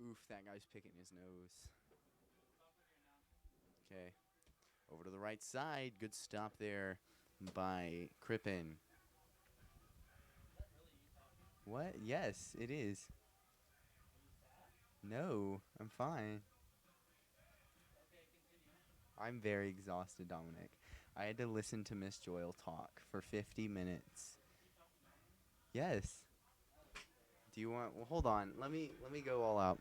Oof, that guy's picking his nose. Okay. Over to the right side. Good stop there by Crippen. What? Yes, it is. No, I'm fine. I'm very exhausted, Dominic. I had to listen to Miss Joyle talk for 50 minutes. Yes. Do you want? Well, hold on. Let me go all out.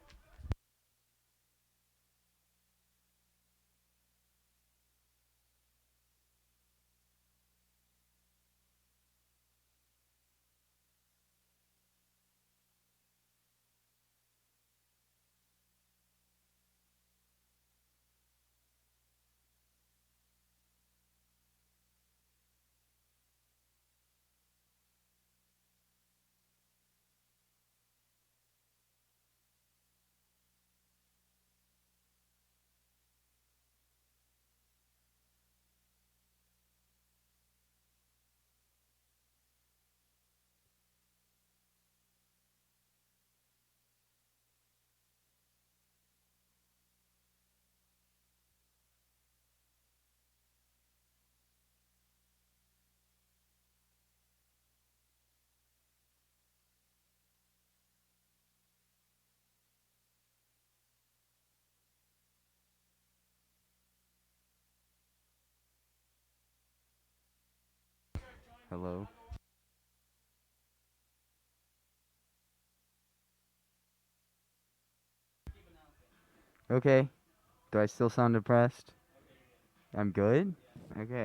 Hello. Okay. Do I still sound depressed? I'm good? Okay.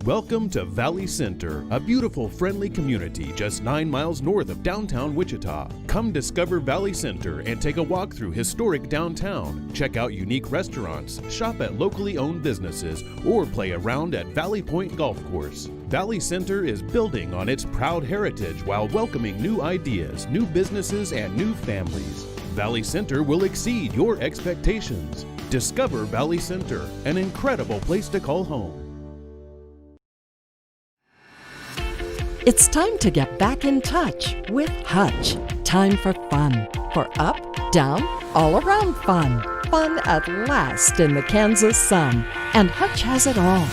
Welcome to Valley Center, a beautiful, friendly community just 9 miles north of downtown Wichita. Come discover Valley Center and take a walk through historic downtown. Check out unique restaurants, shop at locally owned businesses, or play around at Valley Point Golf Course. Valley Center is building on its proud heritage while welcoming new ideas, new businesses, and new families. Valley Center will exceed your expectations. Discover Valley Center, an incredible place to call home. It's time to get back in touch with Hutch. Time for fun. For up, down, all around fun. Fun at last in the Kansas sun. And Hutch has it all.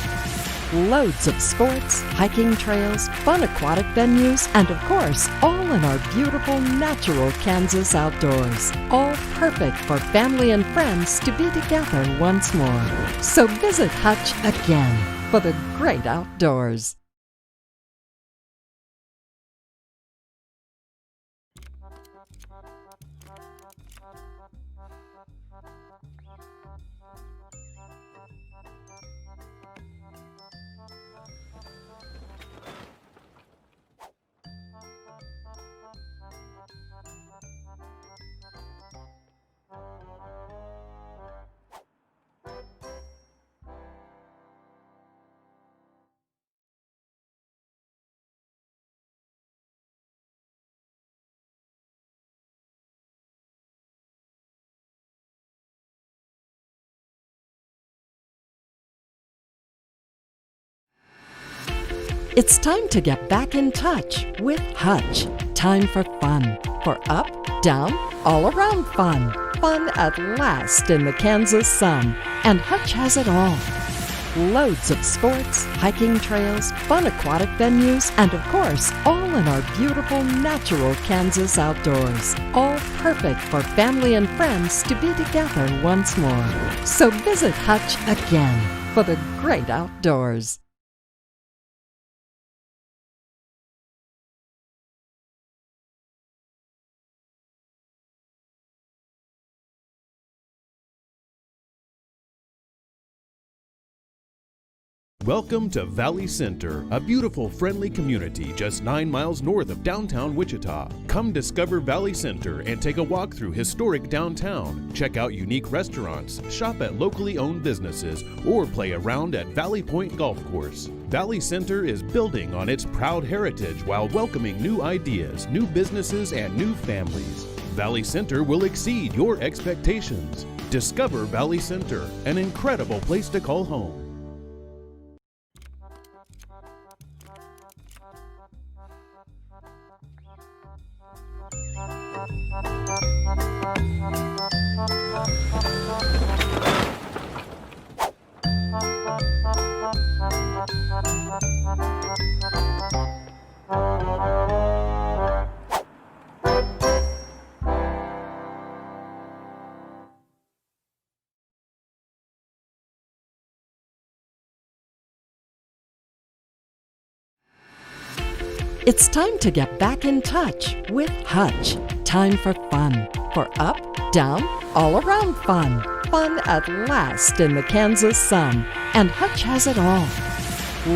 Loads of sports, hiking trails, fun aquatic venues, and of course, all in our beautiful natural Kansas outdoors. All perfect for family and friends to be together once more. So visit Hutch again for the great outdoors. It's time to get back in touch with Hutch. Time for fun. For up, down, all around fun. Fun at last in the Kansas sun. And Hutch has it all. Loads of sports, hiking trails, fun aquatic venues, and of course, all in our beautiful natural Kansas outdoors. All perfect for family and friends to be together once more. So visit Hutch again for the great outdoors. Welcome to Valley Center, a beautiful, friendly community just 9 miles north of downtown Wichita. Come discover Valley Center and take a walk through historic downtown. Check out unique restaurants, shop at locally owned businesses, or play around at Valley Point Golf Course. Valley Center is building on its proud heritage while welcoming new ideas, new businesses, and new families. Valley Center will exceed your expectations. Discover Valley Center, an incredible place to call home. It's time to get back in touch with Hutch. Time for fun. For up, down, all around fun. Fun at last in the Kansas sun. And Hutch has it all.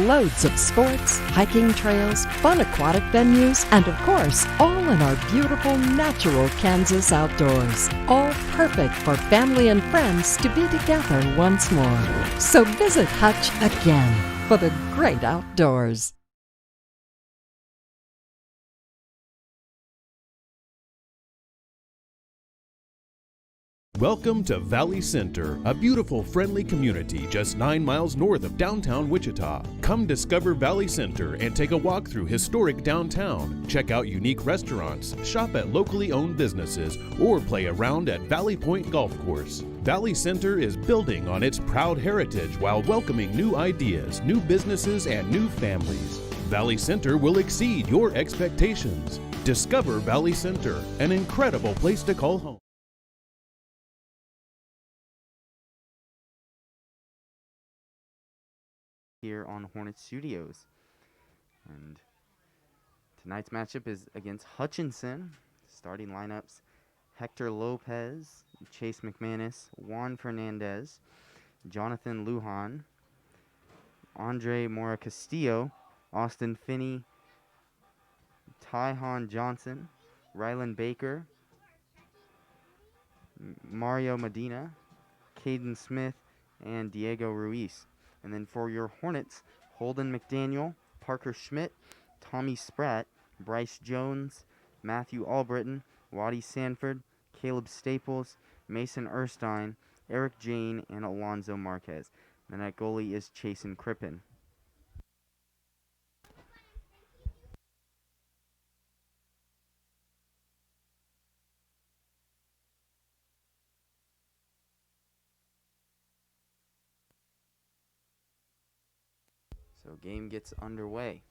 Loads of sports, hiking trails, fun aquatic venues, and of course, all in our beautiful natural Kansas outdoors. All perfect for family and friends to be together once more. So visit Hutch again for the great outdoors. Welcome to Valley Center, a beautiful, friendly community just 9 miles north of downtown Wichita. Come discover Valley Center and take a walk through historic downtown. Check out unique restaurants, shop at locally owned businesses, or play around at Valley Point Golf Course. Valley Center is building on its proud heritage while welcoming new ideas, new businesses, and new families. Valley Center will exceed your expectations. Discover Valley Center, an incredible place to call home. Here on Hornet Studios, and tonight's matchup is against Hutchinson. Starting lineups: Hector Lopez, Chase McManus, Juan Fernandez, Jonathan Lujan. Andre Mora Castillo, Austin Finney, Tyhon Johnson, Rylan Baker, Mario Medina, Caden Smith, and Diego Ruiz. And then for your Hornets, Holden McDaniel, Parker Schmidt, Tommy Spratt, Bryce Jones, Matthew Albritton, Waddy Sanford, Caleb Staples, Mason Erstein, Eric Jane, and Alonzo Marquez. And that goalie is Chasen Crippen. So game gets underway.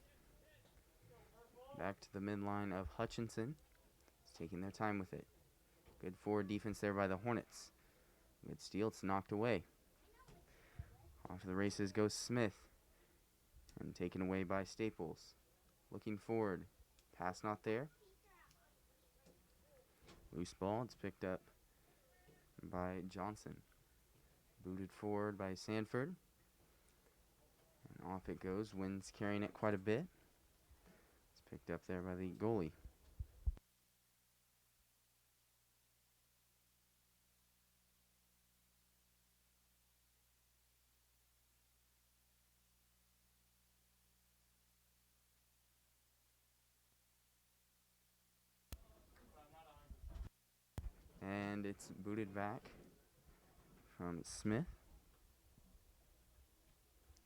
Back to the midline of Hutchinson. It's taking their time with it. Good forward defense there by the Hornets. Good steal. It's knocked away. Off to the races goes Smith. And taken away by Staples. Looking forward. Pass not there. Loose ball. It's picked up by Johnson. Booted forward by Sanford. And off it goes. Wind's carrying it quite a bit. It's picked up there by the goalie. And it's booted back from Smith.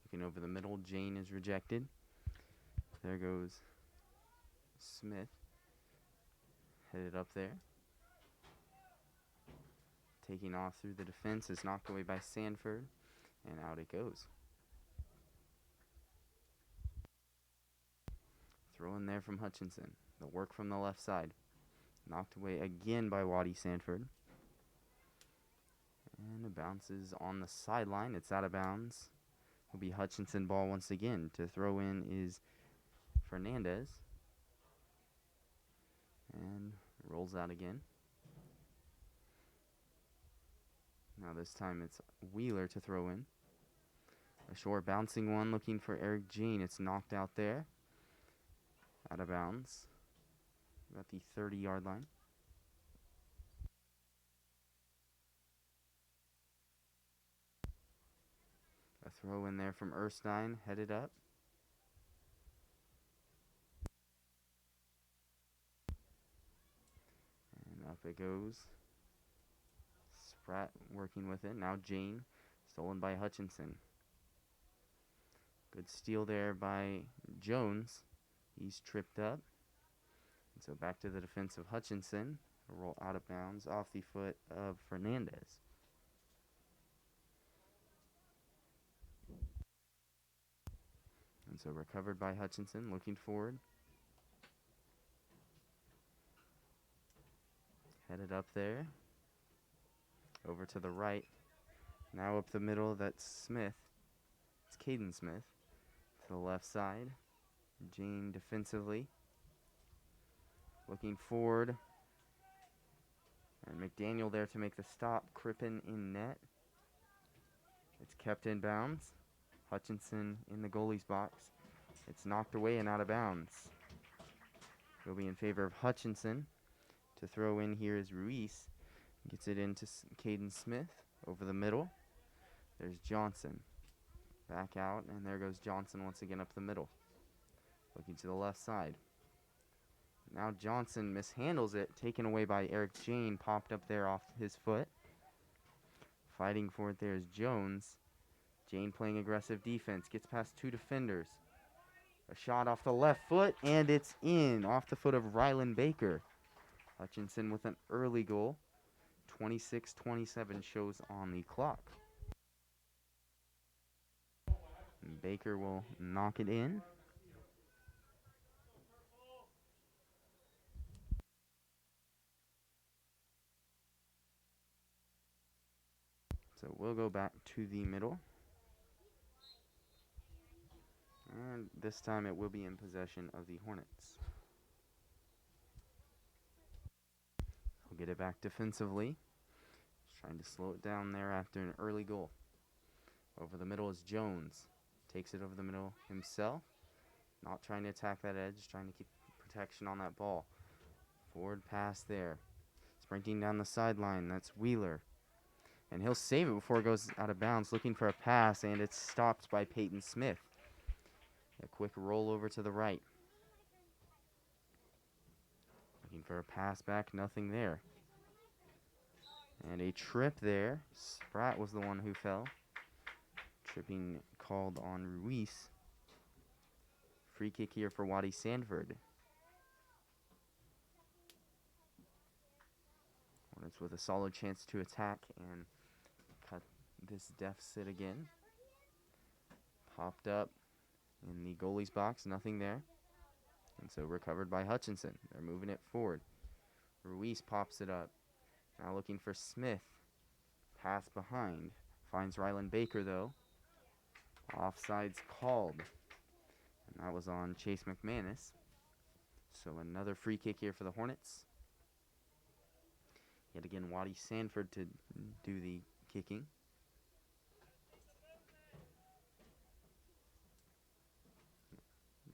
Looking over the middle, Jane is rejected. There goes Smith. Headed up there. Taking off through the defense is knocked away by Sanford. And out it goes. Throw in there from Hutchinson. The work from the left side. Knocked away again by Waddy Sanford. And it bounces on the sideline. It's out of bounds. Will be Hutchinson ball once again. To throw in is Fernandez. And rolls out again. Now this time it's Wheeler to throw in. A short bouncing one looking for Eric Jean. It's knocked out there. Out of bounds. About the 30-yard line. A throw in there from Erstein. Headed up. And up it goes. Spratt working with it. Now Jane. Stolen by Hutchinson. Good steal there by Jones. He's tripped up. And so back to the defense of Hutchinson. A roll out of bounds off the foot of Fernandez. And so recovered by Hutchinson. Looking forward. Headed up there. Over to the right. Now up the middle, that's Smith. It's Caden Smith. To the left side. Jane defensively. Looking forward. And McDaniel there to make the stop. Crippen in net. It's kept in bounds. Hutchinson in the goalie's box. It's knocked away and out of bounds. It'll be in favor of Hutchinson. To throw in here is Ruiz. Gets it into Caden Smith. Over the middle. There's Johnson. Back out, and there goes Johnson once again up the middle. Looking to the left side. Now Johnson mishandles it. Taken away by Eric Jane. Popped up there off his foot. Fighting for it there is Jones. Jane playing aggressive defense. Gets past two defenders. A shot off the left foot, and it's in. Off the foot of Rylan Baker. Hutchinson with an early goal. 26-27 shows on the clock. And Baker will knock it in. So we'll go back to the middle. And this time it will be in possession of the Hornets. We'll get it back defensively. Just trying to slow it down there after an early goal. Over the middle is Jones. Takes it over the middle himself. Not trying to attack that edge, trying to keep protection on that ball. Forward pass there. Sprinting down the sideline, that's Wheeler. And he'll save it before it goes out of bounds, looking for a pass, and it's stopped by Peyton Smith. A quick roll over to the right. Looking for a pass back, nothing there. And a trip there. Spratt was the one who fell. Tripping called on Ruiz. Free kick here for Waddy Sanford. Hornets with a solid chance to attack and cut this deficit again. Popped up in the goalie's box, nothing there. And so recovered by Hutchinson. They're moving it forward. Ruiz pops it up. Now looking for Smith. Pass behind. Finds Ryland Baker though. Offside's called. And that was on Chase McManus. So another free kick here for the Hornets. Yet again, Waddy Sanford to do the kicking.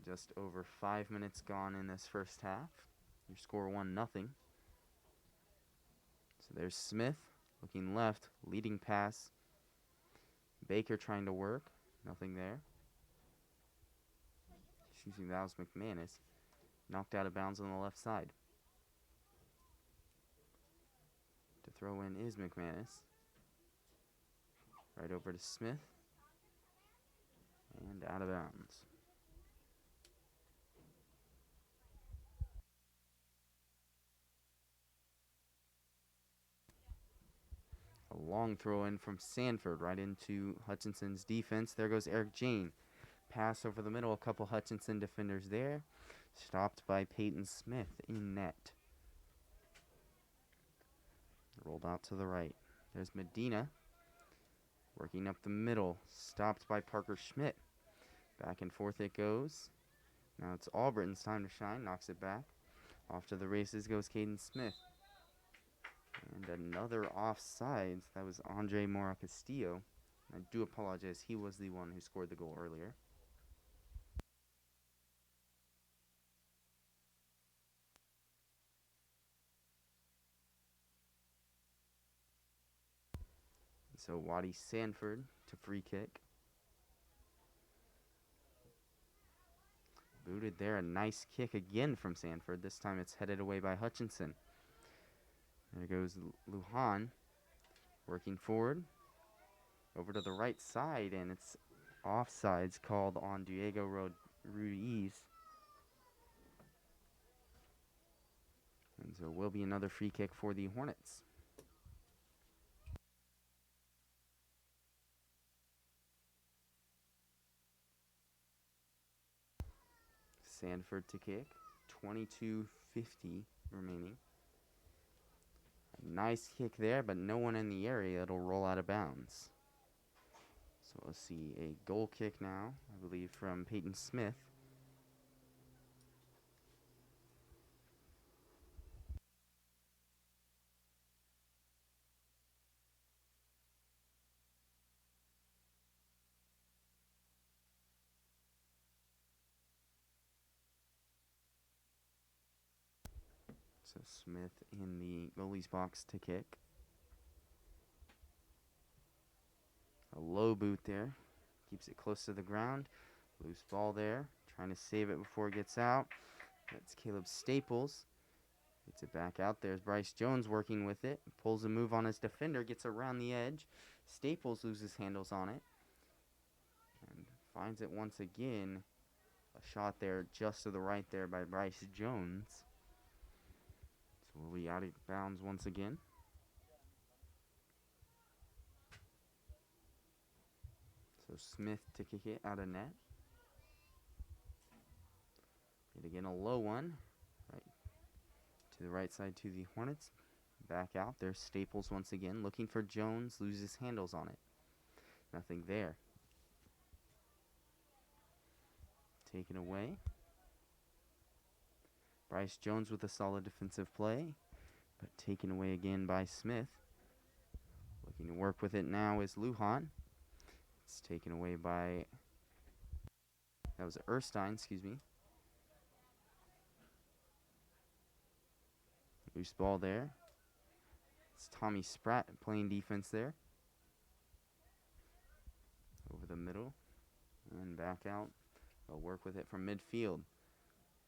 Just over 5 minutes gone in this first half. Your score 1-0. So there's Smith looking left, leading pass. Baker trying to work, nothing there. Excuse me, that was McManus. Knocked out of bounds on the left side. To throw in is McManus. Right over to Smith. And out of bounds. A long throw in from Sanford right into Hutchinson's defense. There goes Eric Jane. Pass over the middle. A couple Hutchinson defenders there. Stopped by Peyton Smith in net. Rolled out to the right. There's Medina. Working up the middle. Stopped by Parker Schmidt. Back and forth it goes. Now it's Albritton's time to shine. Knocks it back. Off to the races goes Caden Smith. And another offsides. That was Andre Mora Castillo. I do apologize. He was the one who scored the goal earlier. So Waddy Sanford to free kick. Booted there. A nice kick again from Sanford. This time it's headed away by Hutchinson. There goes Lujan. Working forward. Over to the right side. And it's offsides called on Diego Ruiz. And so will be another free kick for the Hornets. Sanford to kick. 22:50 remaining. A nice kick there, but no one in the area. It'll roll out of bounds. So we'll see a goal kick now, I believe, from Peyton Smith. So Smith in the goalie's box to kick. A low boot there. Keeps it close to the ground. Loose ball there. Trying to save it before it gets out. That's Caleb Staples. Gets it back out. There's Bryce Jones working with it. Pulls a move on his defender. Gets around the edge. Staples loses handles on it. And finds it once again. A shot there just to the right there by Bryce Jones. So we'll be out of bounds once again. So Smith to kick it out of net. Yet again a low one. Right to the right side to the Hornets. Back out. There's Staples once again. Looking for Jones. Loses handles on it. Nothing there. Taken away. Bryce Jones with a solid defensive play. But taken away again by Smith. Looking to work with it now is Lujan. It's taken away by That was Erstein, excuse me. Loose ball there. It's Tommy Spratt playing defense there. Over the middle and back out. They'll work with it from midfield.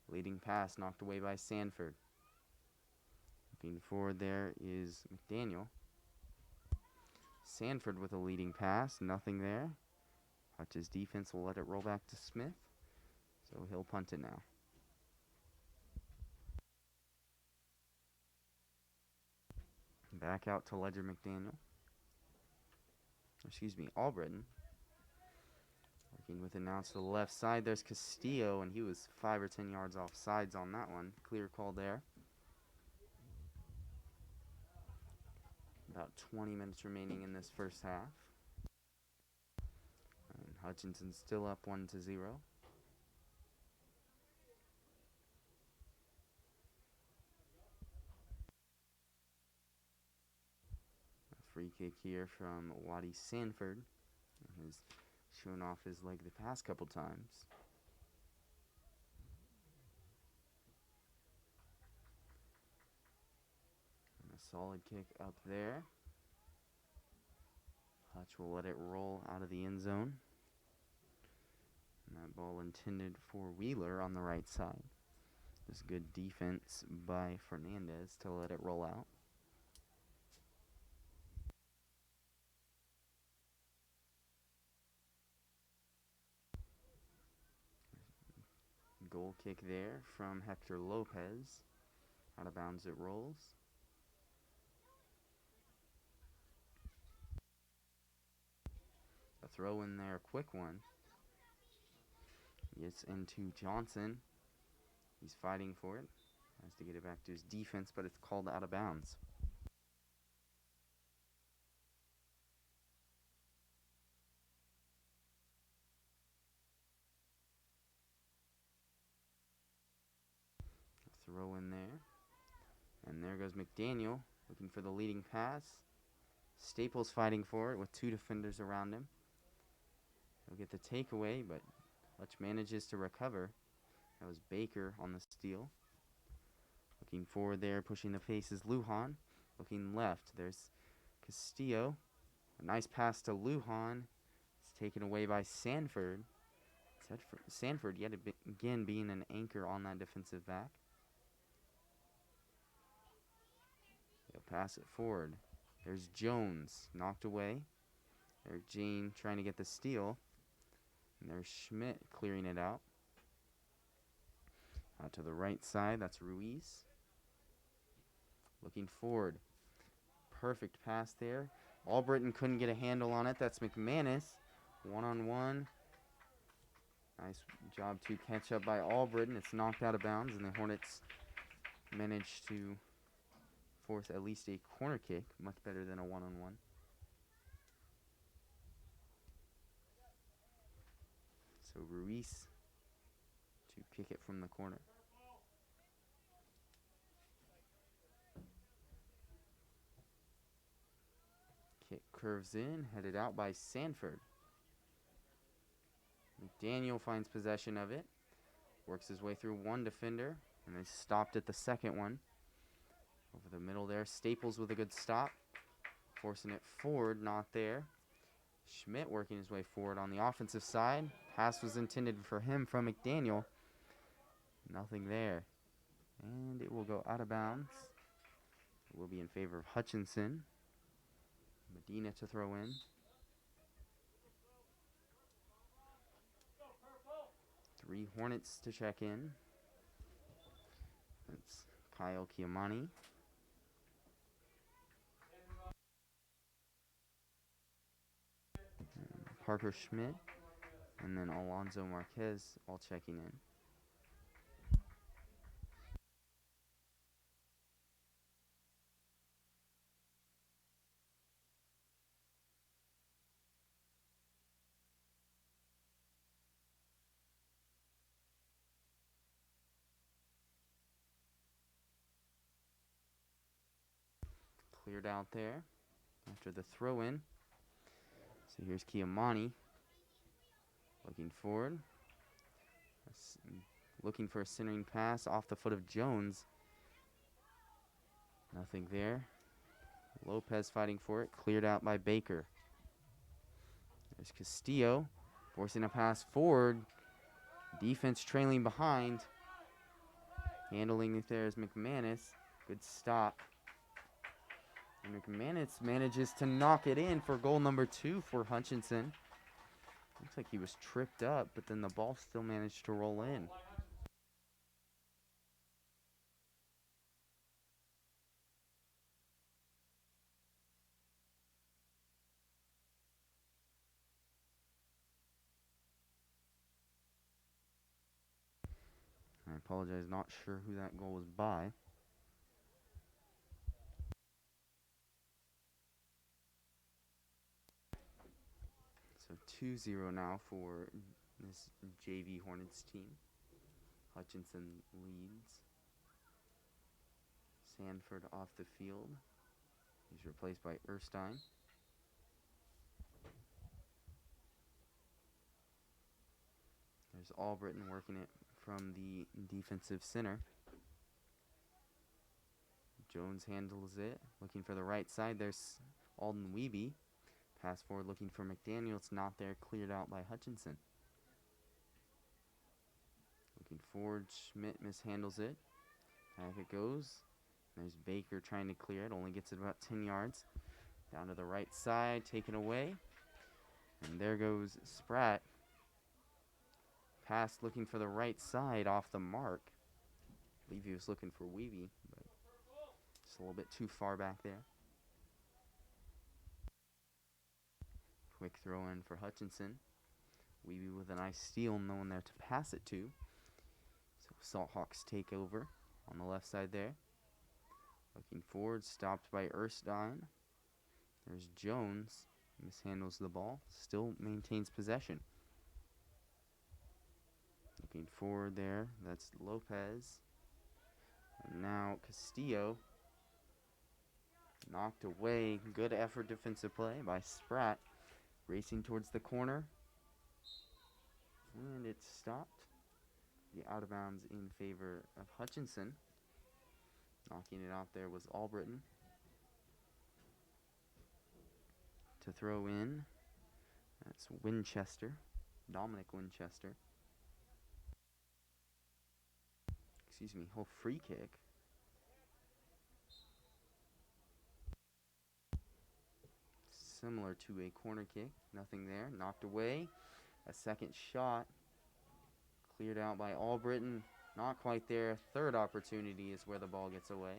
Leading pass knocked away by Sanford. Looking forward there is McDaniel. Sanford with a leading pass. Nothing there. Hutch's defense will let it roll back to Smith. So he'll punt it now. Back out to Ledger McDaniel. Excuse me, Albritton. Working with it now to the left side. There's Castillo, and he was 5 or 10 yards off sides on that one. Clear call there. About 20 minutes remaining in this first half. And Hutchinson still up 1-0. A free kick here from Waddy Sanford. He's shown off his leg the past couple times. And a solid kick up there. Hutch will let it roll out of the end zone. And that ball intended for Wheeler on the right side. Just good defense by Fernandez to let it roll out. Goal kick there from Hector Lopez. Out of bounds it rolls. A throw in there, a quick one. Gets into Johnson. He's fighting for it. Has to get it back to his defense, but it's called out of bounds. A throw in there. And there goes McDaniel looking for the leading pass. Staples fighting for it with 2 defenders around him. He'll get the takeaway, but Hutch manages to recover. That was Baker on the steal. Looking forward there, pushing the pace is Lujan. Looking left, there's Castillo. A nice pass to Lujan. It's taken away by Sanford. Sanford yet again being an anchor on that defensive back. They'll pass it forward. There's Jones, knocked away. There's Jane trying to get the steal. And there's Schmidt clearing it out. Out to the right side, that's Ruiz. Looking forward. Perfect pass there. Albritton couldn't get a handle on it. That's McManus. One-on-one. Nice job to catch up by Albritton. It's knocked out of bounds, and the Hornets managed to force at least a corner kick. Much better than a one-on-one. So Ruiz to kick it from the corner. Kick curves in, headed out by Sanford. McDaniel finds possession of it. Works his way through one defender, and they stopped at the second one. Over the middle there, Staples with a good stop. Forcing it forward, not there. Schmidt working his way forward on the offensive side. Pass was intended for him from McDaniel. Nothing there. And it will go out of bounds. It will be in favor of Hutchinson. Medina to throw in. Three Hornets to check in. That's Kyle Chiamani. Parker Schmidt. And then Alonzo Marquez all checking in. Cleared out there after the throw in. So here's Chiamani looking forward. S- Looking for a centering pass off the foot of Jones. Nothing there. Lopez fighting for it. Cleared out by Baker. There's Castillo forcing a pass forward. Defense trailing behind. Handling it there is McManus. Good stop. And McManus manages to knock it in for goal number 2 for Hutchinson. Looks like he was tripped up, but then the ball still managed to roll in. I apologize, not sure who that goal was by. So 2-0 now for this JV Hornets team. Hutchinson leads. Sanford off the field. He's replaced by Erstein. There's Albritton working it from the defensive center. Jones handles it, looking for the right side. There's Alden Weeby. Pass forward looking for McDaniel. It's not there, cleared out by Hutchinson. Looking forward, Schmidt mishandles it. Back it goes. There's Baker trying to clear it, only gets it about 10 yards. Down to the right side, taken away. And there goes Spratt. Pass looking for the right side off the mark. I believe he was looking for Weeby, but just a little bit too far back there. Quick throw in for Hutchinson. Weeby with a nice steal, no one there to pass it to. So Salthawks take over on the left side there. Looking forward, stopped by Erstein. There's Jones, mishandles the ball, still maintains possession. Looking forward there, that's Lopez. And now Castillo. Knocked away, good effort defensive play by Spratt. Racing towards the corner. And it's stopped. The out of bounds in favor of Hutchinson. Knocking it out there was Albritton. To throw in, that's Winchester, Dominic Winchester. Excuse me, whole free kick. Similar to a corner kick, nothing there, knocked away. A second shot, cleared out by Albritton, not quite there. Third opportunity is where the ball gets away.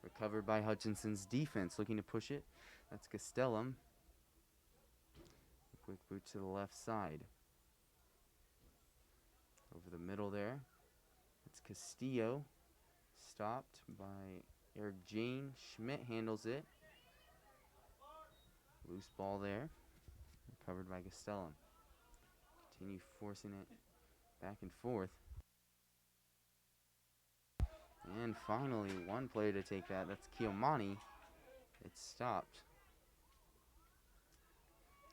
Recovered by Hutchinson's defense, looking to push it. That's Castellum. Quick boot to the left side. Over the middle there. It's Castillo. Stopped by Eric Jane. Schmidt handles it. Loose ball there. Recovered by Castellum. Continue forcing it back and forth. And finally, one player to take that. That's Kiomani. It's stopped.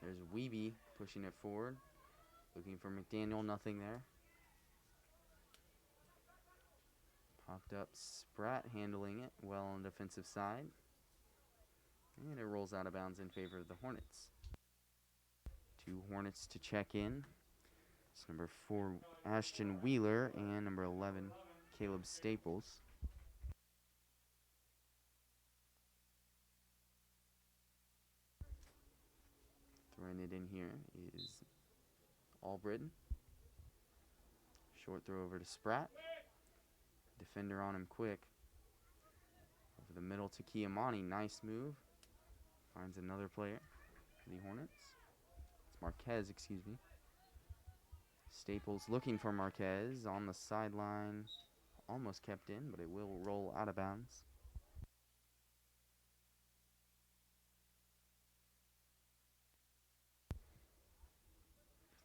There's Weeby pushing it forward. Looking for McDaniel, nothing there. Popped up Spratt handling it well on the defensive side. And it rolls out of bounds in favor of the Hornets. 2 Hornets to check in. It's number 4, Ashton Wheeler, and number 11, Caleb Staples. Throwing it in here is Albritton. Short throw over to Spratt. Defender on him quick. Over the middle to Kiamani. Nice move. Finds another player for the Hornets. It's Marquez, excuse me. Staples looking for Marquez on the sideline. Almost kept in, but it will roll out of bounds.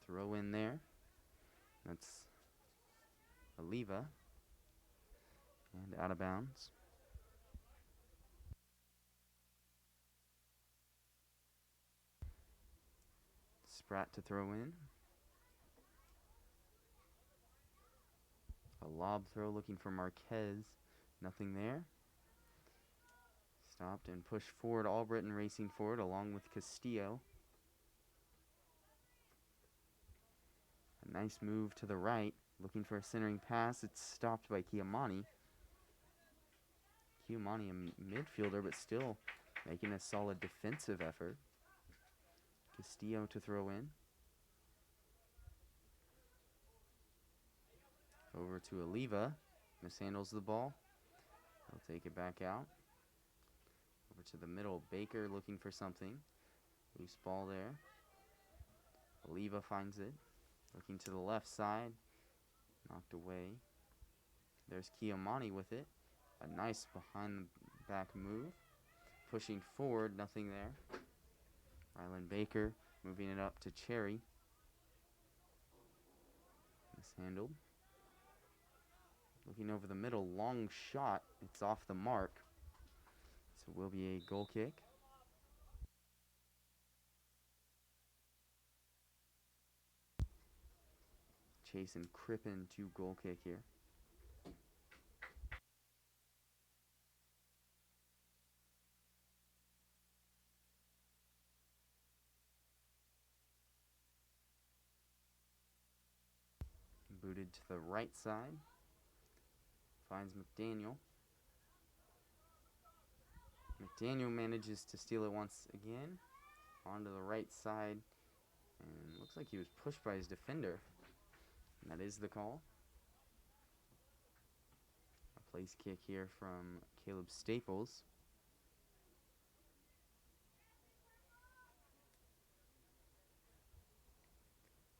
Throw in there. That's Oliva. And out of bounds. Spratt to throw in. A lob throw looking for Marquez. Nothing there. Stopped and pushed forward. Albritton racing forward along with Castillo. A nice move to the right. Looking for a centering pass. It's stopped by Chiamani. Chiamani, a midfielder, but still making a solid defensive effort. Castillo to throw in. Over to Oliva. Mishandles the ball. He'll take it back out. Over to the middle. Baker looking for something. Loose ball there. Oliva finds it. Looking to the left side. Knocked away. There's Chiamani with it. A nice behind the back move. Pushing forward. Nothing there. Rylan Baker moving it up to Cherry. Mishandled. Looking over the middle, long shot. It's off the mark. So it will be a goal kick. Chase and Crippen to goal kick here. Booted to the right side. Finds McDaniel. McDaniel manages to steal it once again. Onto the right side. And looks like he was pushed by his defender. And that is the call. A place kick here from Caleb Staples.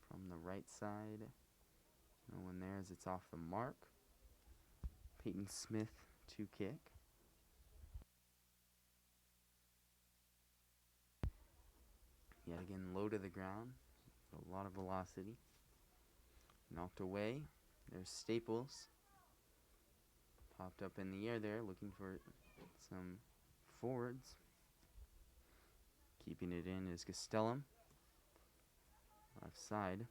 From the right side. No one there as it's off the mark. Peyton Smith to kick. Yet again, low to the ground. A lot of velocity. Knocked away. There's Staples. Popped up in the air there, looking for some forwards. Keeping it in is Castellum. Left side.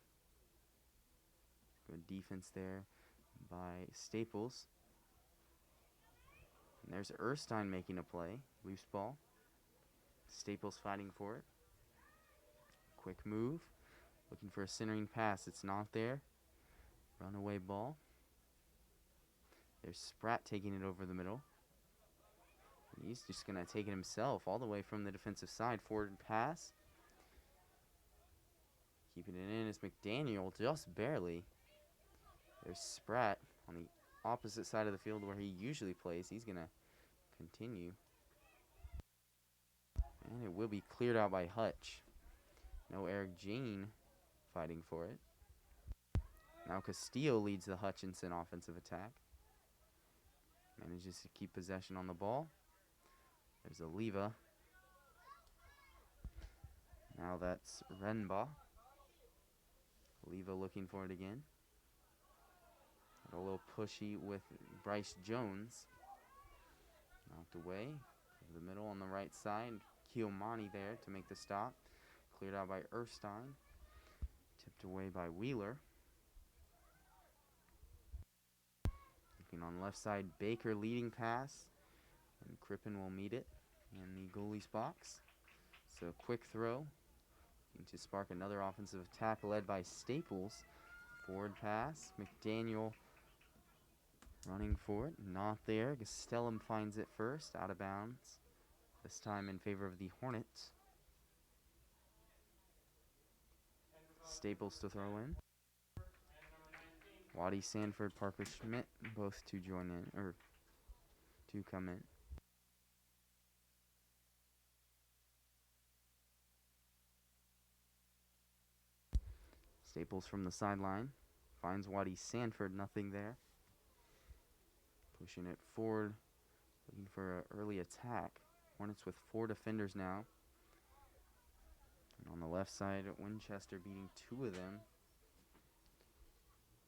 Good defense there by Staples. And there's Erstein making a play. Loose ball. Staples fighting for it. Quick move. Looking for a centering pass. It's not there. Runaway ball. There's Spratt taking it over the middle. And he's just going to take it himself all the way from the defensive side. Forward pass. Keeping it in is McDaniel, just barely. There's Spratt on the opposite side of the field where he usually plays. He's going to continue. And it will be cleared out by Hutch. No Eric Jean fighting for it. Now Castillo leads the Hutchinson offensive attack. Manages to keep possession on the ball. There's Oliva. Now that's Renba. Oliva looking for it again. Got a little pushy with Bryce Jones. Knocked away. Over the middle on the right side. Chiamani there to make the stop. Cleared out by Erstein. Tipped away by Wheeler. Looking on left side, Baker leading pass. And Crippen will meet it in the goalie's box. So quick throw. Looking to spark another offensive attack led by Staples. Forward pass. McDaniel running for it. Not there. Castellum finds it first. Out of bounds. This time in favor of the Hornets. Staples to throw in. Waddy Sanford, Parker Schmidt, both to join in, or to come in. Staples from the sideline. Finds Waddy Sanford, nothing there. Pushing it forward, looking for an early attack. Hornets with 4 defenders now. And on the left side, Winchester beating 2 of them.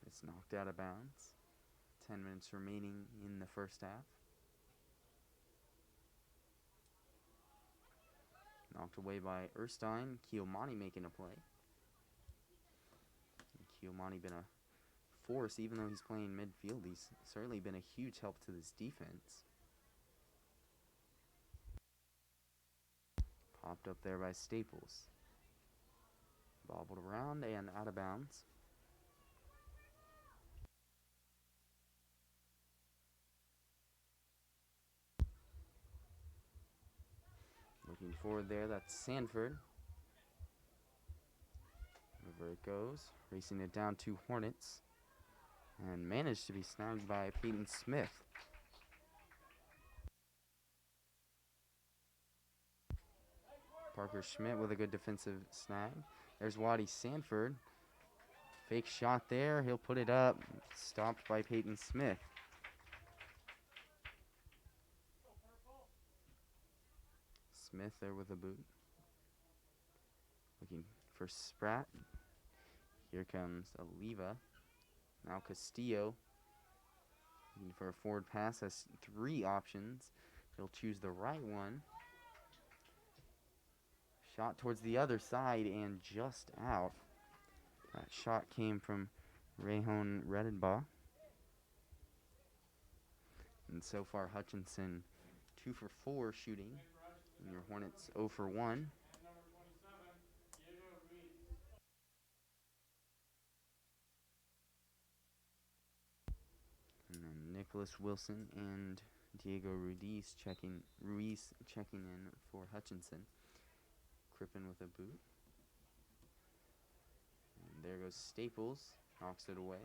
It's knocked out of bounds. 10 minutes remaining in the first half. Knocked away by Erstein. Chiamani making a play. And Chiamani been a force, even though he's playing midfield. He's certainly been a huge help to this defense. Popped up there by Staples. Bobbled around and out of bounds. Looking forward there, that's Sanford. Over it goes, racing it down to Hornets. And managed to be snagged by Peyton Smith. Parker Schmidt with a good defensive snag. There's Waddy Sanford. Fake shot there. He'll put it up. Stopped by Peyton Smith. Smith there with a boot. Looking for Spratt. Here comes Oliva. Now Castillo. Looking for a forward pass. Has 3 options. He'll choose the right one. Shot towards the other side and just out. That shot came from Rayhon Redenbaugh. And so far Hutchinson 2 for 4 shooting. And your Hornets 0 for 1. And then Nicholas Wilson and Diego Ruiz checking in for Hutchinson. Crippen with a boot. And there goes Staples. Knocks it away.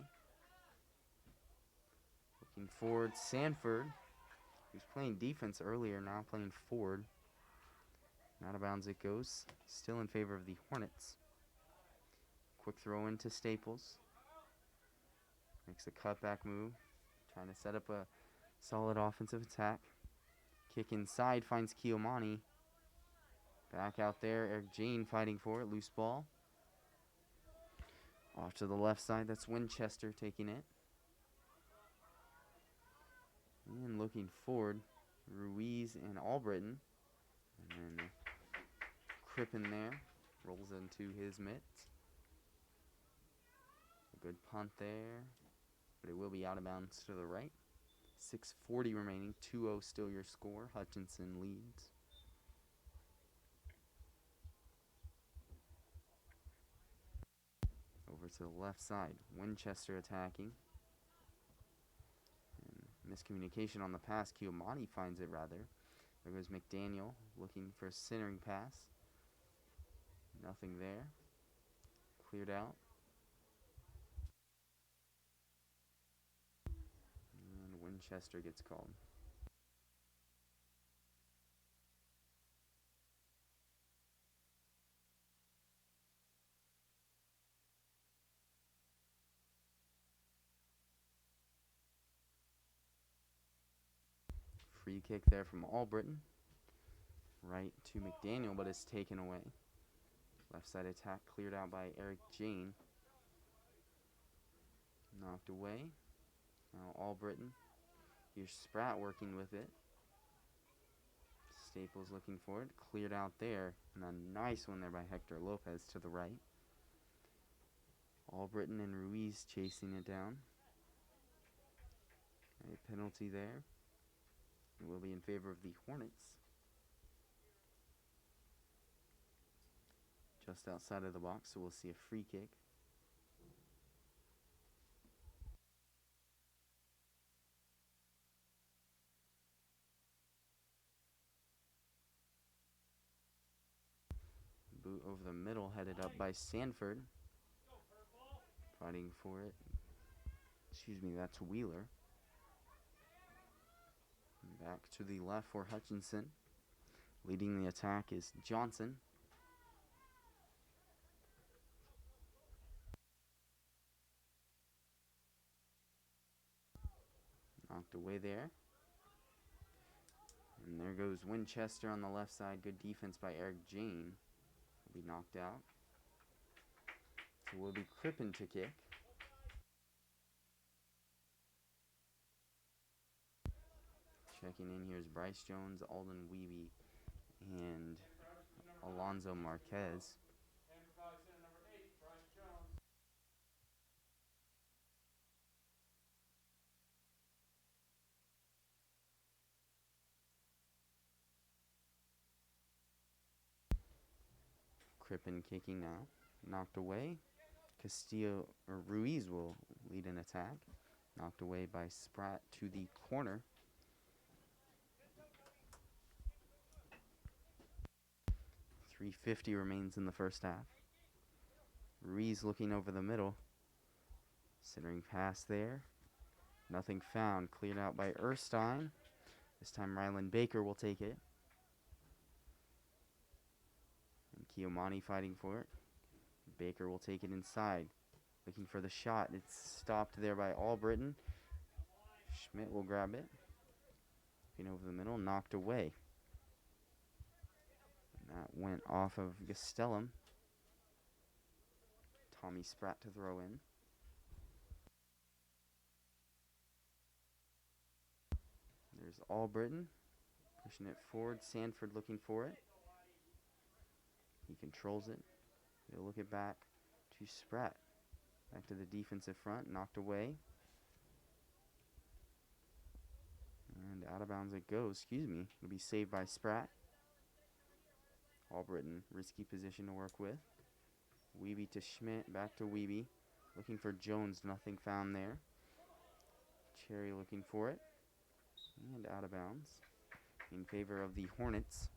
Looking forward, Sanford. He was playing defense earlier, now playing forward. Out of bounds it goes. Still in favor of the Hornets. Quick throw into Staples. Makes a cutback move. Trying to set up a solid offensive attack. Kick inside, finds Kiomani. Back out there, Eric Jane fighting for it. Loose ball. Off to the left side, that's Winchester taking it. And looking forward, Ruiz and Albritton. And then Crippen there. Rolls into his mitts. A good punt there. But it will be out of bounds to the right. 6:40 remaining. 2-0 still your score. Hutchinson leads. Over to the left side. Winchester attacking. And miscommunication on the pass. Kiomani finds it rather. There goes McDaniel looking for a centering pass. Nothing there. Cleared out. And Winchester gets called. Free kick there from Albritton. Right to McDaniel, but it's taken away. Left side attack cleared out by Eric Jane. Knocked away. Now Albritton. Here's Spratt working with it. Staples looking for it. Cleared out there. And a nice one there by Hector Lopez to the right. Albritton and Ruiz chasing it down. A penalty there. It will be in favor of the Hornets. Just outside of the box, so we'll see a free kick. Boot over the middle, headed up by Sanford. Fighting for it. Excuse me, that's Wheeler. Back to the left for Hutchinson. Leading the attack is Johnson. Knocked away there. And there goes Winchester on the left side. Good defense by Eric Jane. Will be knocked out. So will be Crippen to kick. Checking in here is Bryce Jones, Alden Weeby, and Alonzo Marquez. Crippen kicking now. Knocked away. Castillo or Ruiz will lead an attack. Knocked away by Spratt to the corner. .350 remains in the first half. Ruiz looking over the middle. Centering pass there. Nothing found. Cleared out by Erstein. This time Ryland Baker will take it. And Chiomani fighting for it. Baker will take it inside. Looking for the shot. It's stopped there by Albritton. Schmidt will grab it. Looking over the middle. Knocked away. And that went off of Gastelum. Tommy Spratt to throw in. There's Albritton. Pushing it forward. Sanford looking for it. He controls it. He'll look it back to Spratt. Back to the defensive front. Knocked away. And out of bounds it goes. Excuse me. It'll be saved by Spratt. Albritton. Risky position to work with. Wiebe to Schmidt. Back to Wiebe. Looking for Jones. Nothing found there. Cherry looking for it. And out of bounds. In favor of the Hornets.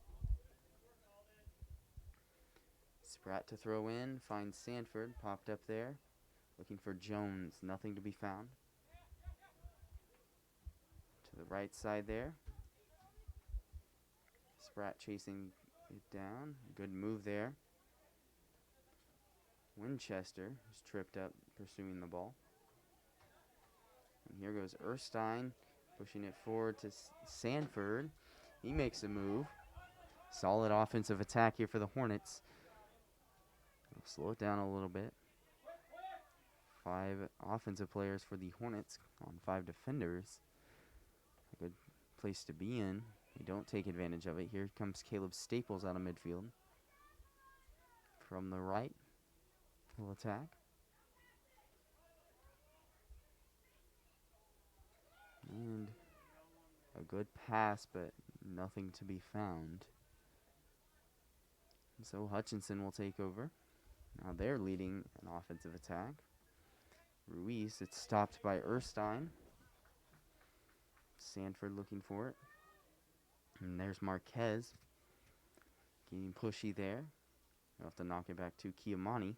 Spratt to throw in. Finds Sanford. Popped up there. Looking for Jones. Nothing to be found. To the right side there. Spratt chasing it down. Good move there. Winchester is tripped up pursuing the ball. And here goes Erstein. Pushing it forward to Sanford. He makes a move. Solid offensive attack here for the Hornets. We'll slow it down a little bit. 5 offensive players for the Hornets on 5 defenders. A good place to be in. They don't take advantage of it. Here comes Caleb Staples out of midfield. From the right, he'll attack. And a good pass, but nothing to be found. And so Hutchinson will take over. Now they're leading an offensive attack. Ruiz, it's stopped by Erstein. Sanford looking for it. And there's Marquez. Getting pushy there. They'll have to knock it back to Chiomani.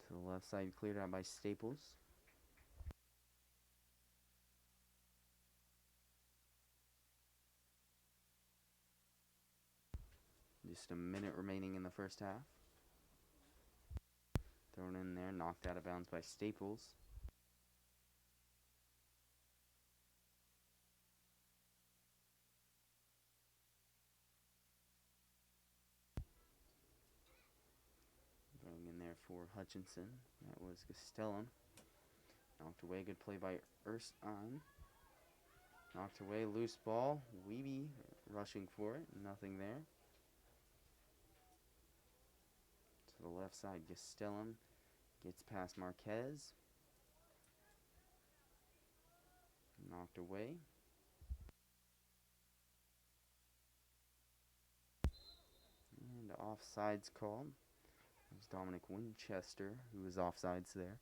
To the left side, cleared out by Staples. Just a minute remaining in the first half. Thrown in there, knocked out of bounds by Staples. Going in there for Hutchinson. That was Gastelum. Knocked away, good play by Erstein. Knocked away, loose ball. Wiebe rushing for it, nothing there. To the left side, Gastelum gets past Marquez. Knocked away. And offsides called. It was Dominic Winchester who was offsides there.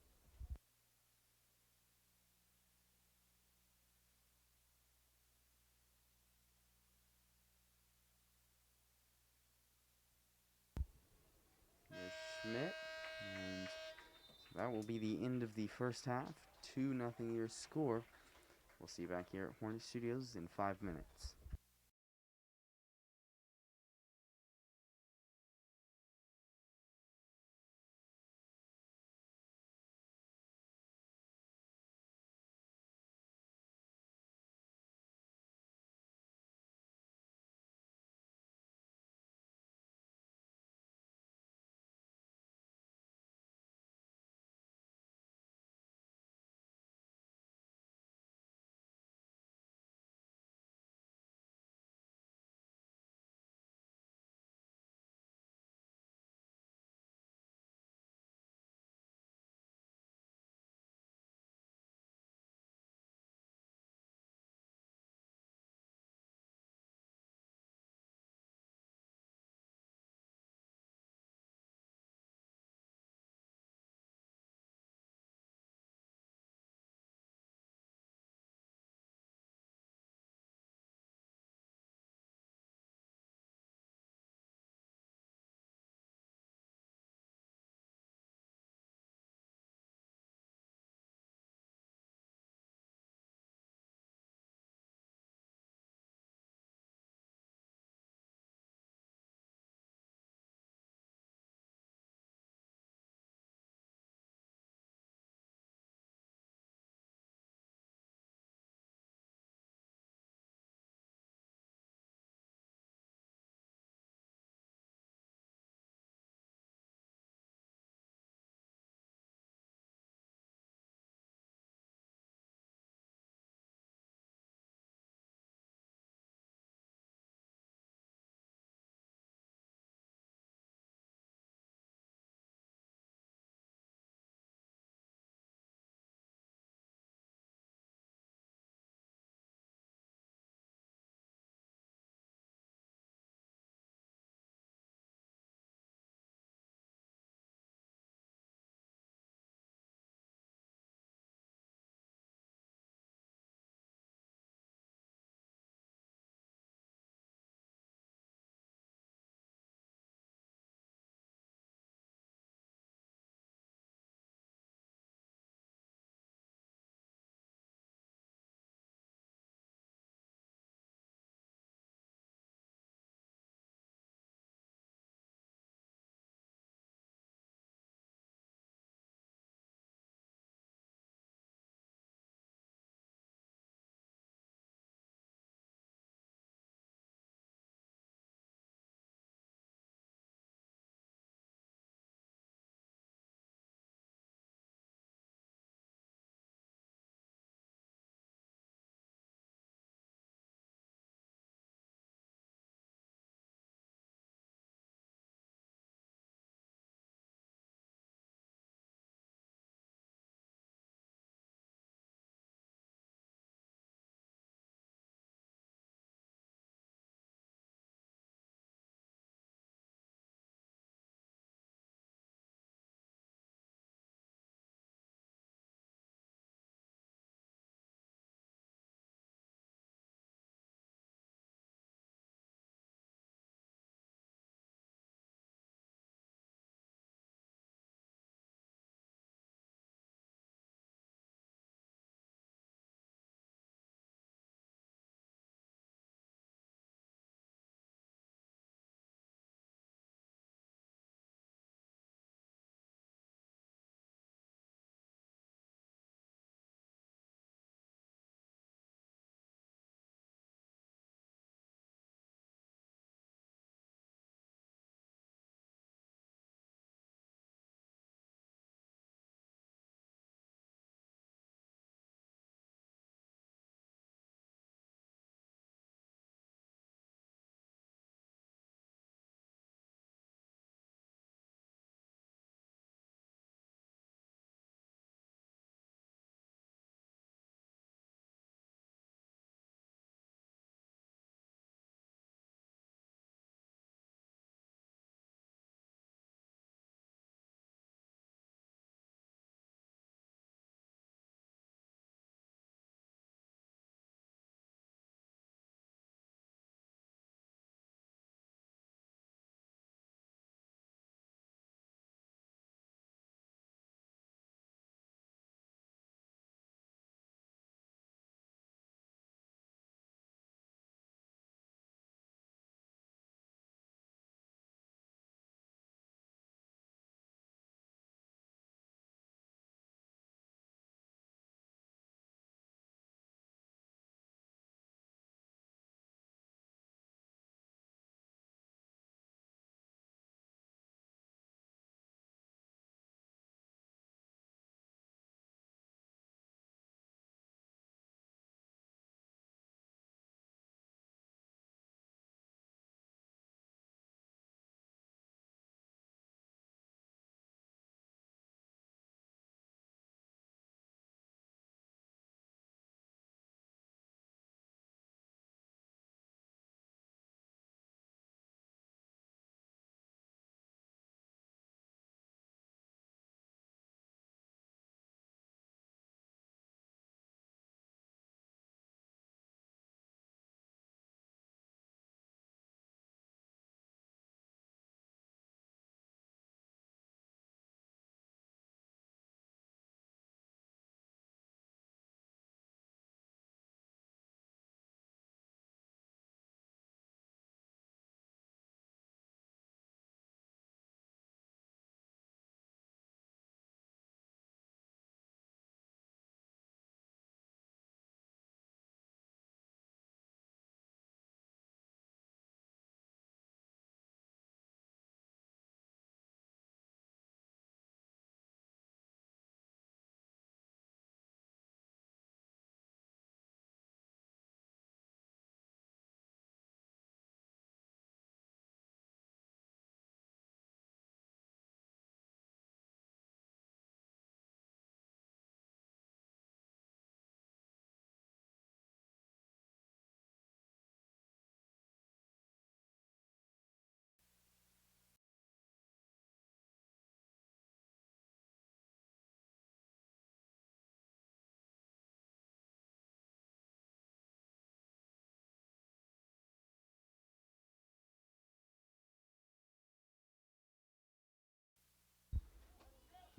There's Schmidt. And that will be the end of the first half. 2-0 your score. We'll see you back here at Hornet Studios in 5 minutes.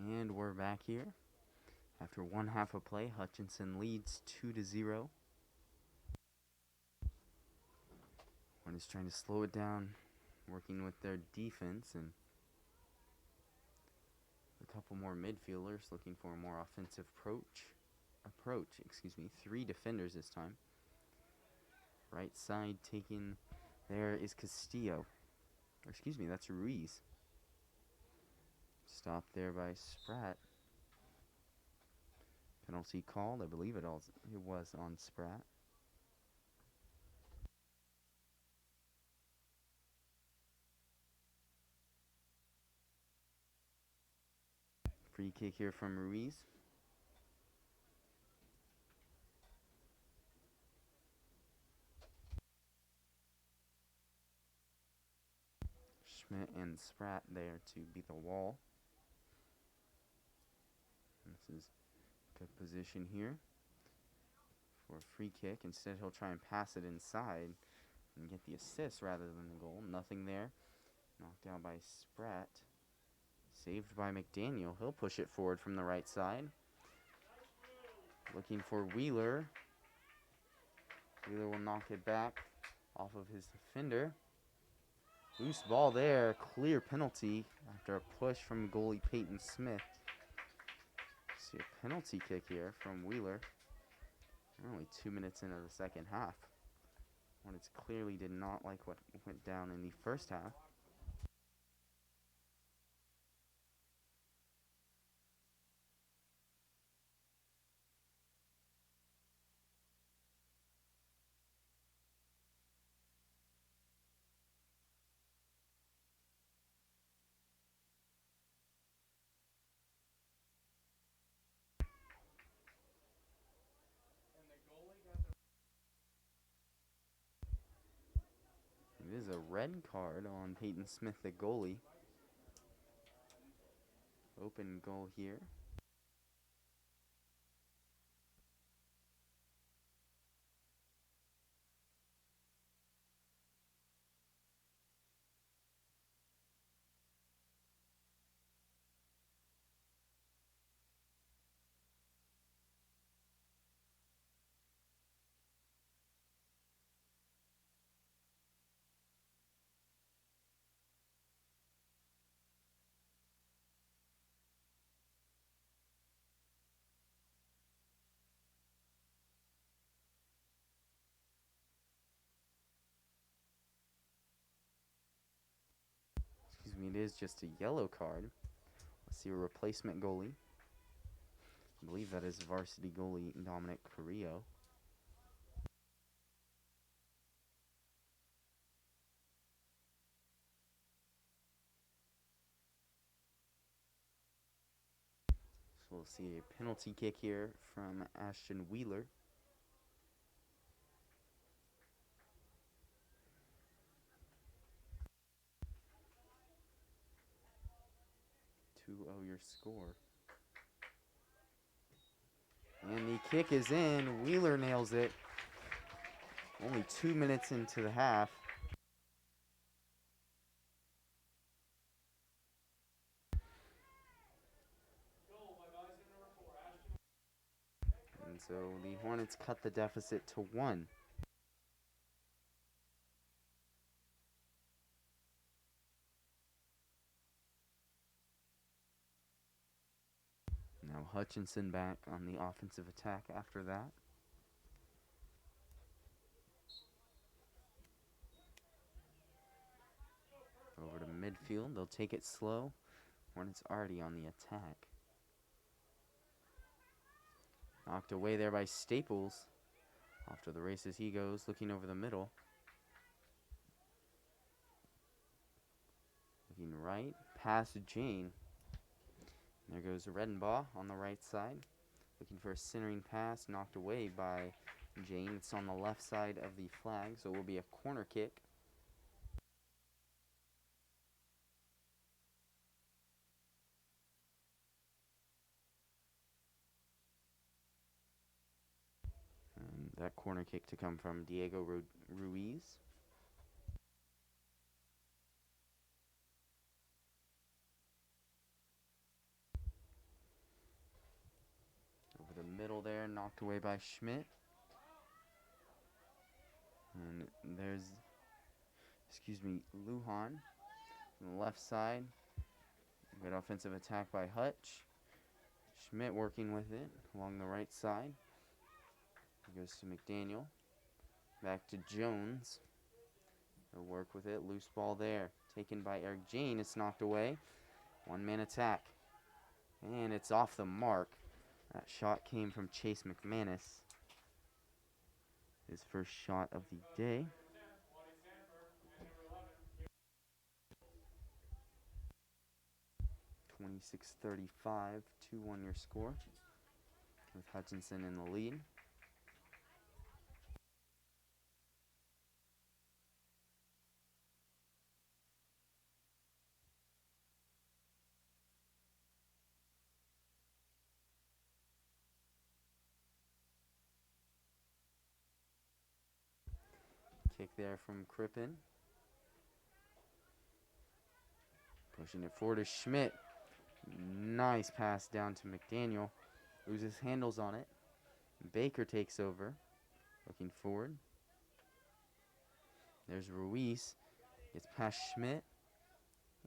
And we're back here. After one half of play, Hutchinson leads 2-0. Hornets trying to slow it down, working with their defense, and a couple more midfielders looking for a more offensive approach. Three defenders this time. Right side taken. There is Castillo. That's Ruiz. Stopped there by Spratt. Penalty called. I believe it was on Spratt. Free kick here from Ruiz. Schmidt and Spratt there to beat the wall. This is good position here for a free kick. Instead, he'll try and pass it inside and get the assist rather than the goal. Nothing there. Knocked down by Spratt. Saved by McDaniel. He'll push it forward from the right side. Looking for Wheeler. Wheeler will knock it back off of his defender. Loose ball there. Clear penalty after a push from goalie Peyton Smith. See a penalty kick here from Wheeler. We're only 2 minutes into the second half. Hornets clearly did not like what went down in the first half. It is a red card on Peyton Smith, the goalie. Open goal here. It is just a yellow card. Let's see a replacement goalie. I believe that is varsity goalie Dominic Carrillo. So we'll see a penalty kick here from Ashton Wheeler. Your score. And the kick is in. Wheeler nails it. Only 2 minutes into the half. And so the Hornets cut the deficit to 1. Now Hutchinson back on the offensive attack after that. Over to midfield. They'll take it slow. Hornets already on the attack. Knocked away there by Staples. Off to the races he goes, looking over the middle. Looking right, past Jane. There goes Redenbaugh on the right side. Looking for a centering pass, knocked away by Jane. It's on the left side of the flag, so it will be a corner kick. And that corner kick to come from Diego Ruiz. knocked away by Schmidt. And there's, Lujan on the left side. Good offensive attack by Hutch. Schmidt working with it along the right side. It goes to McDaniel. Back to Jones. He'll work with it. Loose ball there. Taken by Eric Jane. It's knocked away. One-man attack. And it's off the mark. That shot came from Chase McManus. His first shot of the day. (26:35), 2-1 your score, with Hutchinson in the lead. Kick there from Crippen. Pushing it forward to Schmidt. Nice pass down to McDaniel. Loses handles on it. Baker takes over. Looking forward. There's Ruiz. Gets past Schmidt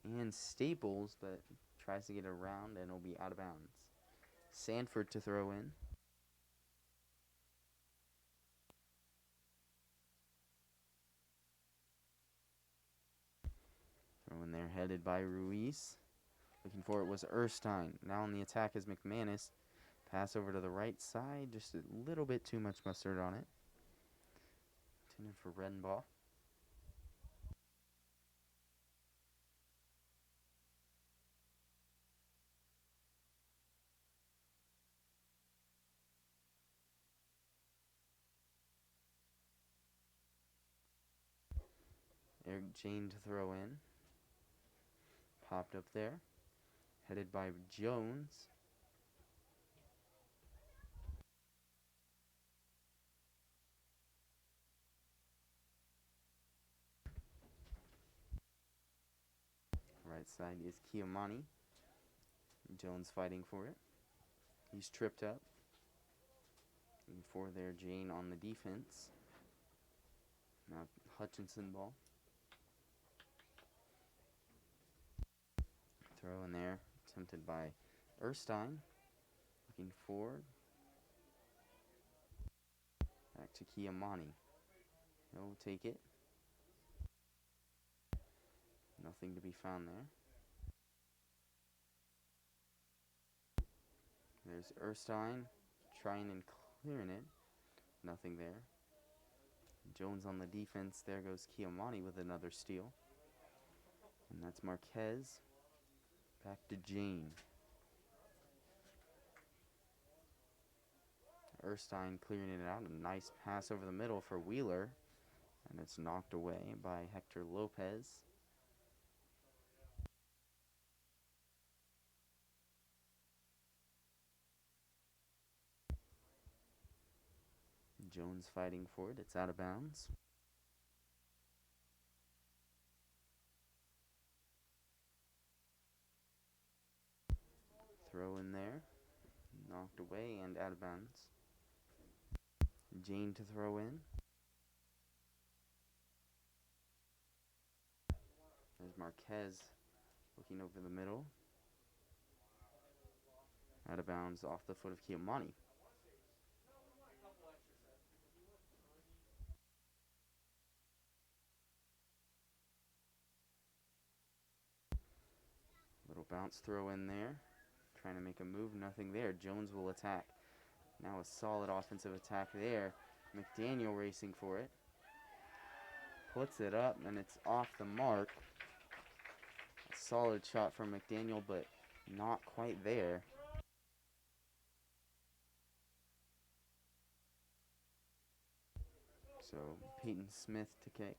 and Staples, but tries to get around and will be out of bounds. Sanford to throw in. Throw in there, headed by Ruiz. Looking for it was Erstein. Now on the attack is McManus. Pass over to the right side. Just a little bit too much mustard on it. Intended for Redenbaugh. Eric Jane to throw in. Popped up there. Headed by Jones. Right side is Chiamani. Jones fighting for it. He's tripped up. And for there, Jane on the defense. Now Hutchinson ball. Throw in there. Attempted by Erstein. Looking forward. Back to Chiamani. He'll take it. Nothing to be found there. There's Erstein trying and clearing it. Nothing there. Jones on the defense. There goes Chiamani with another steal. And that's Marquez. Back to Jane. Erstein clearing it out. A nice pass over the middle for Wheeler. And it's knocked away by Hector Lopez. Jones fighting for it. It's out of bounds. Throw in there. Knocked away and out of bounds. Jane to throw in. There's Marquez looking over the middle. Out of bounds off the foot of Chiamani. Little bounce throw in there. Trying to make a move. Nothing there. Jones will attack. Now a solid offensive attack there. McDaniel racing for it. Puts it up and it's off the mark. A solid shot from McDaniel, but not quite there. So Peyton Smith to kick.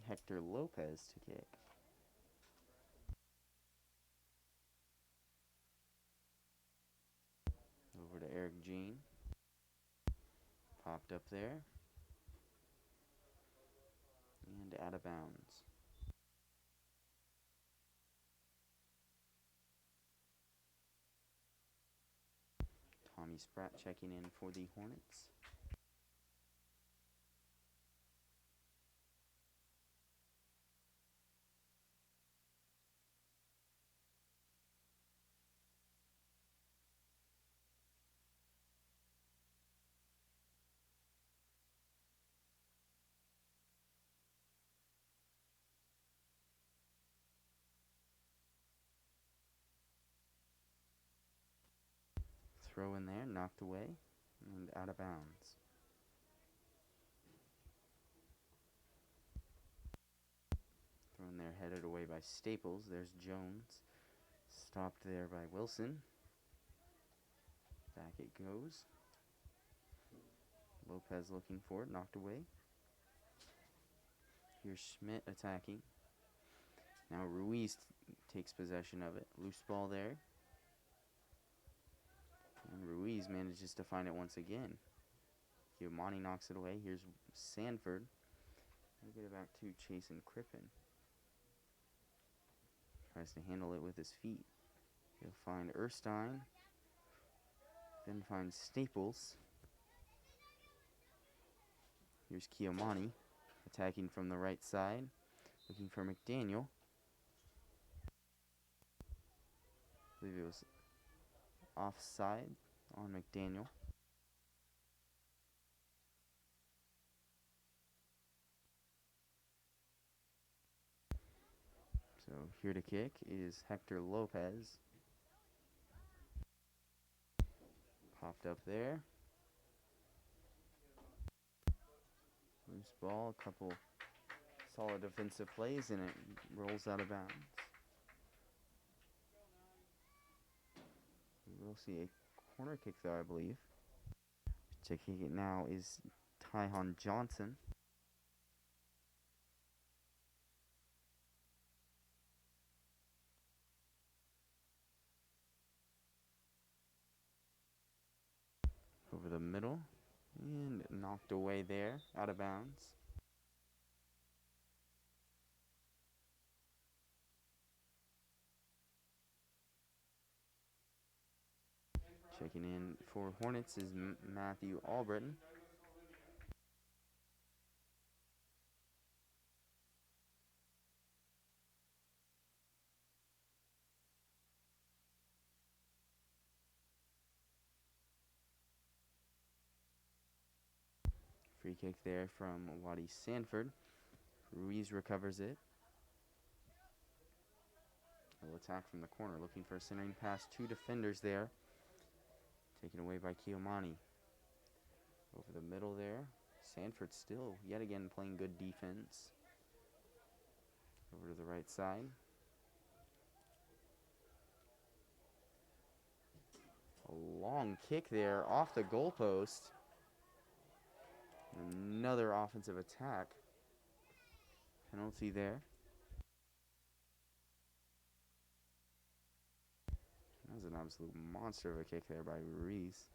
Hector Lopez to kick. Over to Eric Jean. Popped up there. And out of bounds. Spratt checking in for the Hornets. Throw in there, knocked away, and out of bounds. Throw in there, headed away by Staples. There's Jones. Stopped there by Wilson. Back it goes. Lopez looking for it, knocked away. Here's Schmidt attacking. Now Ruiz takes possession of it. Loose ball there. And Ruiz manages to find it once again. Giamatti knocks it away. Here's Sanford. We'll get it back to Chasen Crippen. Tries to handle it with his feet. He'll find Erstein. Then finds Staples. Here's Giamatti attacking from the right side. Looking for McDaniel. I believe it was offside on McDaniel. So here to kick is Hector Lopez. Popped up there. Loose ball, a couple solid defensive plays, and it rolls out of bounds. We will see a corner kick though, I believe. Checking it now is Tyhon Johnson. Over the middle and knocked away there, out of bounds. Checking in for Hornets is Matthew Albritton. Free kick there from Waddy Sanford. Ruiz recovers it. He'll attack from the corner, looking for a centering pass. Two defenders there. Taken away by Giamatti. Over the middle there. Sanford still, yet again, playing good defense. Over to the right side. A long kick there off the goalpost. Another offensive attack. Penalty there. That was an absolute monster of a kick there by Ruiz.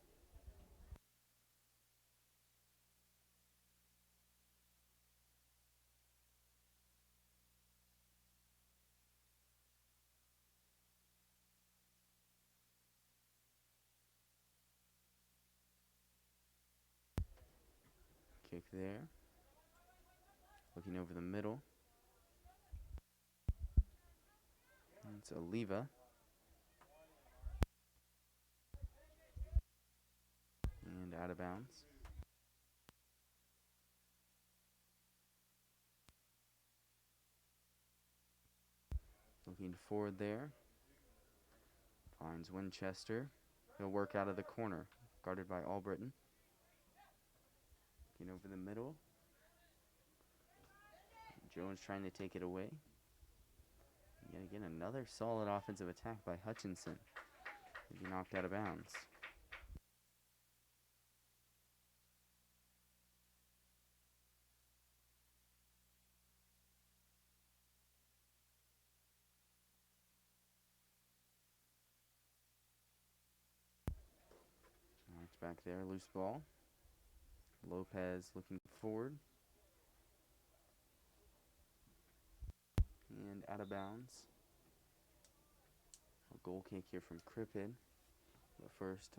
Kick there. Looking over the middle. It's Oliva. And out of bounds. Looking forward there. Finds Winchester. He'll work out of the corner. Guarded by Albritton. Looking over the middle. Jones trying to take it away. Yet again, another solid offensive attack by Hutchinson. He'll be knocked out of bounds. Knocked back there, loose ball. Lopez looking forward. And out of bounds. A goal kick here from Crippen. But first,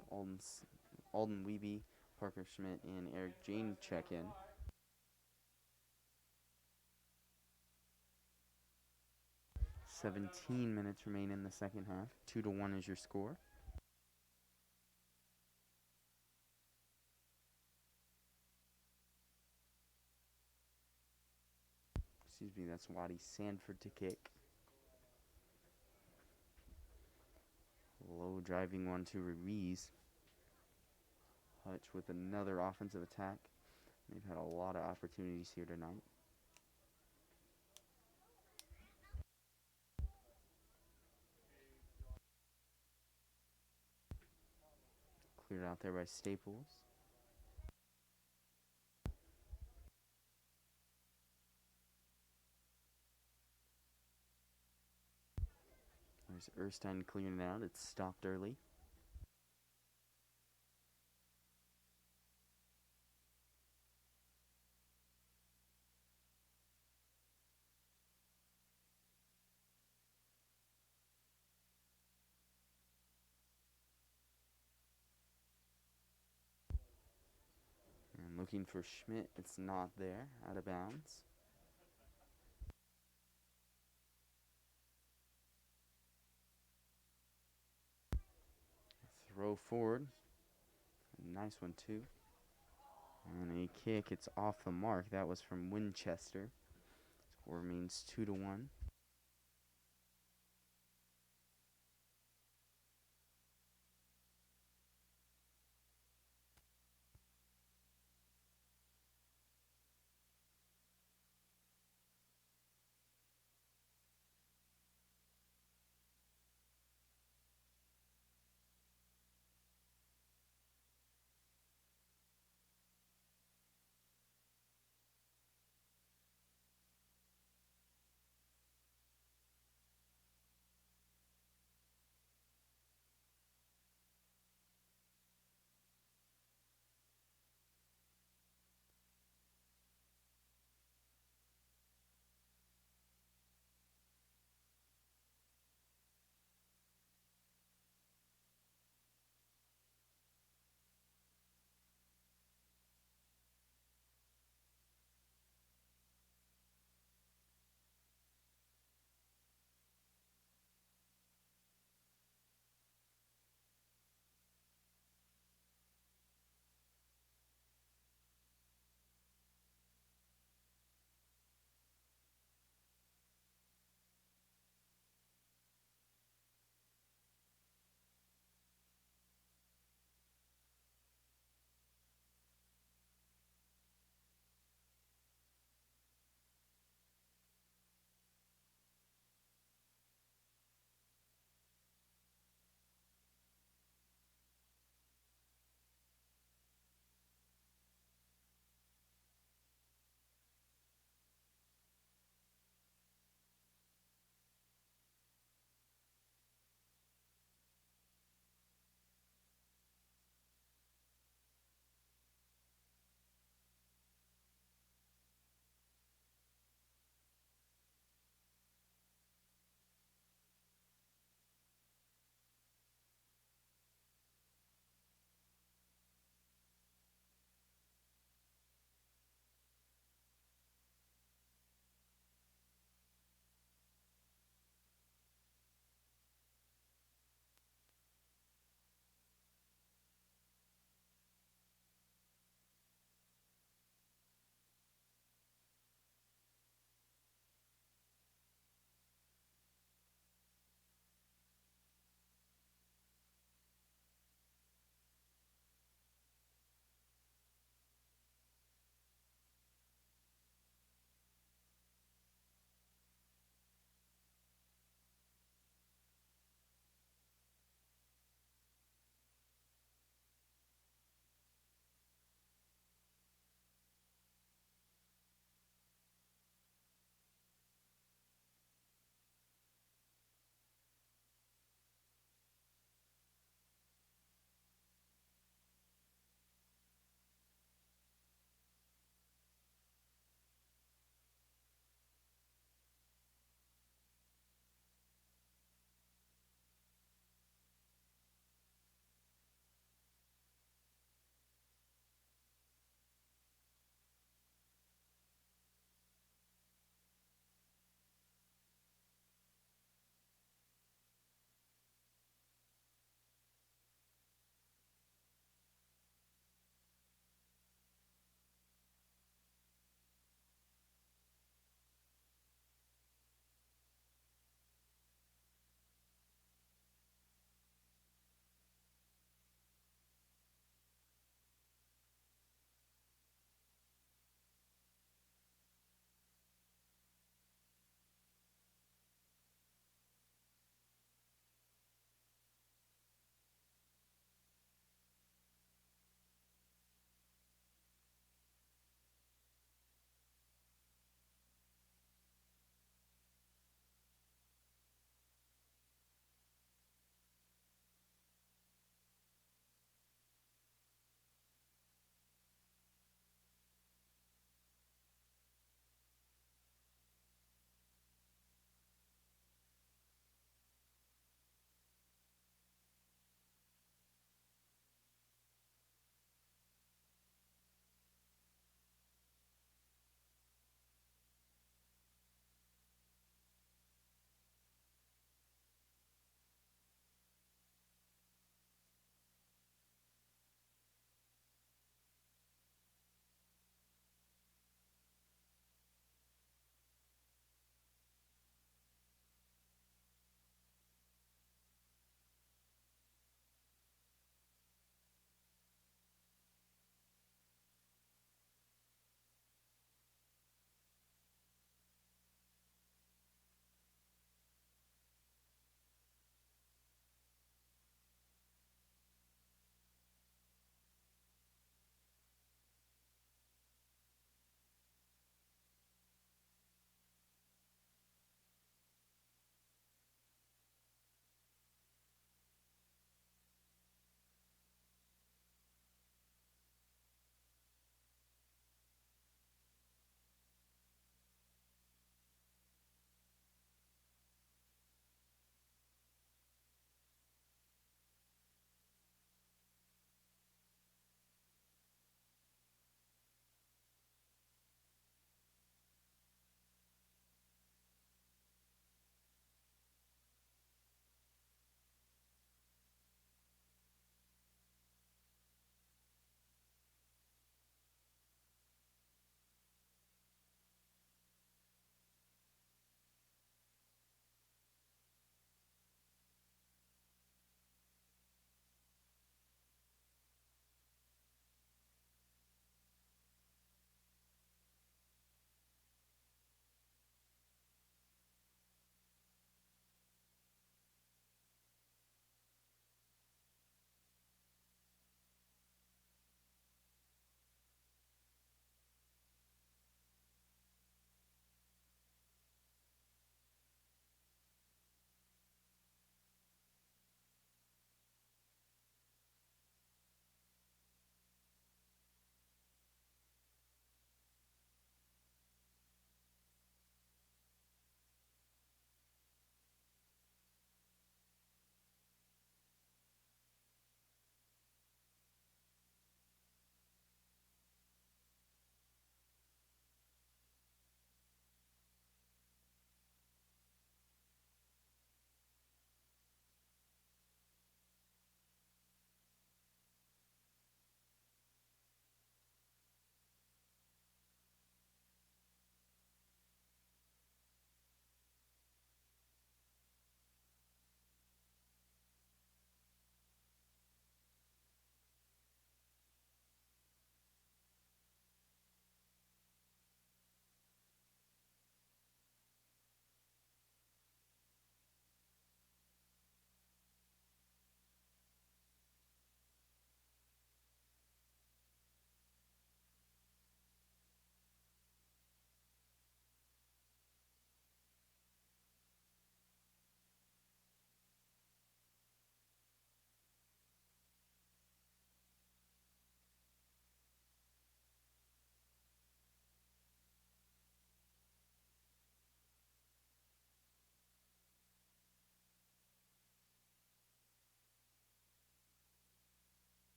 Alden Weeby, Parker Schmidt, and Eric Jane check in. "17 minutes remain in the second half. 2-1 is your score. Excuse me, that's Waddy Sanford to kick. Low driving one to Ruiz. Hutch with another offensive attack. They've had a lot of opportunities here tonight. Cleared out there by Staples. There's Erstein clearing it out. It's stopped early. And looking for Schmidt. It's not there. Out of bounds. Throw forward. A nice one, too. And a kick. It's off the mark. That was from Winchester. Score remains 2-1.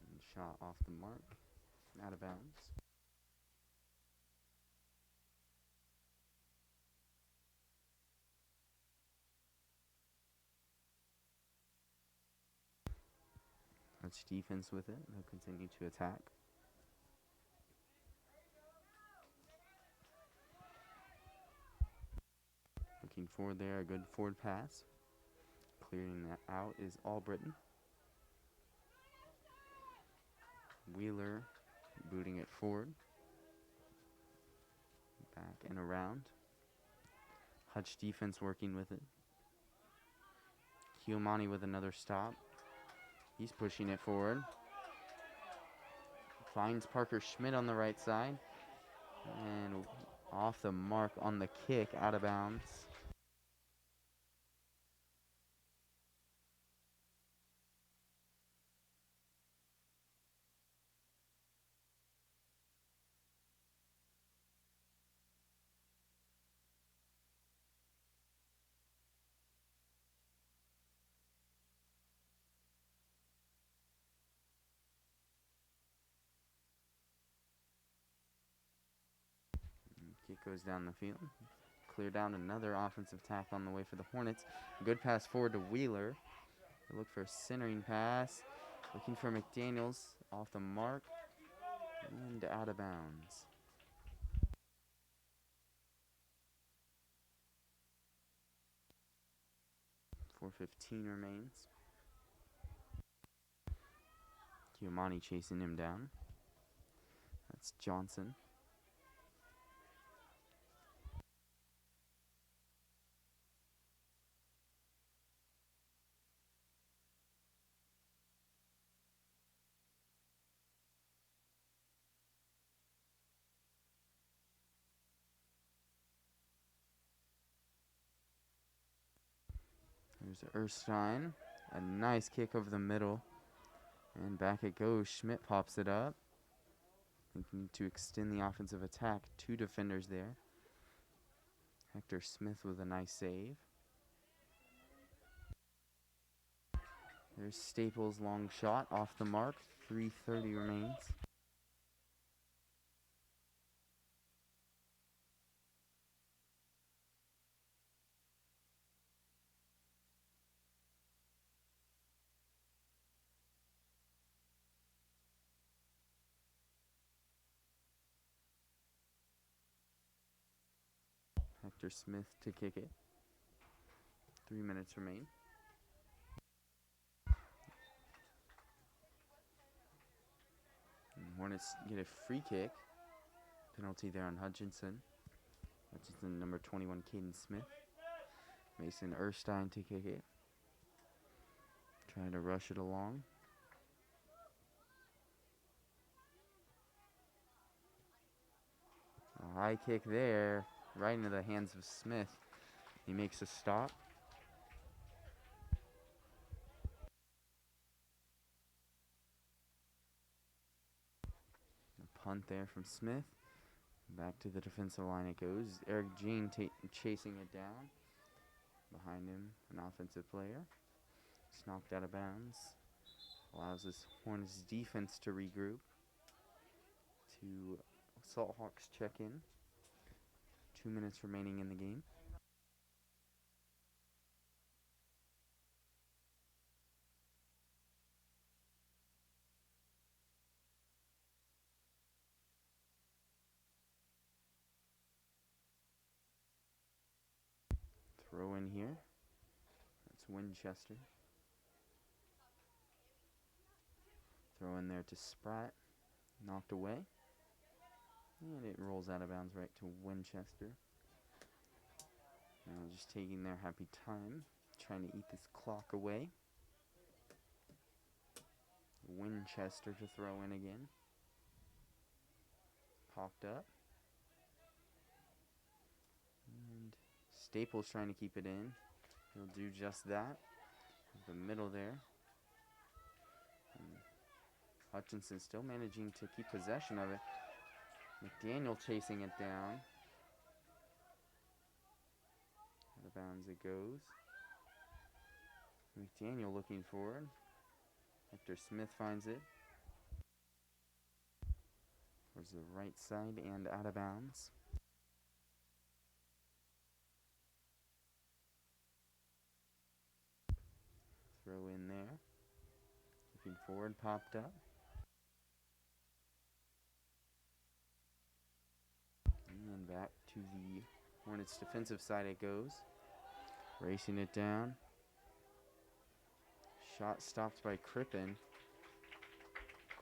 And shot off the mark, out of bounds. Hutch defense with it. They'll continue to attack. Looking forward there, a good forward pass. Clearing that out is Albritton. Wheeler booting it forward. Back and around. Hutch defense working with it. Kiomani with another stop. He's pushing it forward. Finds Parker Schmidt on the right side. And off the mark on the kick, out of bounds. Kick goes down the field. Clear down another offensive tackle on the way for the Hornets. Good pass forward to Wheeler. They look for a centering pass. Looking for McDaniels. Off the mark. And out of bounds. .4:15 remains. Kiomani chasing him down. That's Johnson. There's Erstein. A nice kick over the middle. And back it goes. Schmidt pops it up. Looking to extend the offensive attack. Two defenders there. Hector Smith with a nice save. There's Staples' long shot off the mark. 3:30 remains. Hector Smith to kick it. 3 minutes remain. And Hornets get a free kick. Penalty there on Hutchinson. Hutchinson, number 21, Caden Smith. Mason Erstein to kick it. Trying to rush it along. A high kick there, right into the hands of Smith. He makes a stop. A punt there from Smith. Back to the defensive line it goes. Eric Jean chasing it down. Behind him, an offensive player. It's knocked out of bounds. Allows this Hornets defense to regroup. To Salt Hawks check in. 2 minutes remaining in the game. Throw in here. That's Winchester. Throw in there to Spratt. Knocked away. And it rolls out of bounds right to Winchester. Now just taking their happy time. Trying to eat this clock away. Winchester to throw in again. Popped up. And Staples trying to keep it in. He'll do just that. The middle there. And Hutchinson still managing to keep possession of it. McDaniel chasing it down. Out of bounds it goes. McDaniel looking forward. Hector Smith finds it. Towards the right side and out of bounds. Throw in there. Looking forward, popped up. And back to the Hornets defensive side it goes. Racing it down. Shot stopped by Crippen.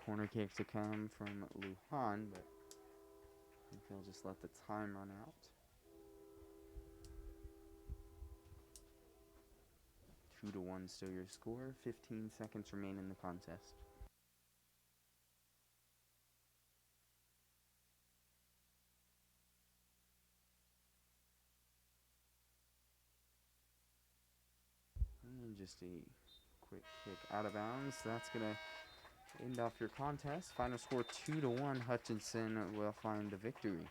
Corner kick to come from Lujan, but I think they'll just let the time run out. 2-1 still your score. 15 seconds remain in the contest. And just a quick kick out of bounds. That's going to end off your contest. Final score 2-1. Hutchinson will find the victory.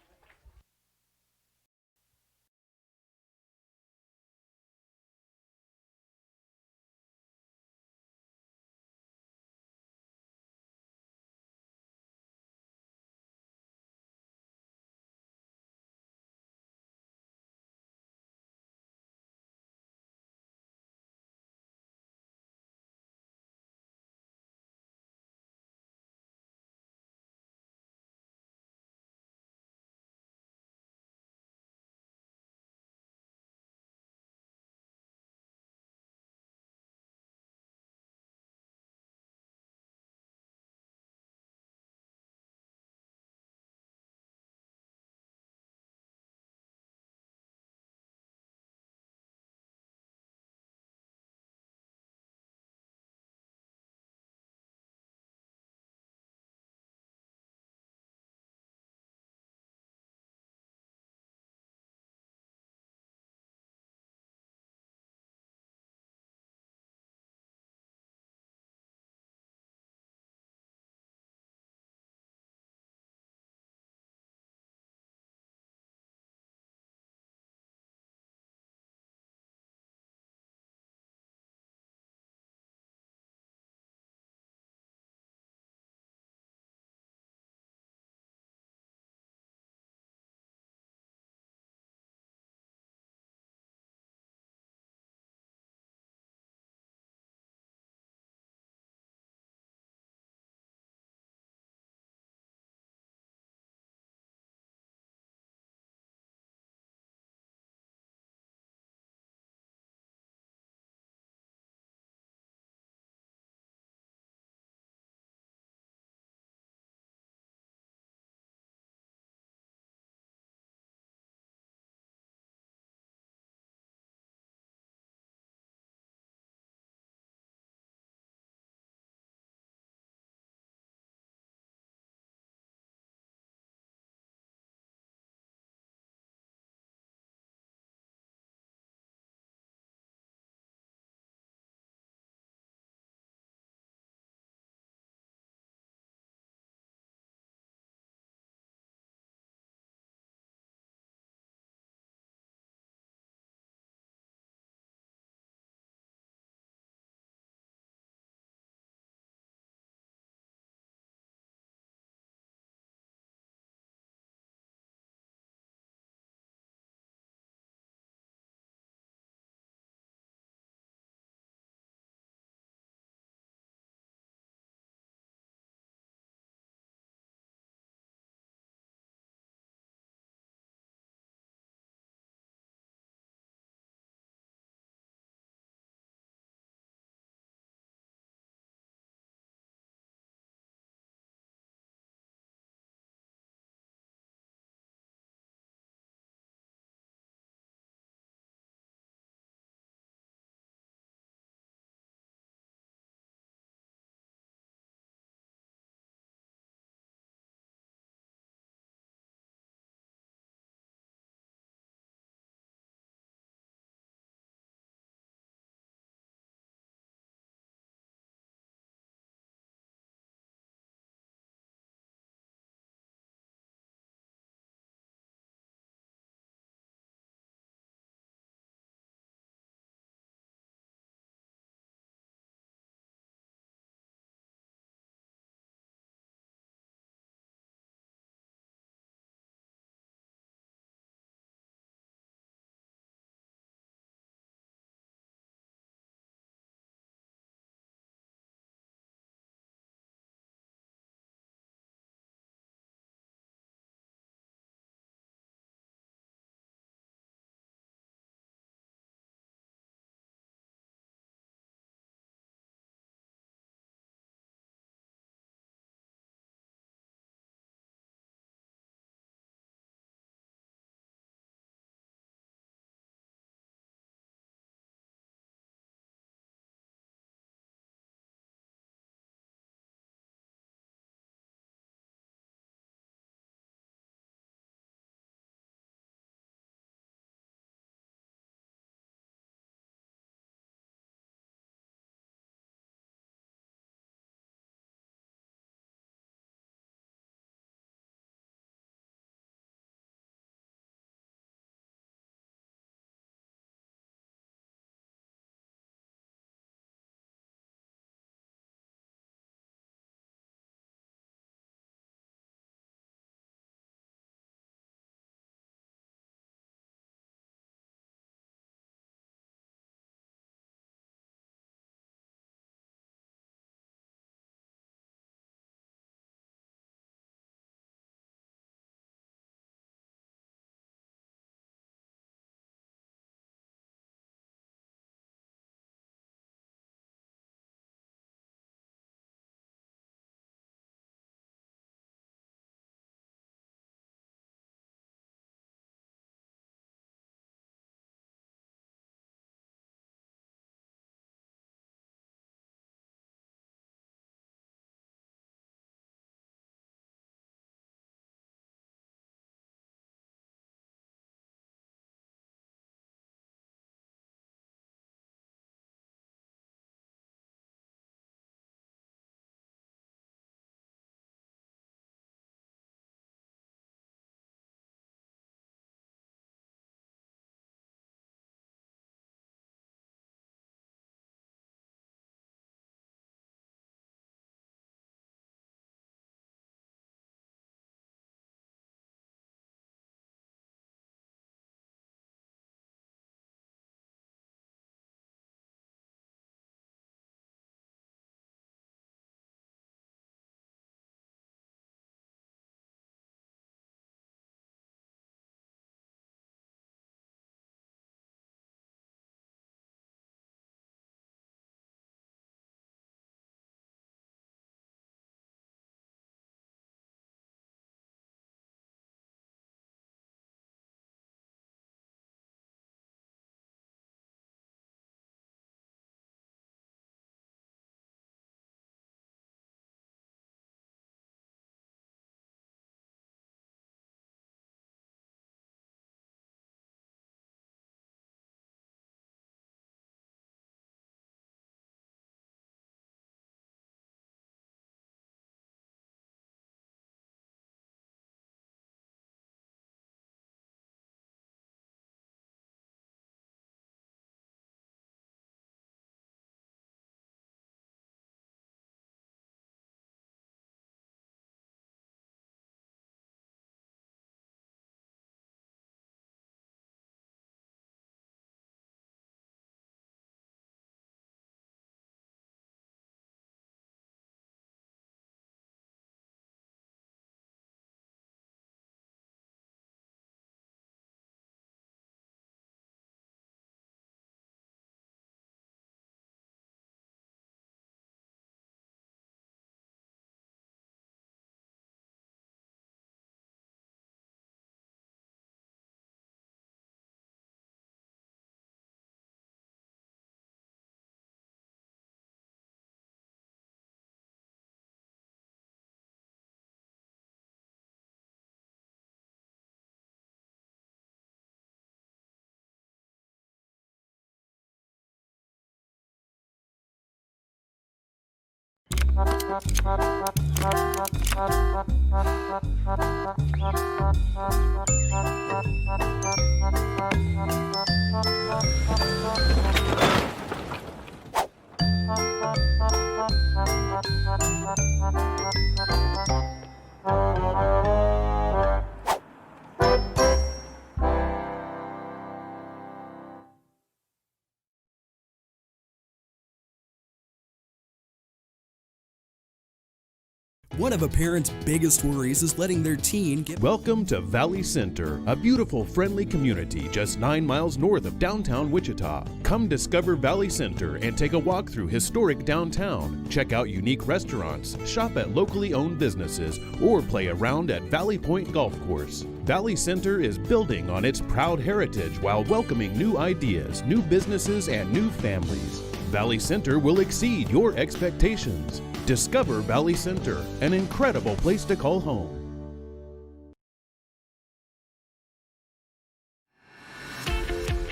One of a parent's biggest worries is letting their teen get... Welcome to Valley Center, a beautiful, friendly community just 9 miles north of downtown Wichita. Come discover Valley Center and take a walk through historic downtown. Check out unique restaurants, shop at locally owned businesses, or play around at Valley Point Golf Course. Valley Center is building on its proud heritage while welcoming new ideas, new businesses, and new families. Valley Center will exceed your expectations. Discover Valley Center, an incredible place to call home.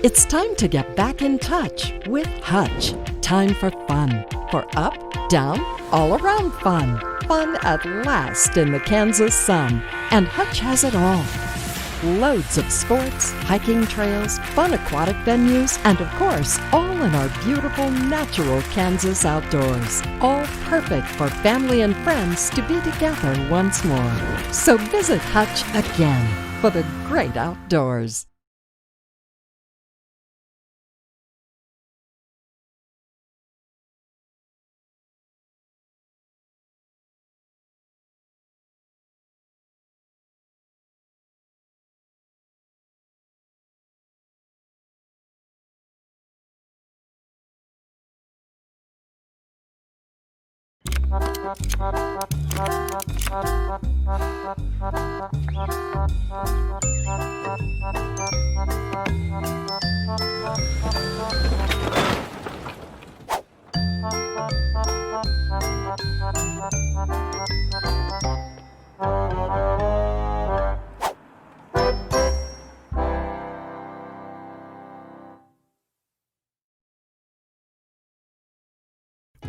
It's time to get back in touch with Hutch. Time for fun. For up, down, all around fun. Fun at last in the Kansas sun. And Hutch has it all. Loads of sports, hiking trails, fun aquatic venues, and of course, all in our beautiful natural Kansas outdoors. All perfect for family and friends to be together once more. So visit Hutch again for the great outdoors.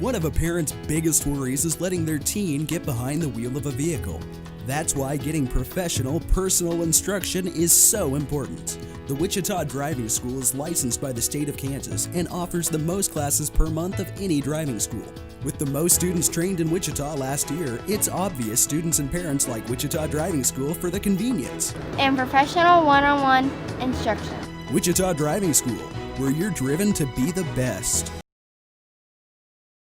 One of a parent's biggest worries is letting their teen get behind the wheel of a vehicle. That's why getting professional, personal instruction is so important. The Wichita Driving School is licensed by the state of Kansas and offers the most classes per month of any driving school. With the most students trained in Wichita last year, it's obvious students and parents like Wichita Driving School for the convenience and professional one-on-one instruction. Wichita Driving School, where you're driven to be the best.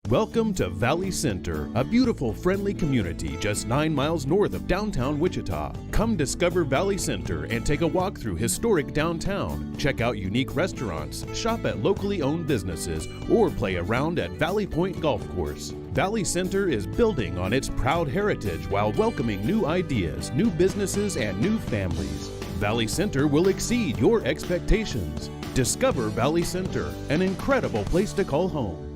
Welcome to Valley Center, a beautiful, friendly community just 9 miles north of downtown Wichita. Come discover Valley Center and take a walk through historic downtown. Check out unique restaurants, shop at locally owned businesses, or play around at Valley Point Golf Course. Valley Center is building on its proud heritage while welcoming new ideas, new businesses, and new families. Valley Center will exceed your expectations. Discover Valley Center, an incredible place to call home.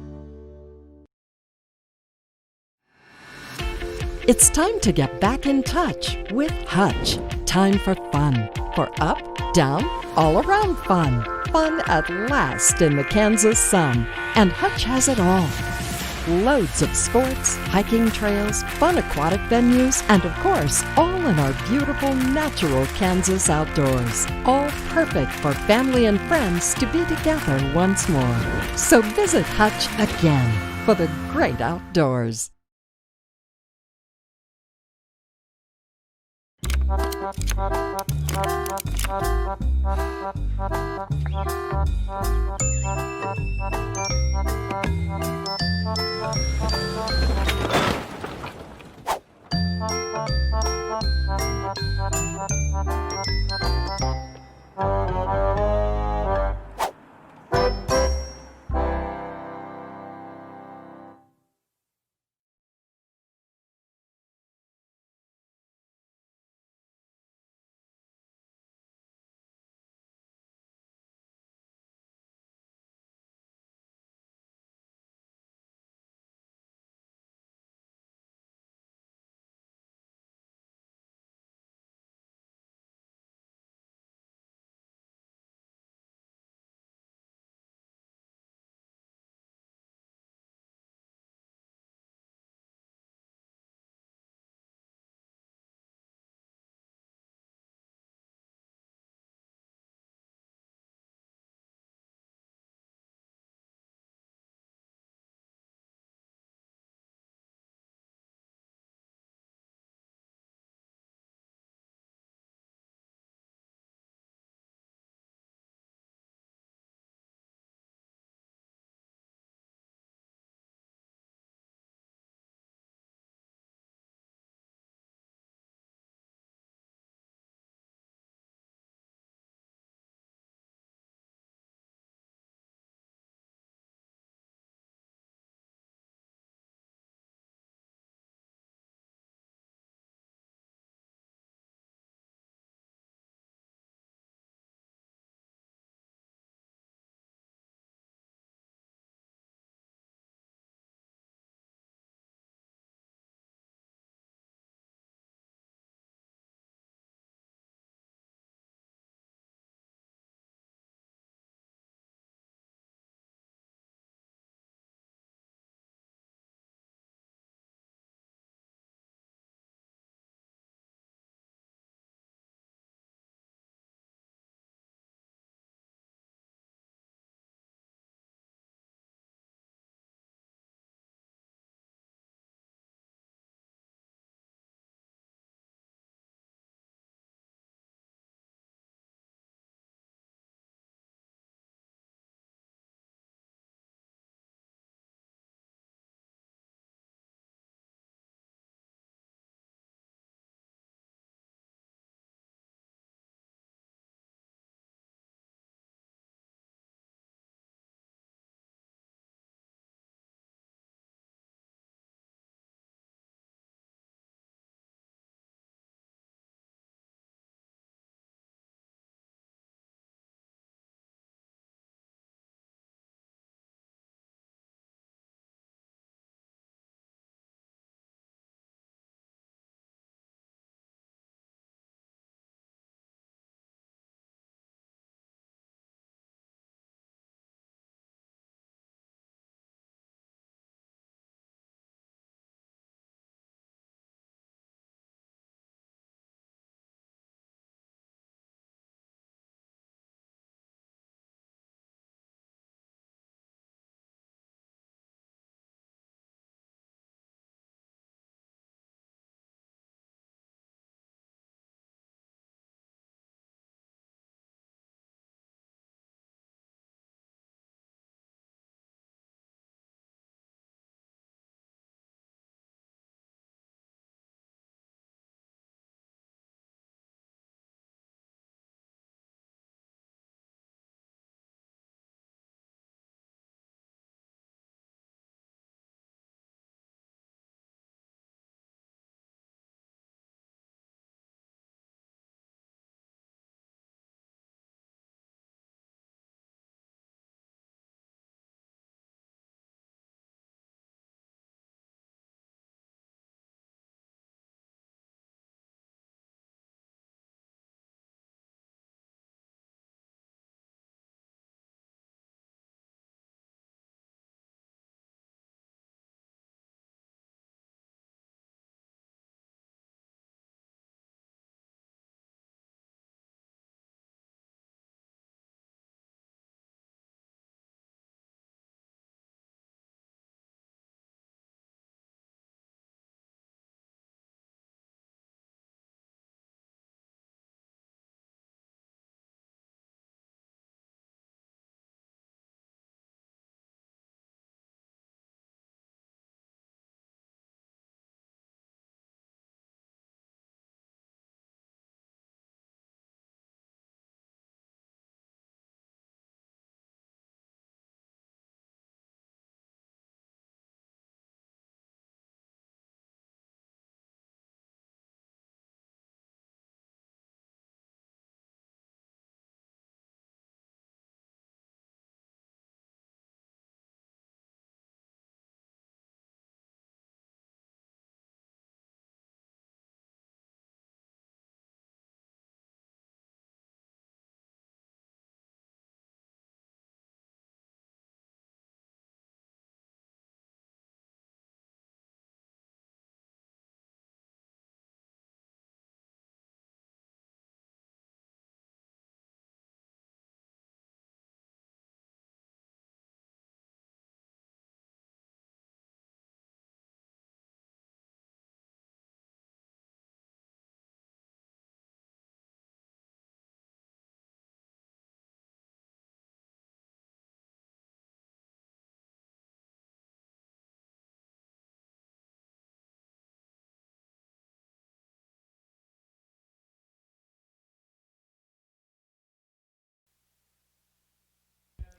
It's time to get back in touch with Hutch. Time for fun. For up, down, all around fun. Fun at last in the Kansas sun. And Hutch has it all. Loads of sports, hiking trails, fun aquatic venues, and of course, all in our beautiful natural Kansas outdoors. All perfect for family and friends to be together once more. So visit Hutch again for the great outdoors.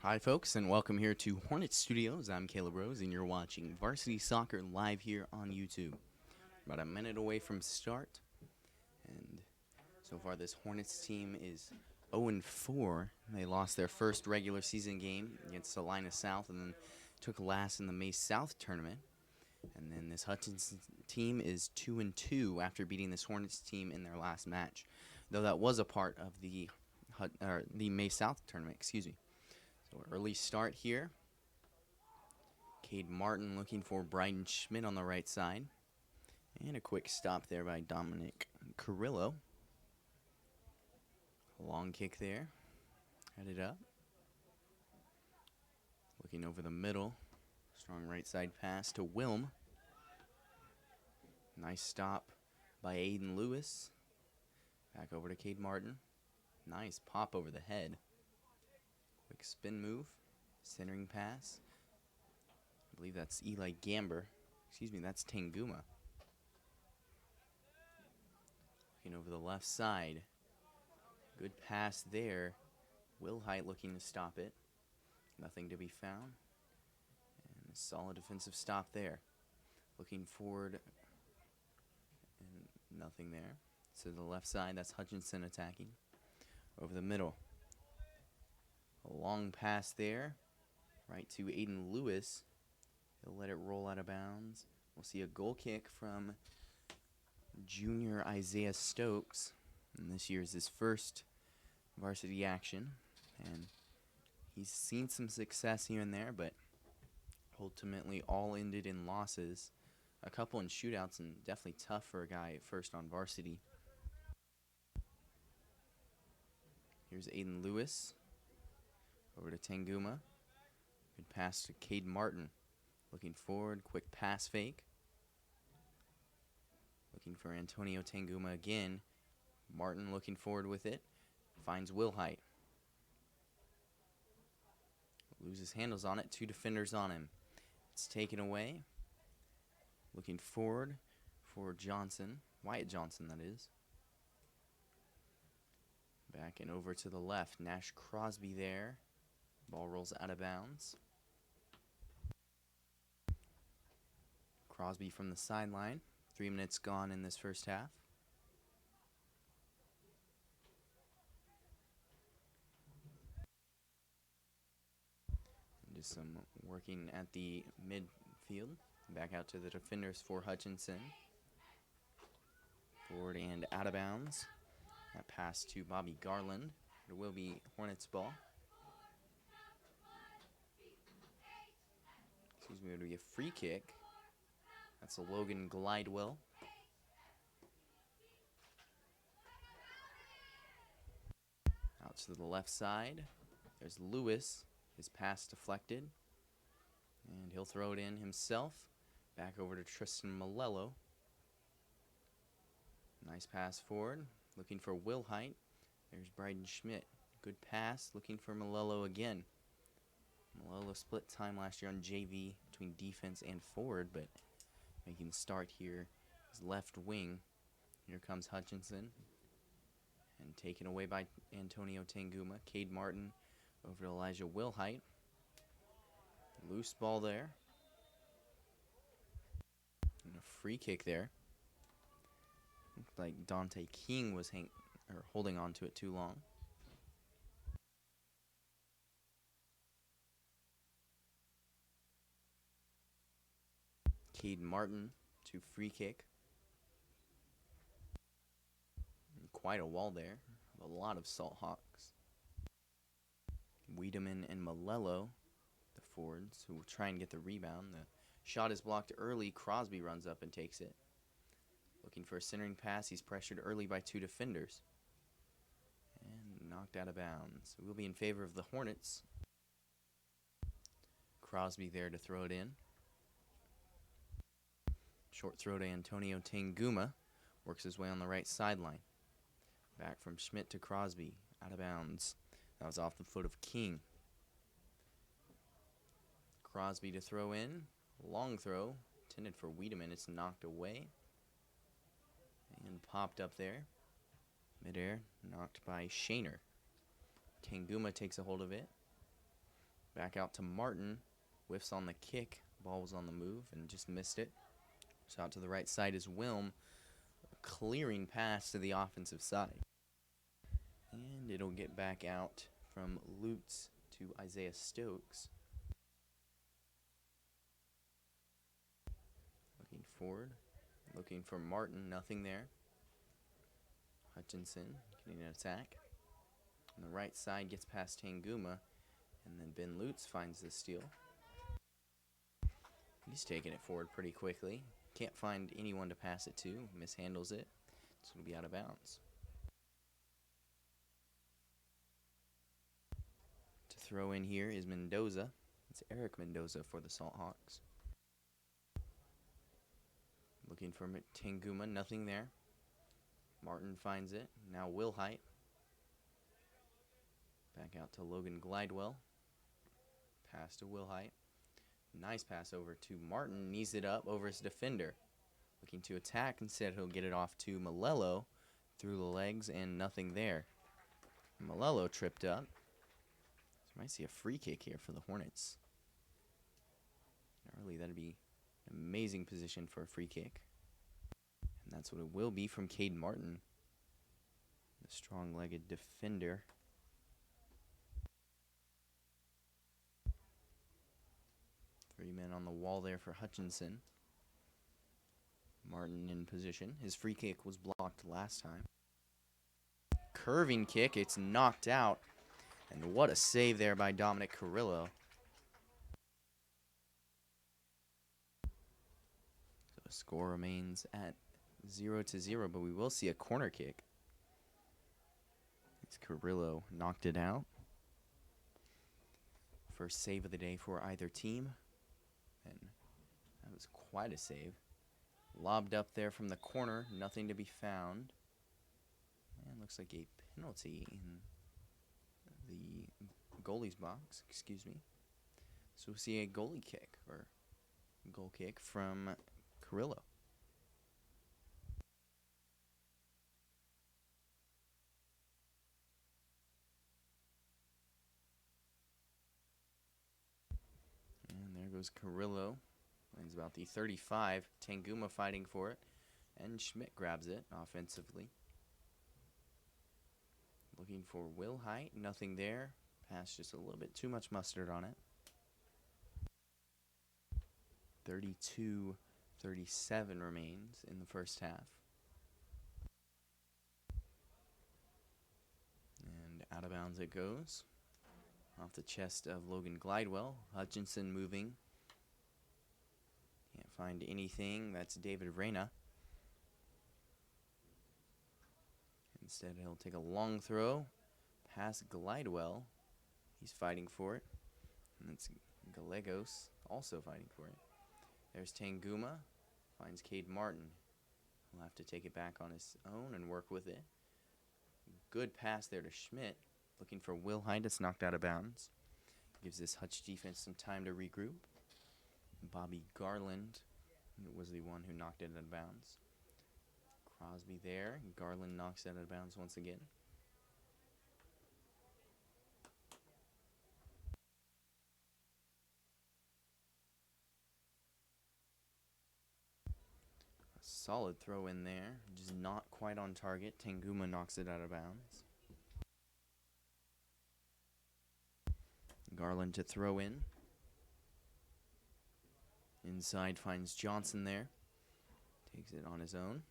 Hi, folks, and welcome here to Hornet Studios. I'm Caleb Rose, and you're watching Varsity Soccer live here on YouTube. About a minute away from start, and so far this Hornets team is 0-4. They lost their first regular season game against Salina South, and then took last in the May South tournament. And then this Hutchinson team is 2-2 after beating this Hornets team in their last match, though that was a part of the May South tournament. Excuse me. So early start here. Cade Martin looking for Bryden Schmidt on the right side. And a quick stop there by Dominic Carrillo. A long kick there. Headed up. Looking over the middle. Strong right side pass to Wilm. Nice stop by Aiden Lewis. Back over to Cade Martin. Nice pop over the head. Quick spin move. Centering pass. I believe that's Eli Gamber. Excuse me, that's Tanguma. Looking over the left side. Good pass there. Will Height looking to stop it. Nothing to be found. And a solid defensive stop there. Looking forward. And nothing there. So the left side, that's Hutchinson attacking. Over the middle. A long pass there. Right to Aiden Lewis. He'll let it roll out of bounds. We'll see a goal kick from junior Isaiah Stokes. And this year's his first varsity action. And he's seen some success here and there, but ultimately all ended in losses. A couple in shootouts, and definitely tough for a guy first on varsity. Here's Aiden Lewis. Over to Tanguma. Good pass to Cade Martin. Looking forward, quick pass fake. Looking for Antonio Tanguma again. Martin looking forward with it. Finds Will Height. Loses handles on it. Two defenders on him. It's taken away. Looking forward for Johnson. Wyatt Johnson, that is. Back and over to the left. Nash Crosby there. Ball rolls out of bounds. Crosby from the sideline. 3 minutes gone in this first half. And just some working at the midfield. Back out to the defenders for Hutchinson. Forward and out of bounds. That pass to Bobby Garland. It will be Hornets ball. Excuse me, it would be a free kick. That's a Logan Glidewell. Out to the left side. There's Lewis. His pass deflected. And he'll throw it in himself. Back over to Tristan Malello. Nice pass forward. Looking for Will Height. There's Bryden Schmidt. Good pass. Looking for Malello again. Malello split time last year on JV between defense and forward, but making the start here is left wing. Here comes Hutchinson. And taken away by Antonio Tanguma. Cade Martin over to Elijah Wilhite. Loose ball there. And a free kick there. Looked like Dante King was holding on to it too long. Cade Martin to free kick. And quite a wall there. A lot of Salt Hawks. Wiedemann and Malello, the forwards, who will try and get the rebound. The shot is blocked early. Crosby runs up and takes it. Looking for a centering pass. He's pressured early by two defenders. And knocked out of bounds. It will be in favor of the Hornets. Crosby there to throw it in. Short throw to Antonio Tanguma. Works his way on the right sideline. Back from Schmidt to Crosby. Out of bounds. That was off the foot of King. Crosby to throw in. Long throw. Intended for Wiedemann. It's knocked away. And popped up there. Midair. Knocked by Shaner. Tanguma takes a hold of it. Back out to Martin. Whiffs on the kick. Ball was on the move and just missed it. So out to the right side is Wilm. Clearing pass to the offensive side. And it'll get back out from Lutz to Isaiah Stokes. Looking forward. Looking for Martin. Nothing there. Hutchinson getting an attack. On the right side gets past Tanguma. And then Ben Lutz finds the steal. He's taking it forward pretty quickly. Can't find anyone to pass it to. Mishandles it. So it'll be out of bounds. To throw in here is Mendoza. It's Eric Mendoza for the Salt Hawks. Looking for Tanguma. Nothing there. Martin finds it. Now Wilhite. Back out to Logan Glidewell. Pass to Wilhite. Nice pass over to Martin. Knees it up over his defender. Looking to attack. Instead, he'll get it off to Malello. Through the legs and nothing there. Malello tripped up. So might see a free kick here for the Hornets. Early, that'd be an amazing position for a free kick. And that's what it will be from Cade Martin. The strong-legged defender. Three men on the wall there for Hutchinson. Martin in position. His free kick was blocked last time. Curving kick. It's knocked out. And what a save there by Dominic Carrillo. So the score remains at 0-0, but we will see a corner kick. As Carrillo knocked it out. First save of the day for either team. And that was quite a save. Lobbed up there from the corner, nothing to be found. And looks like a penalty in the goalie's box, excuse me. So we'll see a goalie kick, or goal kick from Carrillo. And there goes Carrillo. Lands about the 35. Tanguma fighting for it. And Schmidt grabs it offensively. Looking for Wilhite. Nothing there. Pass just a little bit too much mustard on it. 32-37 remains in the first half. And out of bounds it goes. Off the chest of Logan Glidewell. Hutchinson moving. Can't find anything. That's David Reyna. Instead, he'll take a long throw. Past Glidewell. He's fighting for it. And it's Gallegos also fighting for it. There's Tanguma. Finds Cade Martin. He'll have to take it back on his own and work with it. Good pass there to Schmidt. Looking for Wilhite. It's knocked out of bounds. Gives this Hutch defense some time to regroup. Bobby Garland was the one who knocked it out of bounds. Crosby there. Garland knocks it out of bounds once again. A solid throw in there. Just not quite on target. Tanguma knocks it out of bounds. Garland to throw in. Inside finds Johnson there. Takes it on his own.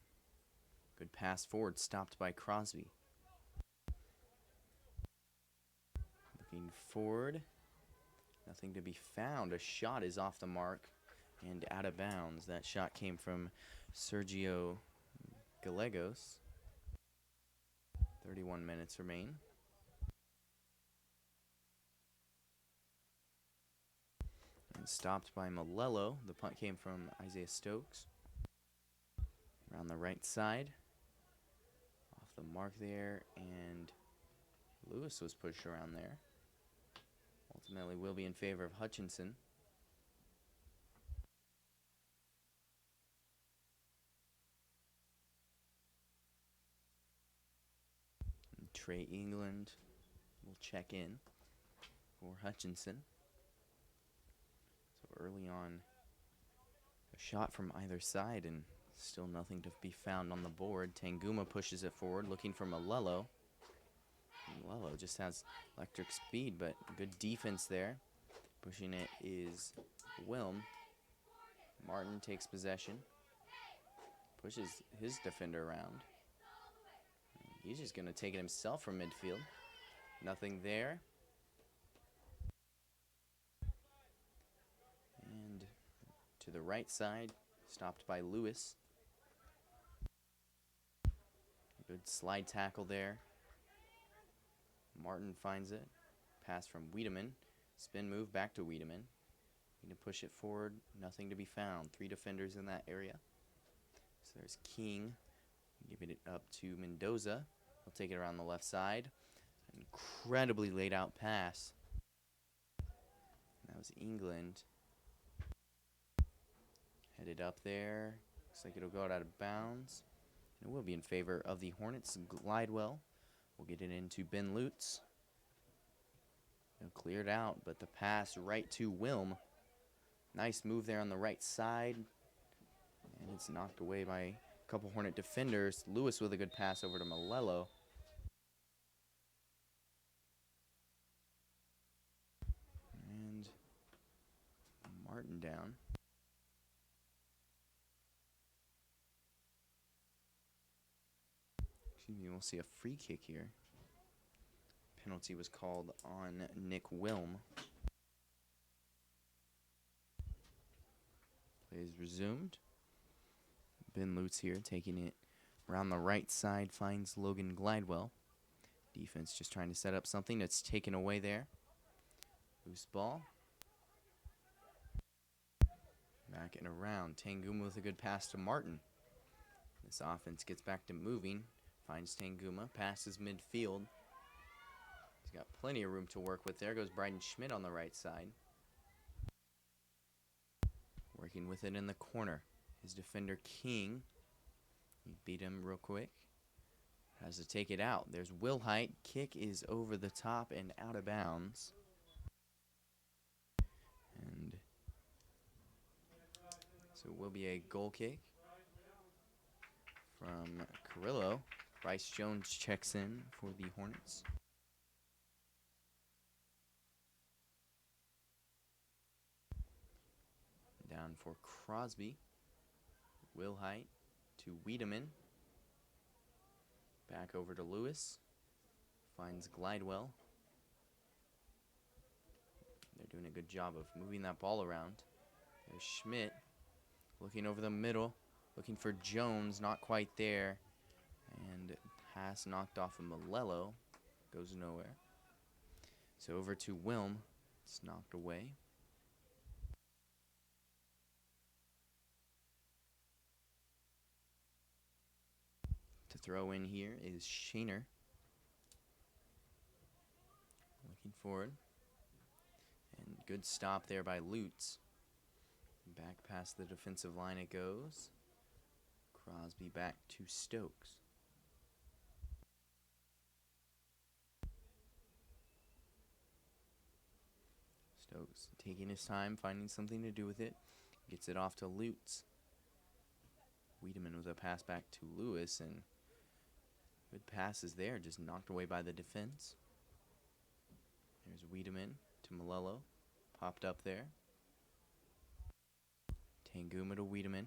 Good pass forward, stopped by Crosby. Looking forward. Nothing to be found. A shot is off the mark and out of bounds. That shot came from Sergio Gallegos. 31 minutes remain. And stopped by Malello. The punt came from Isaiah Stokes. Around the right side. Off the mark there. And Lewis was pushed around there. Ultimately will be in favor of Hutchinson. And Trey England will check in for Hutchinson. early on. A shot from either side and still nothing to be found on the board. Tanguma pushes it forward, looking for Malello. Malello just has electric speed, but good defense there. Pushing it is Wilm. Martin takes possession. Pushes his defender around. He's just going to take it himself from midfield. Nothing there. And to the right side, stopped by Lewis. Good slide tackle there. Martin finds it. Pass from Wiedemann. Spin move back to Wiedemann. Need to push it forward. Nothing to be found. 3 defenders in that area. So there's King. Giving it up to Mendoza. He'll take it around the left side. Incredibly laid out pass. That was England. Headed up there. Looks like it'll go out of bounds. And it will be in favor of the Hornets. Glidewell will get it into Ben Lutz. He'll clear it out, but the pass right to Wilm. Nice move there on the right side. And it's knocked away by a couple Hornet defenders. Lewis with a good pass over to Malello. And Martin down. Excuse me, we'll see a free kick here. Penalty was called on Nick Wilm. Play is resumed. Ben Lutz here taking it around the right side, finds Logan Glidewell. Defense just trying to set up something that's taken away there. Loose ball. Back and around. Tanguma with a good pass to Martin. This offense gets back to moving. Finds Tanguma. Passes midfield. He's got plenty of room to work with. There goes Bryden Schmidt on the right side. Working with it in the corner. His defender King. He beat him real quick. Has to take it out. There's Wilhite. Kick is over the top and out of bounds. And so it will be a goal kick from Carrillo. Bryce Jones checks in for the Hornets. Down for Crosby. Wilhite to Wiedemann. Back over to Lewis. Finds Glidewell. They're doing a good job of moving that ball around. There's Schmidt looking over the middle. Looking for Jones. Not quite there. And pass knocked off of Malello. Goes nowhere. So over to Wilm. It's knocked away. To throw in here is Shaner. Looking forward. And good stop there by Lutz. Back past the defensive line it goes. Crosby back to Stokes. Stokes taking his time, finding something to do with it. Gets it off to Lutz. Wiedemann with a pass back to Lewis, and good passes there, just knocked away by the defense. There's Wiedemann to Malello. Popped up there. Tanguma to Wiedemann.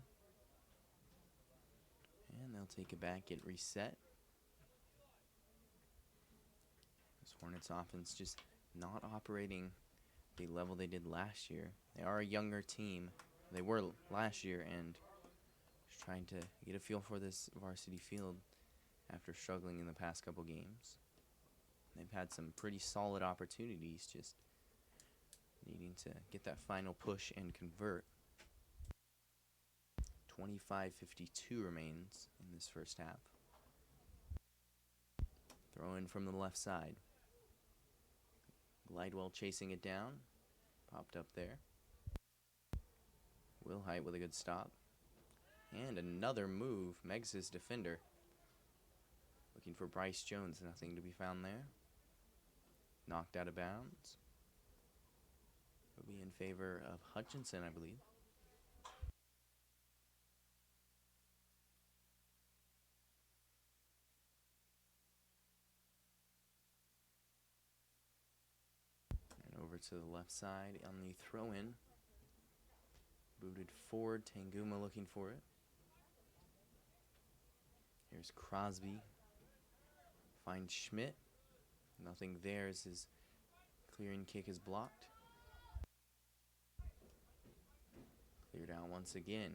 And they'll take it back, get reset. This Hornets offense just not operating the level they did last year. They are a younger team. They were last year, and just trying to get a feel for this varsity field after struggling in the past couple games. They've had some pretty solid opportunities, just needing to get that final push and convert. 25:52 remains in this first half. Throw in from the left side. Glidewell chasing it down. Popped up there. Wilhite with a good stop. And another move. Meg's his defender. Looking for Bryce Jones. Nothing to be found there. Knocked out of bounds. Will be in favor of Hutchinson, I believe. And over to the left side on the throw-in. Booted forward, Tanguma looking for it. Here's Crosby. Finds Schmidt. Nothing there as his clearing kick is blocked. Cleared out once again.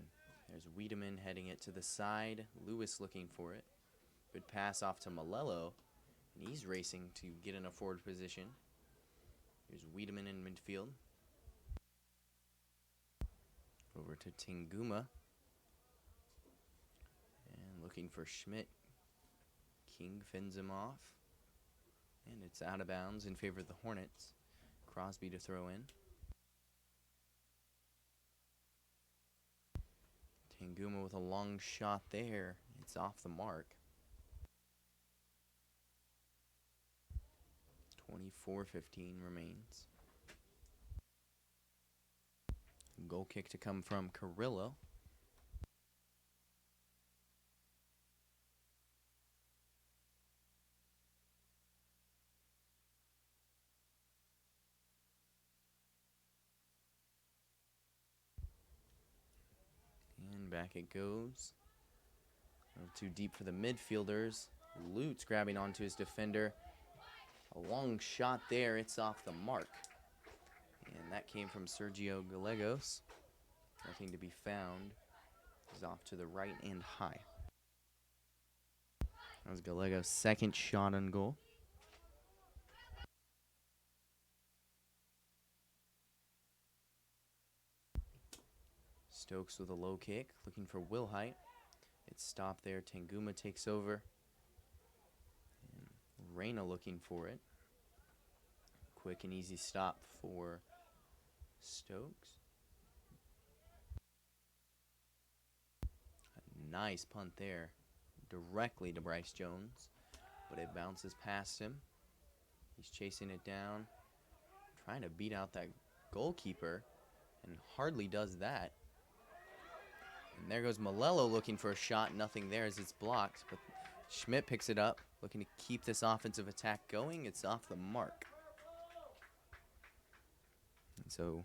There's Wiedemann heading it to the side. Lewis looking for it. Good pass off to Malello. And he's racing to get in a forward position. Here's Wiedemann in midfield. Over to Tanguma. And looking for Schmidt. King fends him off. And it's out of bounds in favor of the Hornets. Crosby to throw in. Tanguma with a long shot there. It's off the mark. 24-15 remains. Goal kick to come from Carrillo. And back it goes. A little too deep for the midfielders. Lutz grabbing onto his defender. A long shot there. It's off the mark. And that came from Sergio Gallegos. Nothing to be found. He's off to the right and high. That was Gallegos' second shot on goal. Stokes with a low kick, looking for Wilhite. It's stopped there. Tanguma takes over. And Reyna looking for it. Quick and easy stop for Stokes. A nice punt there, directly to Bryce Jones, but it bounces past him. He's chasing it down, trying to beat out that goalkeeper, and hardly does that. And there goes Malello looking for a shot. Nothing there as it's blocked, but Schmidt picks it up, looking to keep this offensive attack going. It's off the mark. And so,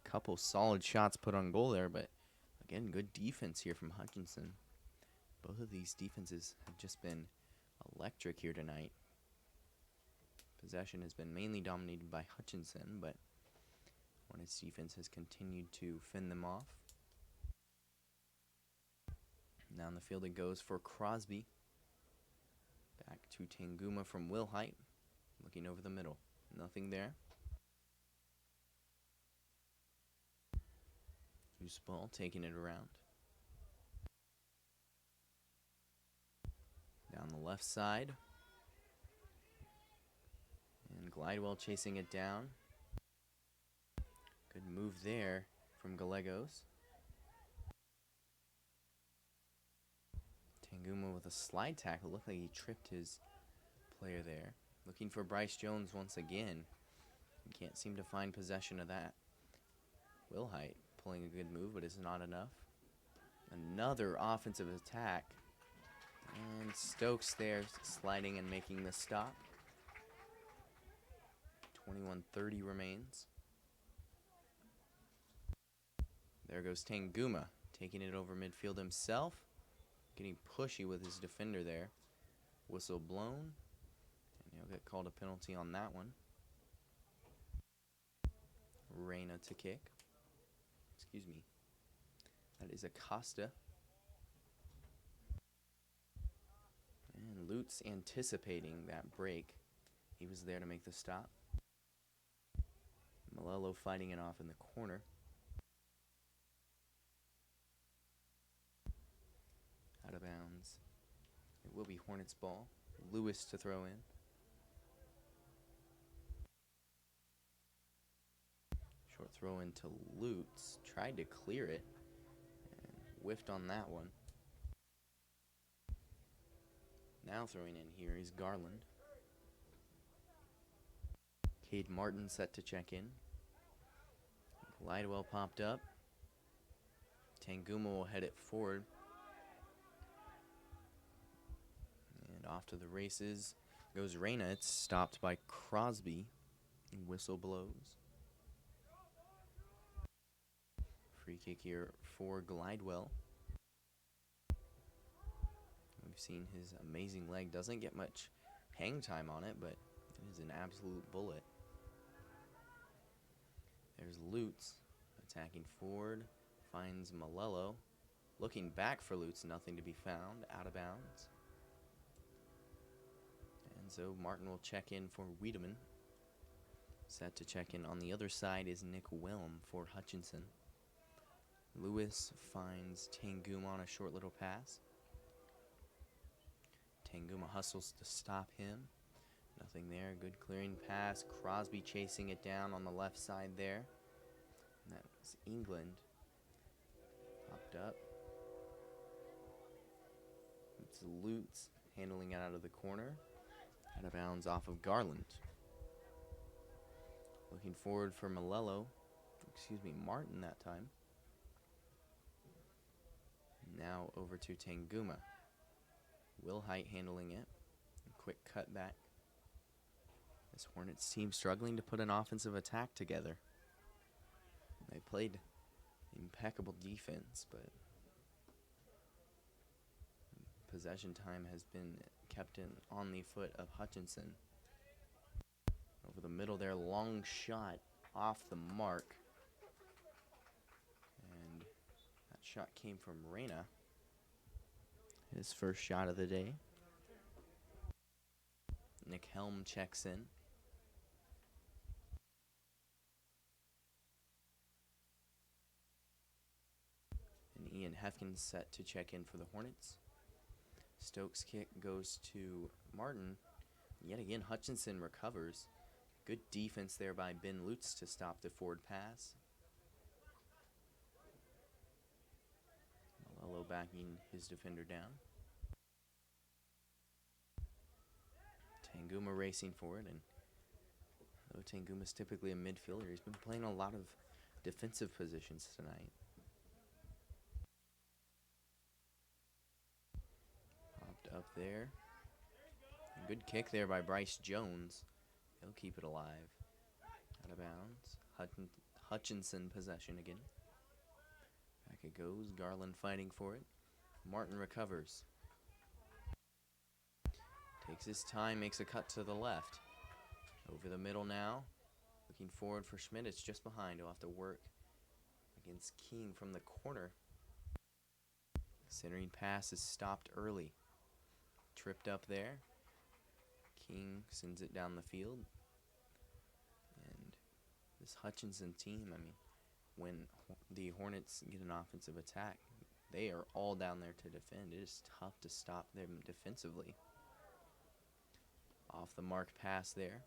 a couple solid shots put on goal there, but again, good defense here from Hutchinson. Both of these defenses have just been electric here tonight. Possession has been mainly dominated by Hutchinson, but Hornets' defense has continued to fend them off. Down the field it goes for Crosby. Back to Tanguma from Wilhite. Looking over the middle. Nothing there. Loose ball, taking it around. Down the left side. And Glidewell chasing it down. Good move there from Gallegos. Tanguma with a slide tackle. Looked like he tripped his player there. Looking for Bryce Jones once again. He can't seem to find possession of that. Wilhite pulling a good move, but it's not enough. Another offensive attack. And Stokes there sliding and making the stop. 21:30 remains. There goes Tanguma, taking it over midfield himself. Getting pushy with his defender there. Whistle blown. And he'll get called a penalty on that one. Reyna to kick. Excuse me. That is Acosta. And Lutz anticipating that break. He was there to make the stop. Malello fighting it off in the corner. Out of bounds. It will be Hornets ball. Lewis to throw in. Short throw into Lutz. Tried to clear it. And whiffed on that one. Now throwing in here is Garland. Cade Martin set to check in. Glidewell popped up. Tanguma will head it forward. And off to the races goes Reyna. It's stopped by Crosby. Whistle blows. Free kick here for Glidewell. We've seen his amazing leg. Doesn't get much hang time on it, but it is an absolute bullet. There's Lutz attacking forward. Finds Malello. Looking back for Lutz. Nothing to be found. Out of bounds. And so Martin will check in for Wiedemann. Set to check in on the other side is Nick Wilm for Hutchinson. Lewis finds Tanguma on a short little pass. Tanguma hustles to stop him. Nothing there. Good clearing pass. Crosby chasing it down on the left side there. And that was England. Popped up. It's Lutz handling it out of the corner. Out of bounds off of Garland. Looking forward for Malello. Martin that time. Now over to Tanguma. Wilhite handling it. Quick cutback. This Hornets team struggling to put an offensive attack together. They played impeccable defense, but possession time has been kept on the foot of Hutchinson. Over the middle there, long shot off the mark. And that shot came from Reyna. His first shot of the day. Nick Helm checks in. And Ian Hefkin set to check in for the Hornets. Stokes' kick goes to Martin. Yet again, Hutchinson recovers. Good defense there by Ben Lutz to stop the forward pass. Malello backing his defender down. Tanguma racing forward, and though Tanguma's typically a midfielder, he's been playing a lot of defensive positions tonight. Popped up there. Good kick there by Bryce Jones. He'll keep it alive. Out of bounds. Hutchinson possession again. Back it goes. Garland fighting for it. Martin recovers. Takes his time, makes a cut to the left. Over the middle now. Looking forward for Schmidt. It's just behind. He'll have to work against King from the corner. Centering pass is stopped early. Tripped up there. King sends it down the field. And this Hutchinson team, when the Hornets get an offensive attack, they are all down there to defend. It is tough to stop them defensively. Off the mark pass there.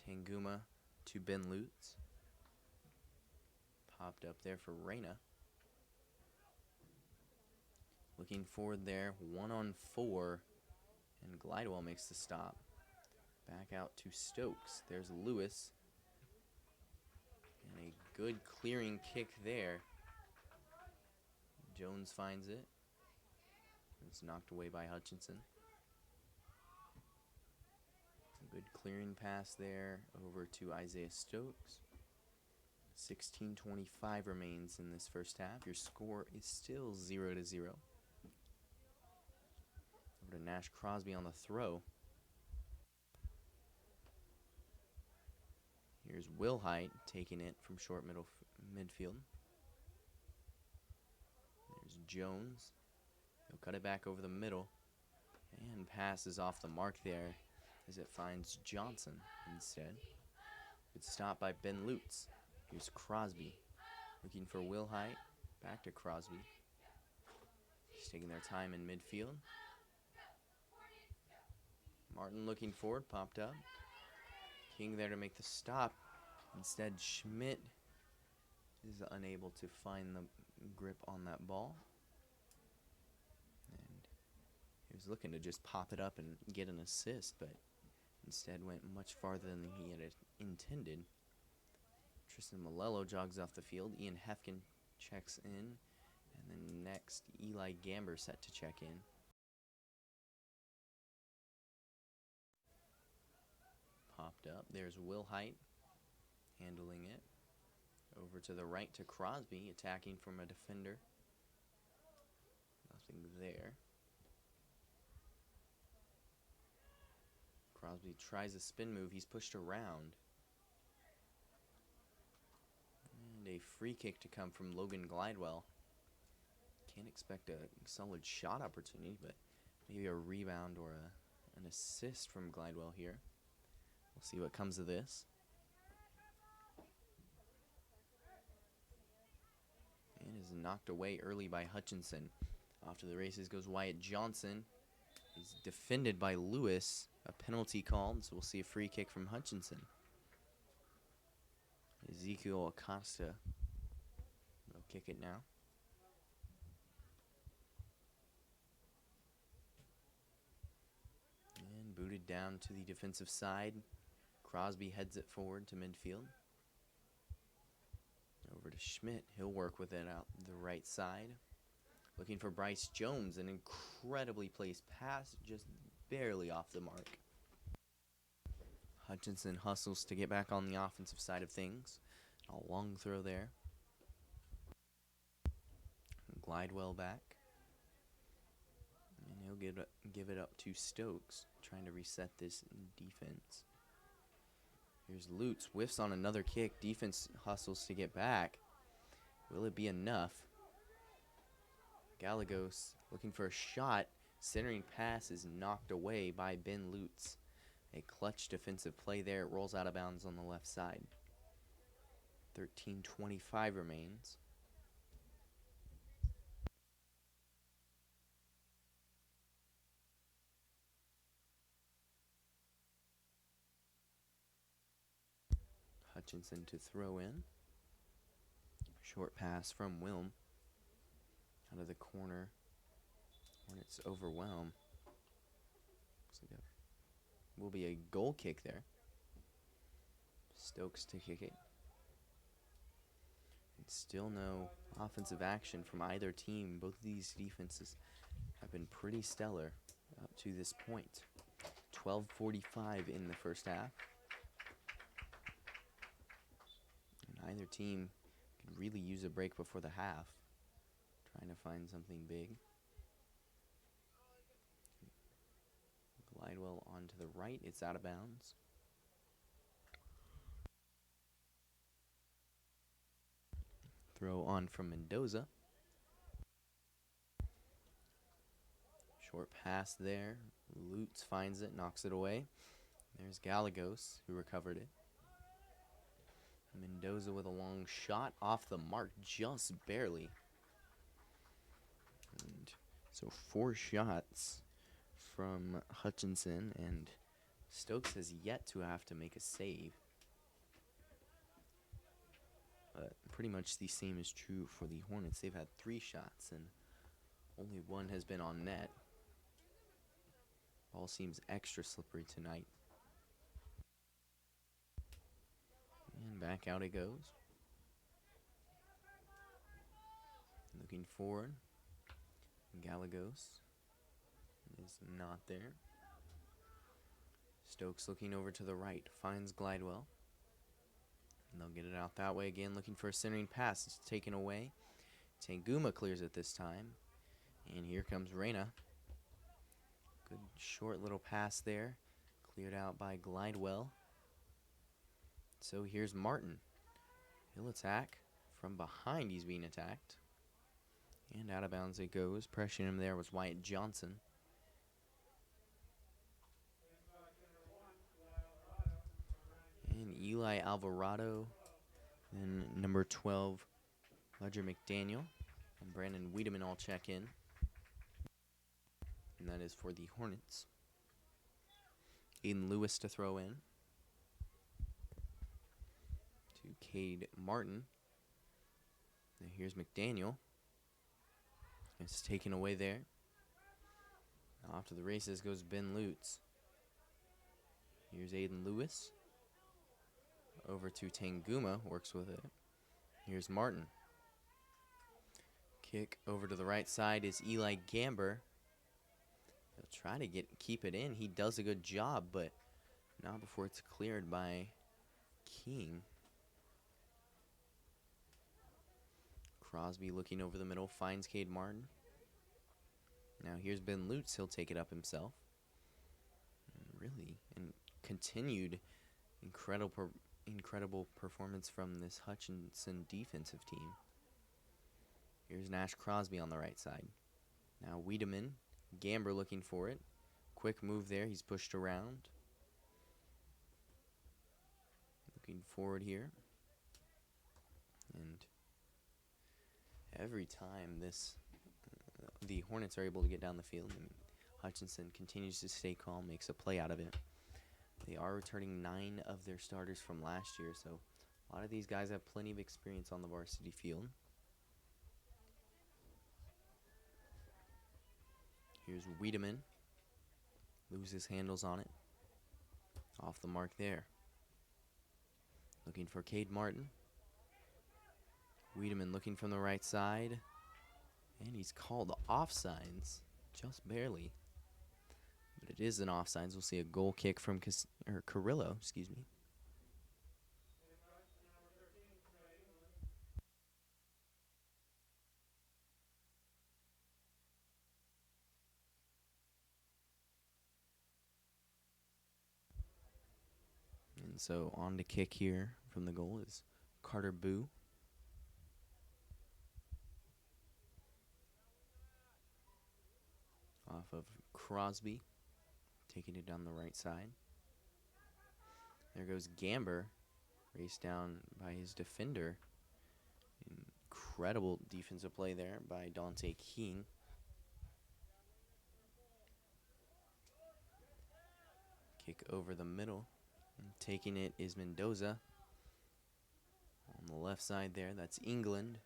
Tanguma to Ben Lutz. Popped up there for Reyna. Looking forward there, 1-on-4. And Glidewell makes the stop. Back out to Stokes. There's Lewis. And a good clearing kick there. Jones finds it. It's knocked away by Hutchinson. A good clearing pass there over to Isaiah Stokes. 16:25 remains in this first half. Your score is still 0-0. Over to Nash Crosby on the throw. Here's Wilhite taking it from short midfield. There's Jones. He'll cut it back over the middle. And passes off the mark there as it finds Johnson instead. Good stop by Ben Lutz. Here's Crosby. Looking for Wilhite. Back to Crosby. He's taking their time in midfield. Martin looking forward. Popped up. King there to make the stop. Instead, Schmidt is unable to find the grip on that ball. And he was looking to just pop it up and get an assist, but instead went much farther than he had intended. Tristan Malello jogs off the field. Ian Hefkin checks in. And then next, Eli Gamber set to check in. Popped up. There's Will Height handling it. Over to the right to Crosby, attacking from a defender. Nothing there. Crosby tries a spin move. He's pushed around. And a free kick to come from Logan Glidewell. Can't expect a solid shot opportunity, but maybe a rebound or an assist from Glidewell here. We'll see what comes of this. And is knocked away early by Hutchinson. Off to the races goes Wyatt Johnson. He's defended by Lewis. A penalty called, so we'll see a free kick from Hutchinson. Ezekiel Acosta will kick it now. And booted down to the defensive side. Crosby heads it forward to midfield. Over to Schmidt. He'll work with it out the right side. Looking for Bryce Jones. An incredibly placed pass, just barely off the mark. Hutchinson hustles to get back on the offensive side of things. A long throw there. Glidewell back. And he'll give it up to Stokes, trying to reset this defense. Here's Lutz, whiffs on another kick. Defense hustles to get back. Will it be enough? Gallegos looking for a shot. Centering pass is knocked away by Ben Lutz. A clutch defensive play there. It rolls out of bounds on the left side. 13:25 remains. Hutchinson to throw in. Short pass from Wilm. Out of the corner. Hornets overwhelm. Looks like will be a goal kick there. Stokes to kick it. And still no offensive action from either team. Both of these defenses have been pretty stellar up to this point. 12:45 in the first half. And either team could really use a break before the half. Trying to find something big. Glidewell on to the right. It's out of bounds. Throw on from Mendoza. Short pass there. Lutz finds it, knocks it away. There's Gallegos, who recovered it. Mendoza with a long shot off the mark, just barely. And so 4 shots from Hutchinson, and Stokes has yet to have to make a save. But pretty much the same is true for the Hornets. They've had 3 shots, and only 1 has been on net. Ball seems extra slippery tonight. And back out it goes. Looking forward. Gallegos is not there. Stokes looking over to the right. Finds Glidewell. And they'll get it out that way again. Looking for a centering pass. It's taken away. Tanguma clears it this time. And here comes Reyna. Good short little pass there. Cleared out by Glidewell. So here's Martin. He'll attack. From behind he's being attacked. And out of bounds it goes. Pressuring him there was Wyatt Johnson. And Eli Alvarado. Then number 12, Ledger McDaniel. And Brandon Wiedemann all check in. And that is for the Hornets. Aiden Lewis to throw in. To Cade Martin. And here's McDaniel. It's taken away there. Off to the races goes Ben Lutz. Here's Aiden Lewis. Over to Tanguma, works with it. Here's Martin. Kick over to the right side is Eli Gamber. He'll try to keep it in. He does a good job, but not before it's cleared by King. Crosby looking over the middle, finds Cade Martin. Now here's Ben Lutz. He'll take it up himself. And continued incredible performance from this Hutchinson defensive team. Here's Nash Crosby on the right side. Now Wiedemann, Gamber looking for it. Quick move there. He's pushed around. Looking forward here. And every time the Hornets are able to get down the field, and Hutchinson continues to stay calm, makes a play out of it. They are returning 9 of their starters from last year, so a lot of these guys have plenty of experience on the varsity field. Here's Wiedemann. Loses handles on it. Off the mark there. Looking for Cade Martin. Wiedemann looking from the right side. And he's called offsides. Just barely. But it is an offsides. We'll see a goal kick from Carrillo, excuse me. And so on to kick here from the goal is Carter Boo. Off of Crosby, taking it down the right side. There goes Gamber, raced down by his defender. Incredible defensive play there by Dante King. Kick over the middle. And taking it is Mendoza. On the left side there, that's England.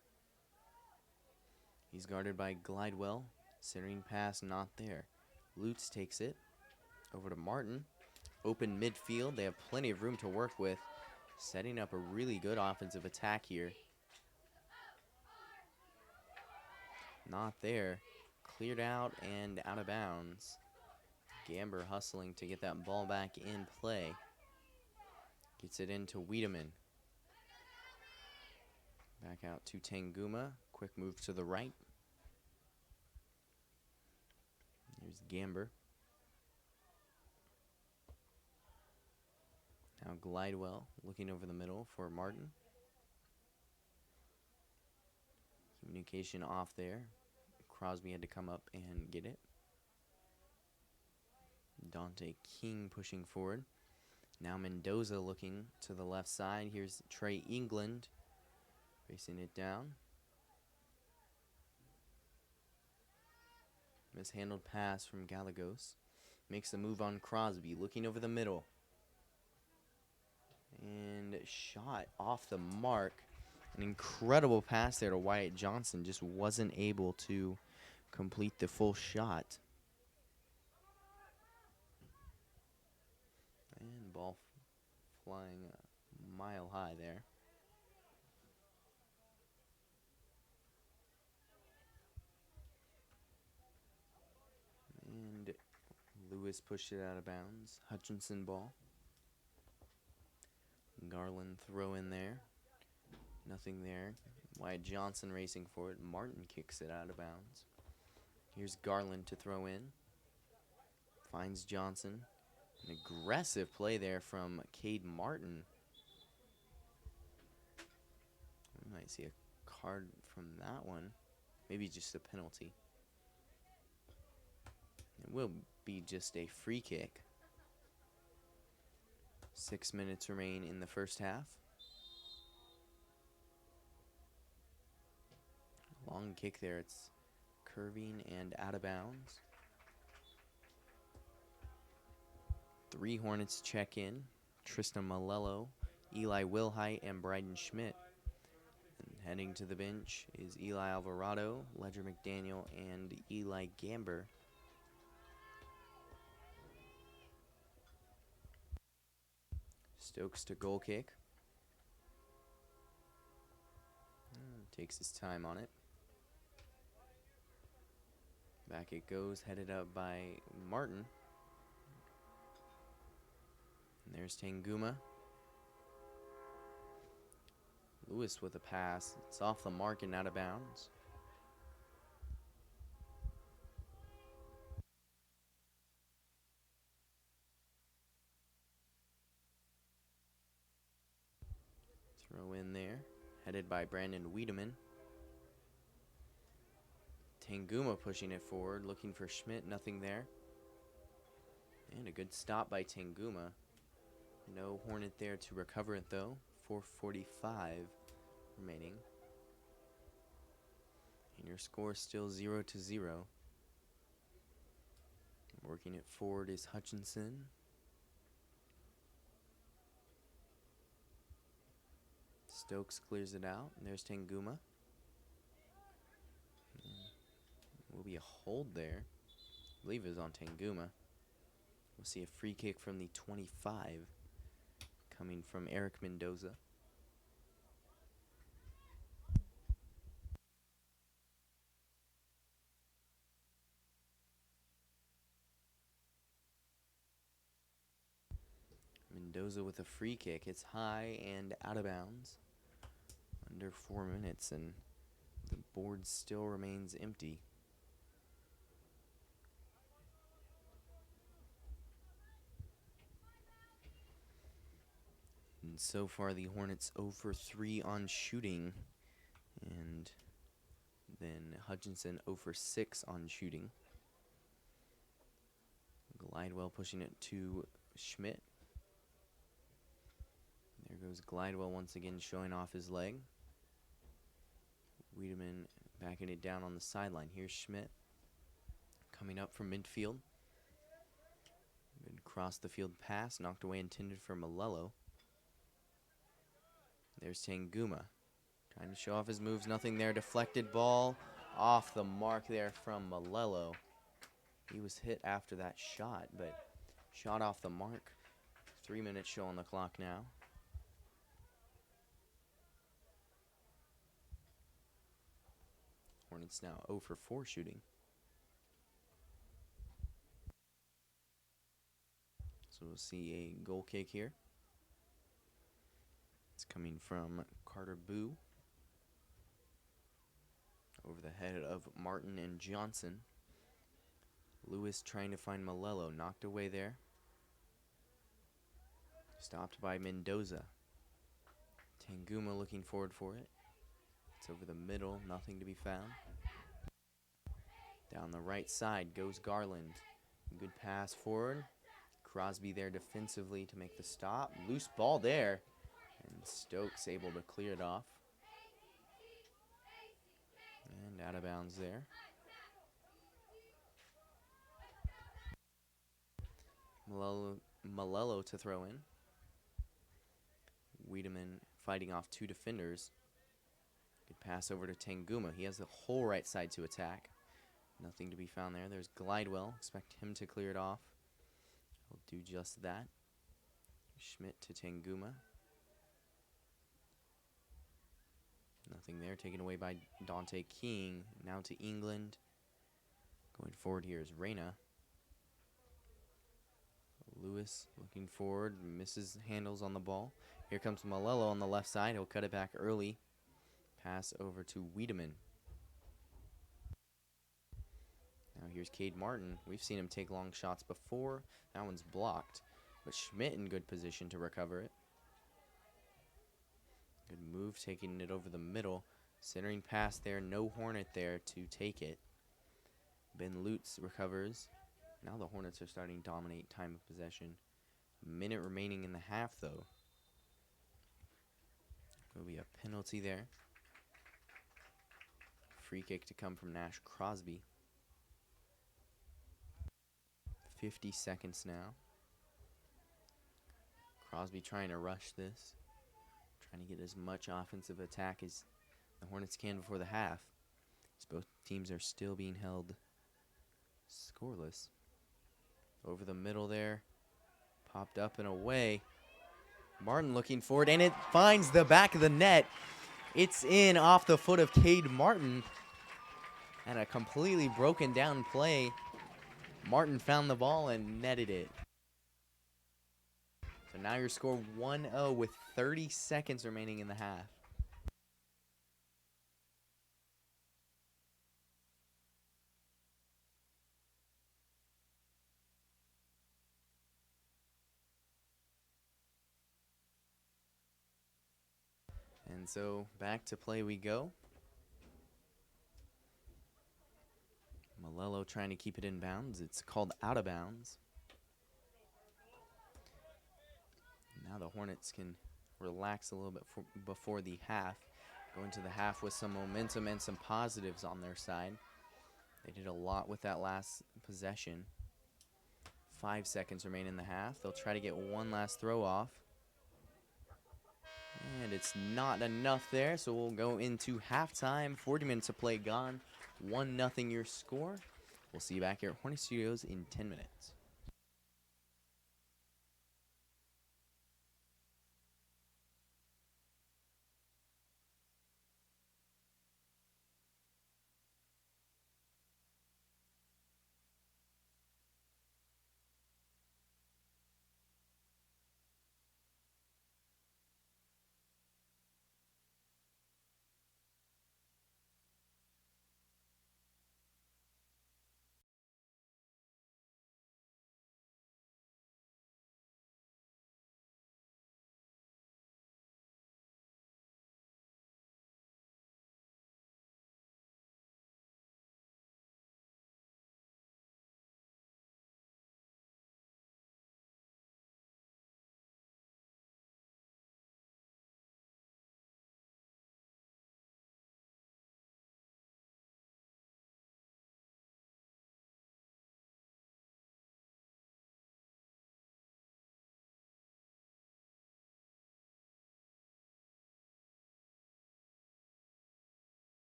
He's guarded by Glidewell. Centering pass not there. Lutz takes it over to Martin. Open midfield. They have plenty of room to work with. Setting up a really good offensive attack here. Not there. Cleared out and out of bounds. Gamber hustling to get that ball back in play. Gets it into Wiedemann. Back out to Tanguma. Quick move to the right. Here's Gamber. Now Glidewell looking over the middle for Martin. Communication off there. Crosby had to come up and get it. Dante King pushing forward. Now Mendoza looking to the left side. Here's Trey England racing it down. Mishandled pass from Gallegos. Makes the move on Crosby. Looking over the middle. And shot off the mark. An incredible pass there to Wyatt Johnson. Just wasn't able to complete the full shot. And ball flying a mile high there. And Lewis pushed it out of bounds. Hutchinson ball. Garland throw in there. Nothing there. Wyatt Johnson racing for it. Martin kicks it out of bounds. Here's Garland to throw in. Finds Johnson. An aggressive play there from Cade Martin. We might see a card from that one. Maybe just a penalty. It will be just a free kick. 6 minutes remain in the first half. Long kick there. It's curving and out of bounds. 3 Hornets check in. Tristan Malello, Eli Wilhite, and Bryden Schmidt. And heading to the bench is Eli Alvarado, Ledger McDaniel, and Eli Gamber. Stokes to goal kick. Takes his time on it. Back it goes, headed up by Martin. And there's Tanguma. Lewis with a pass. It's off the mark and out of bounds. Throw in there. Headed by Brandon Wiedemann. Tanguma pushing it forward, looking for Schmidt. Nothing there. And a good stop by Tanguma. No Hornet there to recover it, though. 4:45 remaining. And your score is still 0-0. Working it forward is Hutchinson. Stokes clears it out. And there's Tanguma. Will be a hold there. I believe it was on Tanguma. We'll see a free kick from the 25 coming from Eric Mendoza. Mendoza with a free kick. It's high and out of bounds. Under 4 minutes, and the board still remains empty. And so far, the Hornets 0 for 3 on shooting. And then Hutchinson 0 for 6 on shooting. Glidewell pushing it to Schmidt. There goes Glidewell once again showing off his leg. Wiedemann backing it down on the sideline. Here's Schmidt coming up from midfield. Good cross the field pass, knocked away, intended for Malello. There's Tanguma trying to show off his moves. Nothing there. Deflected ball off the mark there from Malello. He was hit after that shot, but shot off the mark. 3 minutes show on the clock now. Hornets now 0 for 4 shooting. So we'll see a goal kick here. It's coming from Carter Boo. Over the head of Martin and Johnson. Lewis trying to find Malello. Knocked away there. Stopped by Mendoza. Tanguma looking forward for it. It's over the middle. Nothing to be found. Down the right side goes Garland. Good pass forward. Crosby there defensively to make the stop. Loose ball there. And Stokes able to clear it off. And out of bounds there. Malello to throw in. Wiedemann fighting off 2 defenders. Good pass over to Tanguma. He has the whole right side to attack. Nothing to be found there. There's Glidewell. Expect him to clear it off. He'll do just that. Schmidt to Tanguma. Nothing there. Taken away by Dante King. Now to England. Going forward here is Reyna. Lewis looking forward. Misses handles on the ball. Here comes Malello on the left side. He'll cut it back early. Pass over to Wiedemann. Now here's Cade Martin. We've seen him take long shots before. That one's blocked. But Schmidt in good position to recover it. Good move, taking it over the middle. Centering pass there. No Hornet there to take it. Ben Lutz recovers. Now the Hornets are starting to dominate time of possession. A minute remaining in the half, though. Will be a penalty there. Free kick to come from Nash Crosby. 50 seconds now. Crosby trying to rush this. Trying to get as much offensive attack as the Hornets can before the half. As both teams are still being held scoreless. Over the middle there. Popped up and away. Martin looking forward, and it finds the back of the net. It's in off the foot of Cade Martin. And a completely broken down play. Martin found the ball and netted it. So now your score 1-0 with 30 seconds remaining in the half. And so back to play we go. Malello trying to keep it in bounds. It's called out of bounds. Now the Hornets can relax a little bit before the half. Go into the half with some momentum and some positives on their side. They did a lot with that last possession. 5 seconds remain in the half. They'll try to get one last throw off. And it's not enough there, so we'll go into halftime. 40 minutes of play gone. 1-0 your score. We'll see you back here at Hornet Studios in 10 minutes.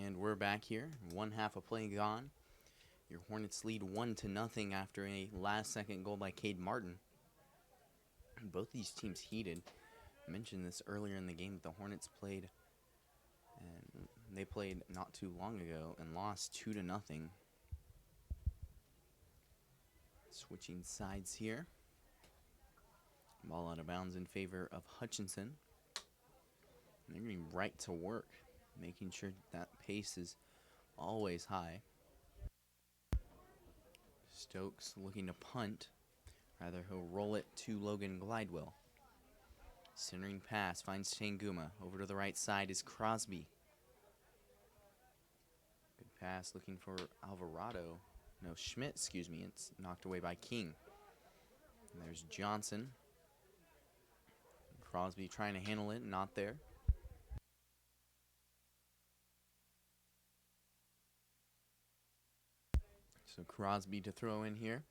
And we're back here. One half of play gone. Your Hornets lead 1-0 after a last-second goal by Cade Martin. Both these teams heated. I mentioned this earlier in the game that the Hornets played, and they played not too long ago and lost 2-0. Switching sides here. Ball out of bounds in favor of Hutchinson. They're getting right to work, making sure that pace is always high. Stokes looking to punt. Rather, he'll roll it to Logan Glidewell. Centering pass finds Tanguma. Over to the right side is Crosby. Good pass looking for Alvarado. No, Schmidt, excuse me. It's knocked away by King. And there's Johnson. Crosby trying to handle it, not there. So Crosby to throw in here.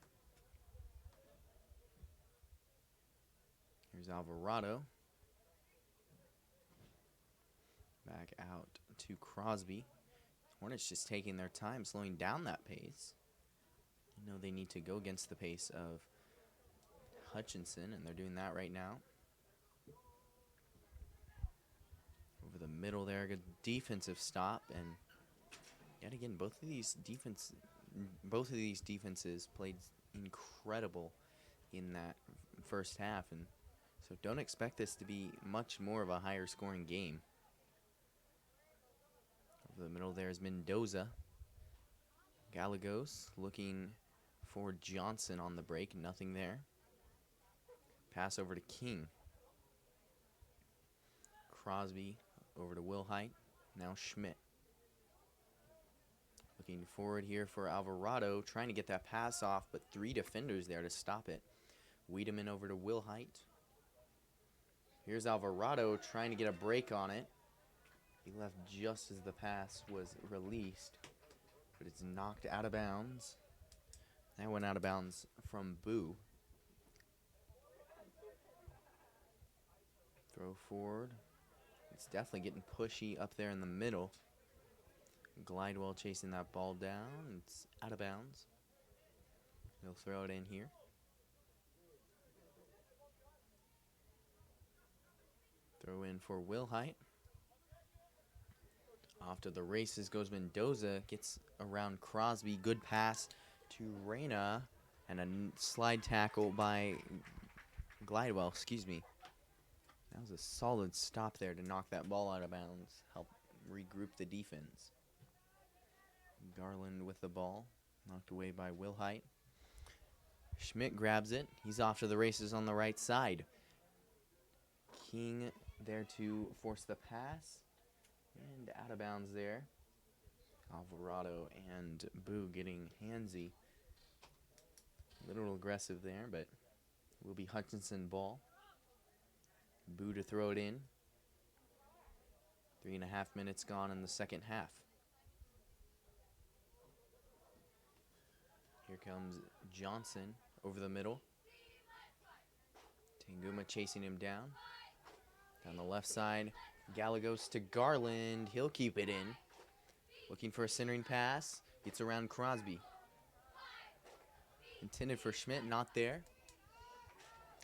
Here's Alvarado. Back out to Crosby. Hornets just taking their time, slowing down that pace. You know they need to go against the pace of Hutchinson, and they're doing that right now. Over the middle there, good defensive stop, and yet again, both of these defenses played incredible in that first half, and so don't expect this to be much more of a higher scoring game. Over the middle there is Mendoza. Gallegos looking for Johnson on the break, nothing there. Pass over to King. Crosby over to Wilhite. Now Schmidt. Looking forward here for Alvarado, trying to get that pass off, but 3 defenders there to stop it. Wiedemann over to Wilhite. Here's Alvarado trying to get a break on it. He left just as the pass was released, but it's knocked out of bounds. That went out of bounds from Boo. Throw forward. It's definitely getting pushy up there in the middle. Glidewell chasing that ball down. It's out of bounds. He'll throw it in here. Throw in for Wilhite. Off to the races goes Mendoza. Gets around Crosby. Good pass to Reyna. And a slide tackle by Glidewell. Excuse me. That was a solid stop there to knock that ball out of bounds. Help regroup the defense. Garland with the ball. Knocked away by Wilhite. Schmidt grabs it. He's off to the races on the right side. King there to force the pass. And out of bounds there. Alvarado and Boo getting handsy. A little aggressive there, but it will be Hutchinson ball. Boo to throw it in. 3.5 minutes gone in the second half. Here comes Johnson over the middle. Tanguma chasing him down. Down the left side, Gallegos to Garland. He'll keep it in. Looking for a centering pass. Gets around Crosby. Intended for Schmidt, not there.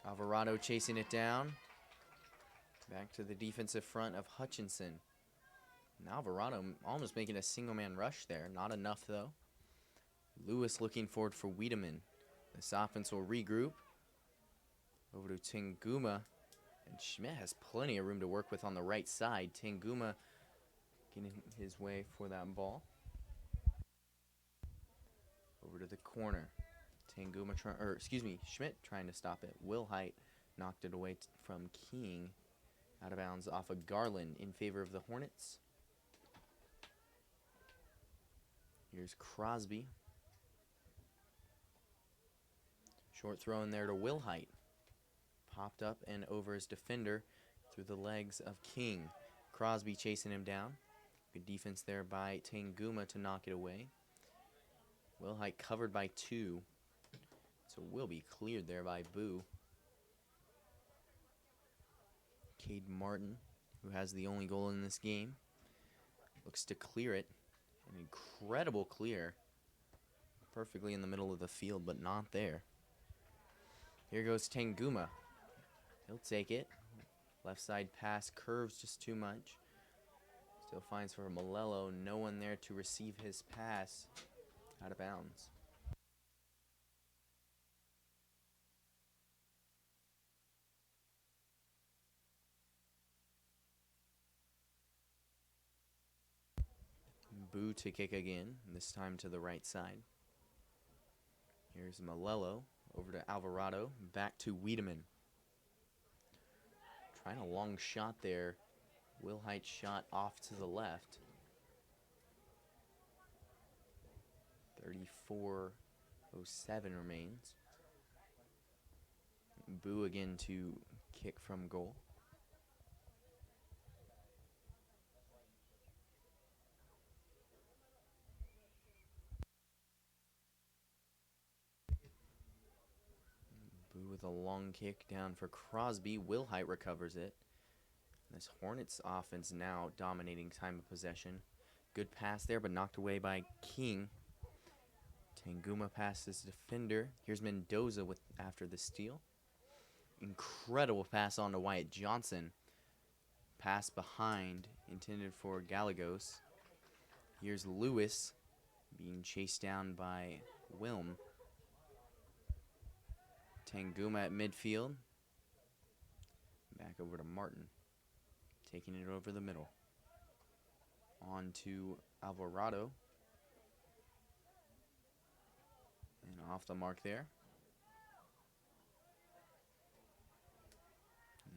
Alvarado chasing it down. Back to the defensive front of Hutchinson. And Alvarado almost making a single-man rush there. Not enough, though. Lewis looking forward for Wiedemann. This offense will regroup. Over to Tanguma. And Schmidt has plenty of room to work with on the right side. Tanguma getting his way for that ball. Over to the corner. Schmidt trying to stop it. Wilhite knocked it away from King. Out of bounds off of Garland in favor of the Hornets. Here's Crosby. Short throw in there to Wilhite. Popped up and over his defender through the legs of King. Crosby chasing him down. Good defense there by Tanguma to knock it away. Wilhite covered by 2. So will be cleared there by Boo. Cade Martin, who has the only goal in this game. Looks to clear it. An incredible clear. Perfectly in the middle of the field, but not there. Here goes Tanguma. He'll take it. Left side pass curves just too much. Still finds for Malello. No one there to receive his pass. Out of bounds. Boo to kick again, this time to the right side. Here's Malello over to Alvarado, back to Wiedemann. Trying a long shot there. Wilhite shot off to the left. 34:07 remains. Boo again to kick from goal. Boo with a long kick down for Crosby. Wilhite recovers it. This Hornets offense now dominating time of possession. Good pass there, but knocked away by King. Tanguma passes defender. Here's Mendoza with after the steal. Incredible pass on to Wyatt Johnson. Pass behind, intended for Gallegos. Here's Lewis being chased down by Wilm. Tanguma at midfield. Back over to Martin. Taking it over the middle. On to Alvarado. And off the mark there.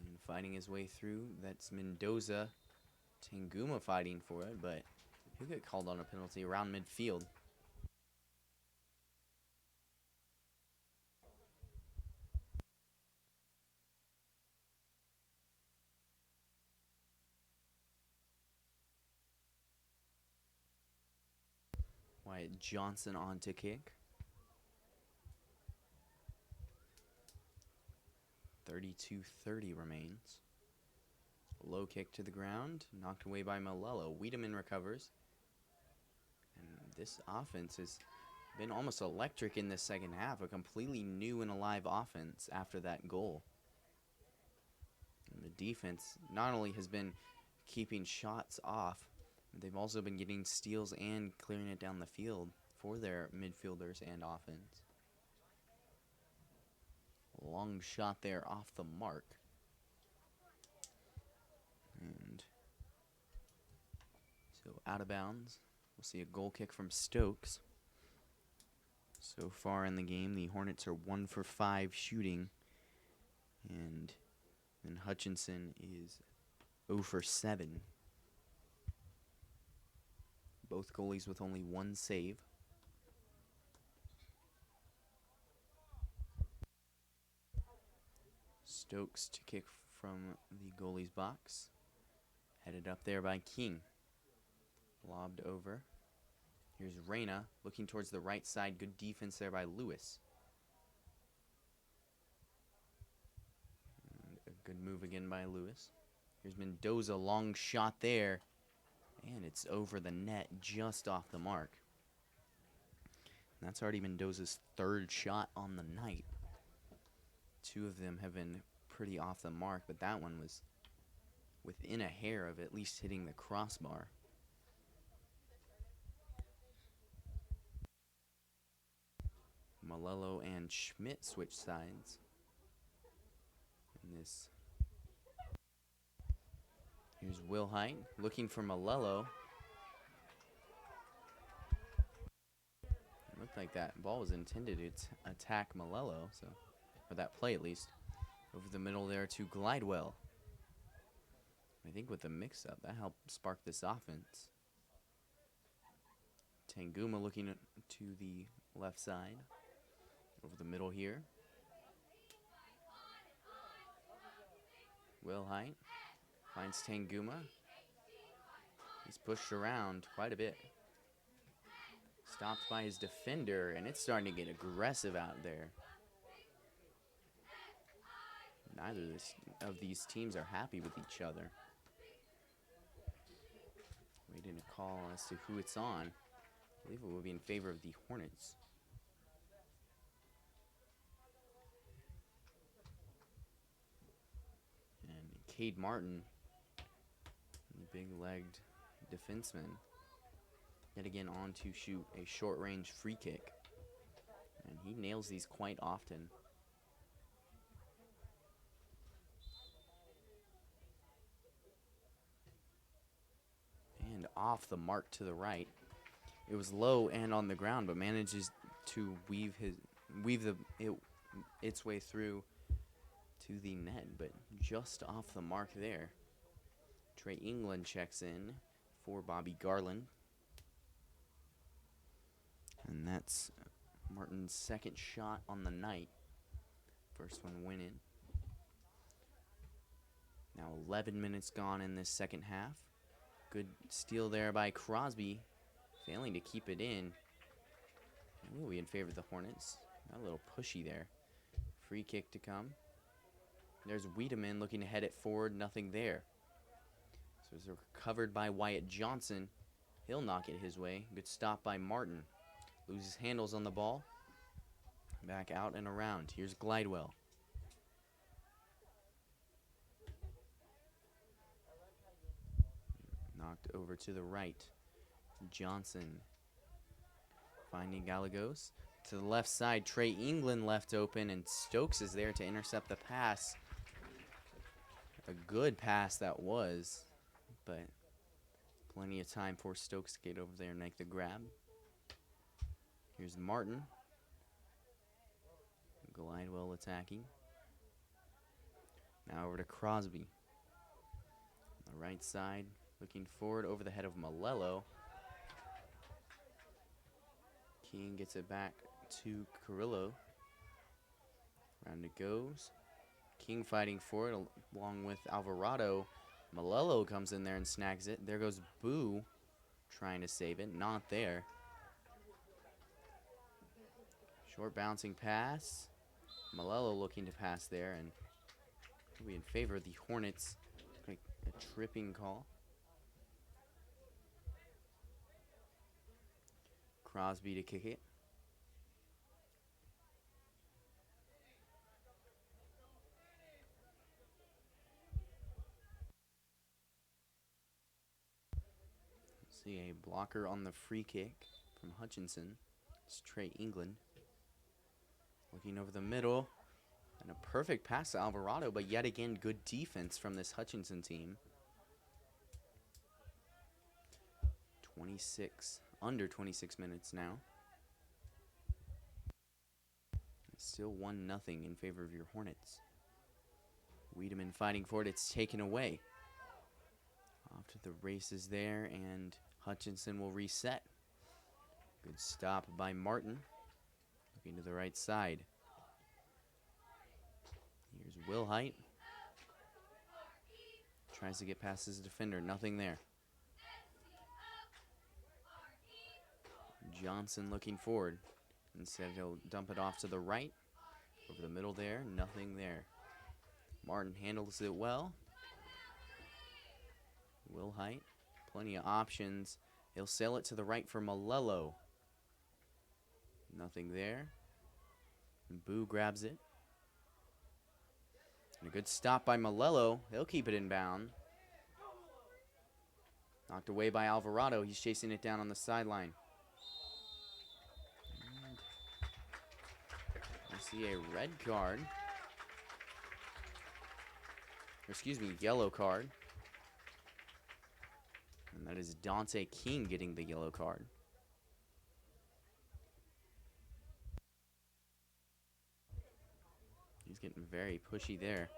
And fighting his way through. That's Mendoza. Tanguma fighting for it, but he'll get called on a penalty around midfield. Wyatt Johnson on to kick. 32:30 remains. Low kick to the ground, knocked away by Malello. Wiedemann recovers. And this offense has been almost electric in this second half. A completely new and alive offense after that goal. And the defense not only has been keeping shots off, they've also been getting steals and clearing it down the field for their midfielders and offense. Long shot there off the mark. And so out of bounds. We'll see a goal kick from Stokes. So far in the game, the Hornets are 1 for 5 shooting. And then Hutchinson is 0 for 7. Both goalies with only one save. Stokes to kick from the goalie's box. Headed up there by King. Lobbed over. Here's Reyna looking towards the right side. Good defense there by Lewis. And a good move again by Lewis. Here's Mendoza, long shot there. And it's over the net, just off the mark. And that's already Mendoza's third shot on the night. Two of them have been pretty off the mark, but that one was within a hair of at least hitting the crossbar. Malello and Schmidt switch sides. And this. Here's Wilhite looking for Malello. It looked like that ball was intended to attack Malello, so, or that play at least. Over the middle there to Glidewell. I think with the mix-up, that helped spark this offense. Tanguma looking to the left side. Over the middle here. Wilhite finds Tanguma. He's pushed around quite a bit. Stopped by his defender, and it's starting to get aggressive out there. Neither of these teams are happy with each other. Waiting a call as to who it's on. I believe it will be in favor of the Hornets. And Cade Martin, the big-legged defenseman, yet again on to shoot a short-range free kick. And he nails these quite often. And off the mark to the right. It was low and on the ground, but manages to weave its way through to the net, but just off the mark there. Trey England checks in for Bobby Garland. And that's Martin's second shot on the night. First one winning. Now 11 minutes gone in this second half. Good steal there by Crosby, failing to keep it in. It will be in favor of the Hornets. Got a little pushy there. Free kick to come. There's Wiedemann looking to head it forward. Nothing there. So it's recovered by Wyatt Johnson. He'll knock it his way. Good stop by Martin. Loses handles on the ball. Back out and around. Here's Glidewell. Knocked over to the right. Johnson finding Gallegos. To the left side, Trey England left open, and Stokes is there to intercept the pass. A good pass that was, but plenty of time for Stokes to get over there and make the grab. Here's Martin. Glidewell attacking. Now over to Crosby. On the right side, looking forward over the head of Malello. King gets it back to Carrillo. Round it goes. King fighting for it along with Alvarado. Malello comes in there and snags it. There goes Boo trying to save it. Not there. Short bouncing pass. Malello looking to pass there, and will be in favor of the Hornets. A tripping call. Crosby to kick it. See a blocker on the free kick from Hutchinson. It's Trey England. Looking over the middle. And a perfect pass to Alvarado, but yet again, good defense from this Hutchinson team. under 26 minutes now. It's still 1-0 in favor of your Hornets. Wiedemann fighting for it. It's taken away. Off to the races there, and Hutchinson will reset. Good stop by Martin. Looking to the right side. Here's Wilhite. Tries to get past his defender. Nothing there. Johnson looking forward. Instead, he'll dump it off to the right. Over the middle there. Nothing there. Martin handles it well. Wilhite. Plenty of options. He'll sail it to the right for Malello. Nothing there. And Boo grabs it. And a good stop by Malello. He'll keep it inbound. Knocked away by Alvarado. He's chasing it down on the sideline. And I see a red card. Or excuse me, yellow card. And that is Dante King getting the yellow card. He's getting very pushy there.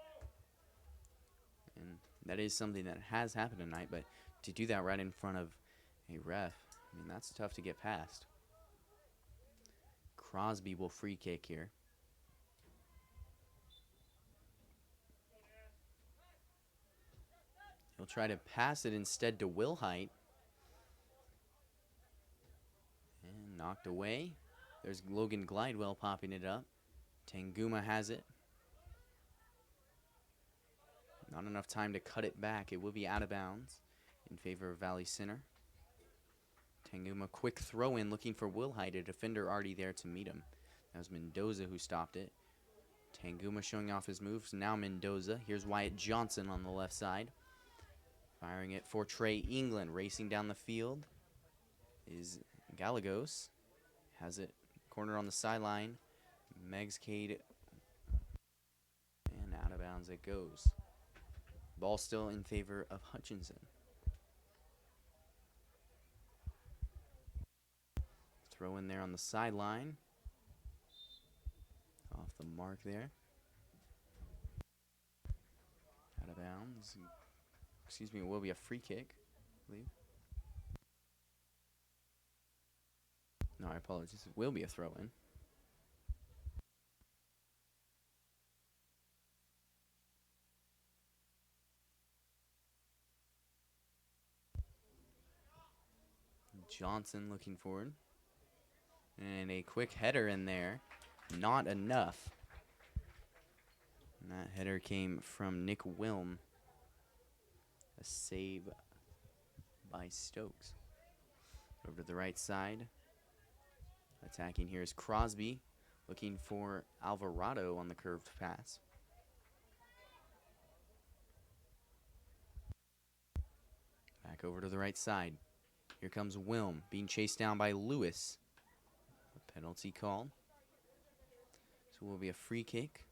And that is something that has happened tonight, but to do that right in front of a ref, I mean, that's tough to get past. Crosby will free kick here. He'll try to pass it instead to Wilhite. And knocked away. There's Logan Glidewell popping it up. Tanguma has it. Not enough time to cut it back. It will be out of bounds in favor of Valley Center. Tanguma, quick throw in, looking for Wilhite, a defender already there to meet him. That was Mendoza who stopped it. Tanguma showing off his moves. Now Mendoza. Here's Wyatt Johnson on the left side. Firing it for Trey England. Racing down the field is Gallegos. Has it corner on the sideline. Megs Cade. And out of bounds it goes. Ball still in favor of Hutchinson. Throw in there on the sideline. Off the mark there. Out of bounds. Excuse me, it will be a free kick, I believe. No, I apologize. It will be a throw in. Johnson looking forward. And a quick header in there. Not enough. And that header came from Nick Wilm. A save by Stokes. Over to the right side. Attacking here is Crosby. Looking for Alvarado on the curved pass. Back over to the right side. Here comes Wilm, being chased down by Lewis. A penalty call. So it will be a free kick.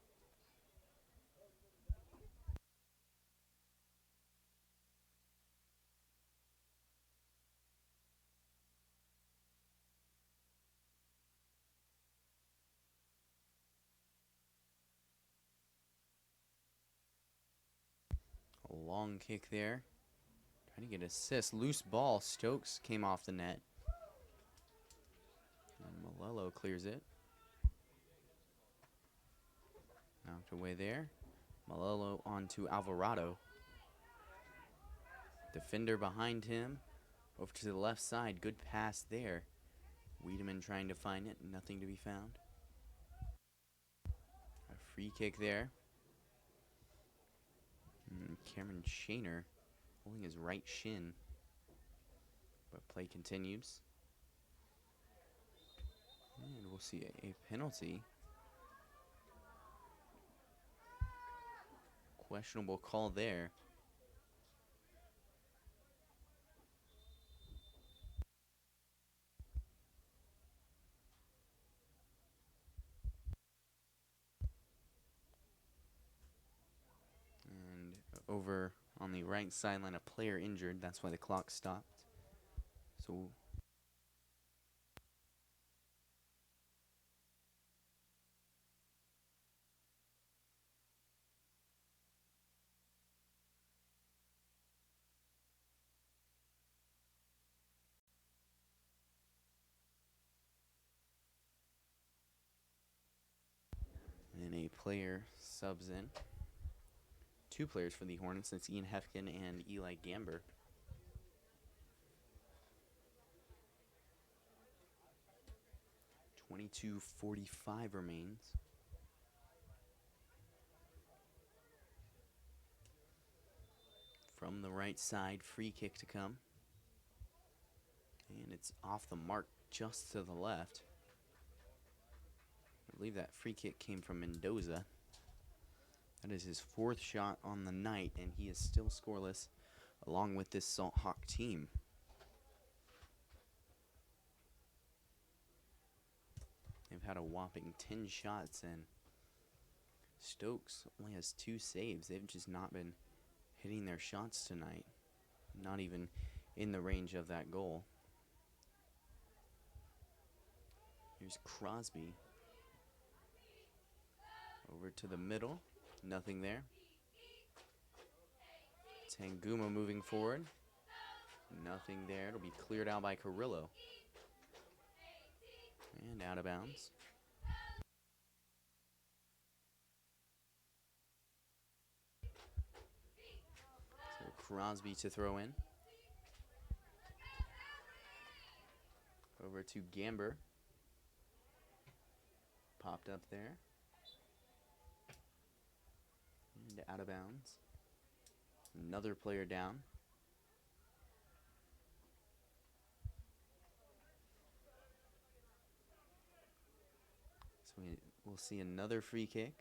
A long kick there. Trying to get assist. Loose ball. Stokes came off the net. And Malello clears it. Knocked away there. Malello onto Alvarado. Defender behind him. Over to the left side. Good pass there. Wiedemann trying to find it. Nothing to be found. A free kick there. Cameron Shaner holding his right shin. But play continues. And we'll see a penalty. Questionable call there. And over on the right sideline, a player injured. That's why the clock stopped. So and a player subs in. Two players for the Hornets. That's Ian Hefkin and Eli Gamber. .22:45 remains. From the right side, free kick to come. And it's off the mark just to the left. I believe that free kick came from Mendoza. That is his fourth shot on the night, and he is still scoreless along with this Salt Hawk team. They've had a whopping 10 shots, and Stokes only has 2 saves. They've just not been hitting their shots tonight. Not even in the range of that goal. Here's Crosby. Over to the middle. Nothing there. Tanguma moving forward. Nothing there. It'll be cleared out by Carrillo. And out of bounds. So Crosby to throw in. Over to Gamber. Popped up there. And out of bounds. Another player down. So we'll see another free kick.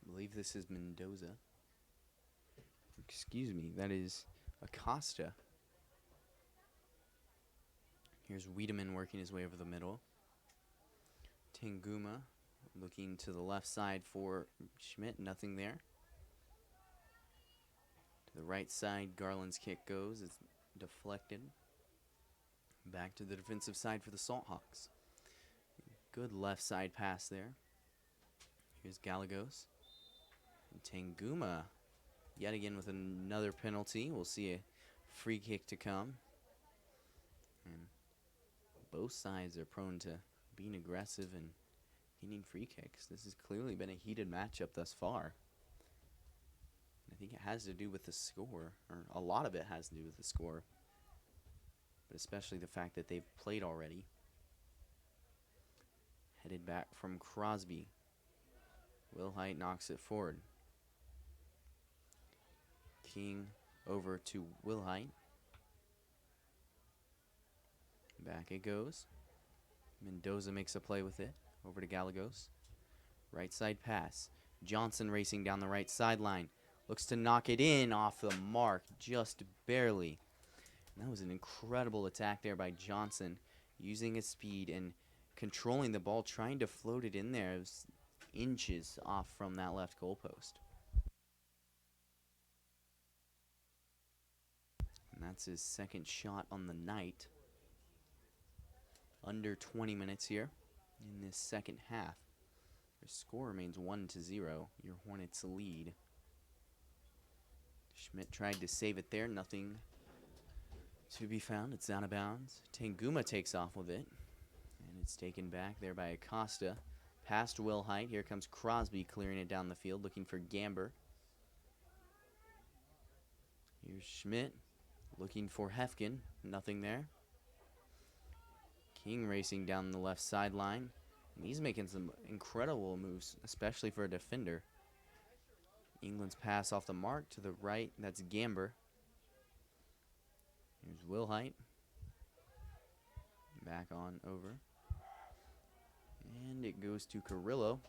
I believe this is Mendoza. Excuse me, that is Acosta. Here's Wiedemann working his way over the middle. Tanguma looking to the left side for Schmidt, nothing there. To the right side, Garland's kick goes, it's deflected. Back to the defensive side for the Salthawks. Good left side pass there. Here's Gallegos. And Tanguma yet again with another penalty. We'll see a free kick to come. And both sides are prone to being aggressive and getting free kicks. This has clearly been a heated matchup thus far. I think it has to do with the score, or a lot of it has to do with the score, but especially the fact that they've played already. Headed back from Crosby. Wilhite knocks it forward. King over to Wilhite. Back it goes. Mendoza makes a play with it. Over to Gallegos. Right side pass. Johnson racing down the right sideline. Looks to knock it in off the mark just barely. And that was an incredible attack there by Johnson, using his speed and controlling the ball, trying to float it in there. It was inches off from that left goalpost. And that's his second shot on the night. Under 20 minutes here in this second half. Their score remains 1-0. Your Hornets lead. Schmidt tried to save it there. Nothing to be found. It's out of bounds. Tanguma takes off with it. And it's taken back there by Acosta. Past Wilhite. Here comes Crosby clearing it down the field, looking for Gamber. Here's Schmidt looking for Hefkin. Nothing there. King racing down the left sideline. And he's making some incredible moves, especially for a defender. England's pass off the mark to the right. That's Gamber. Here's Wilhite. Back on over. And it goes to Carrillo.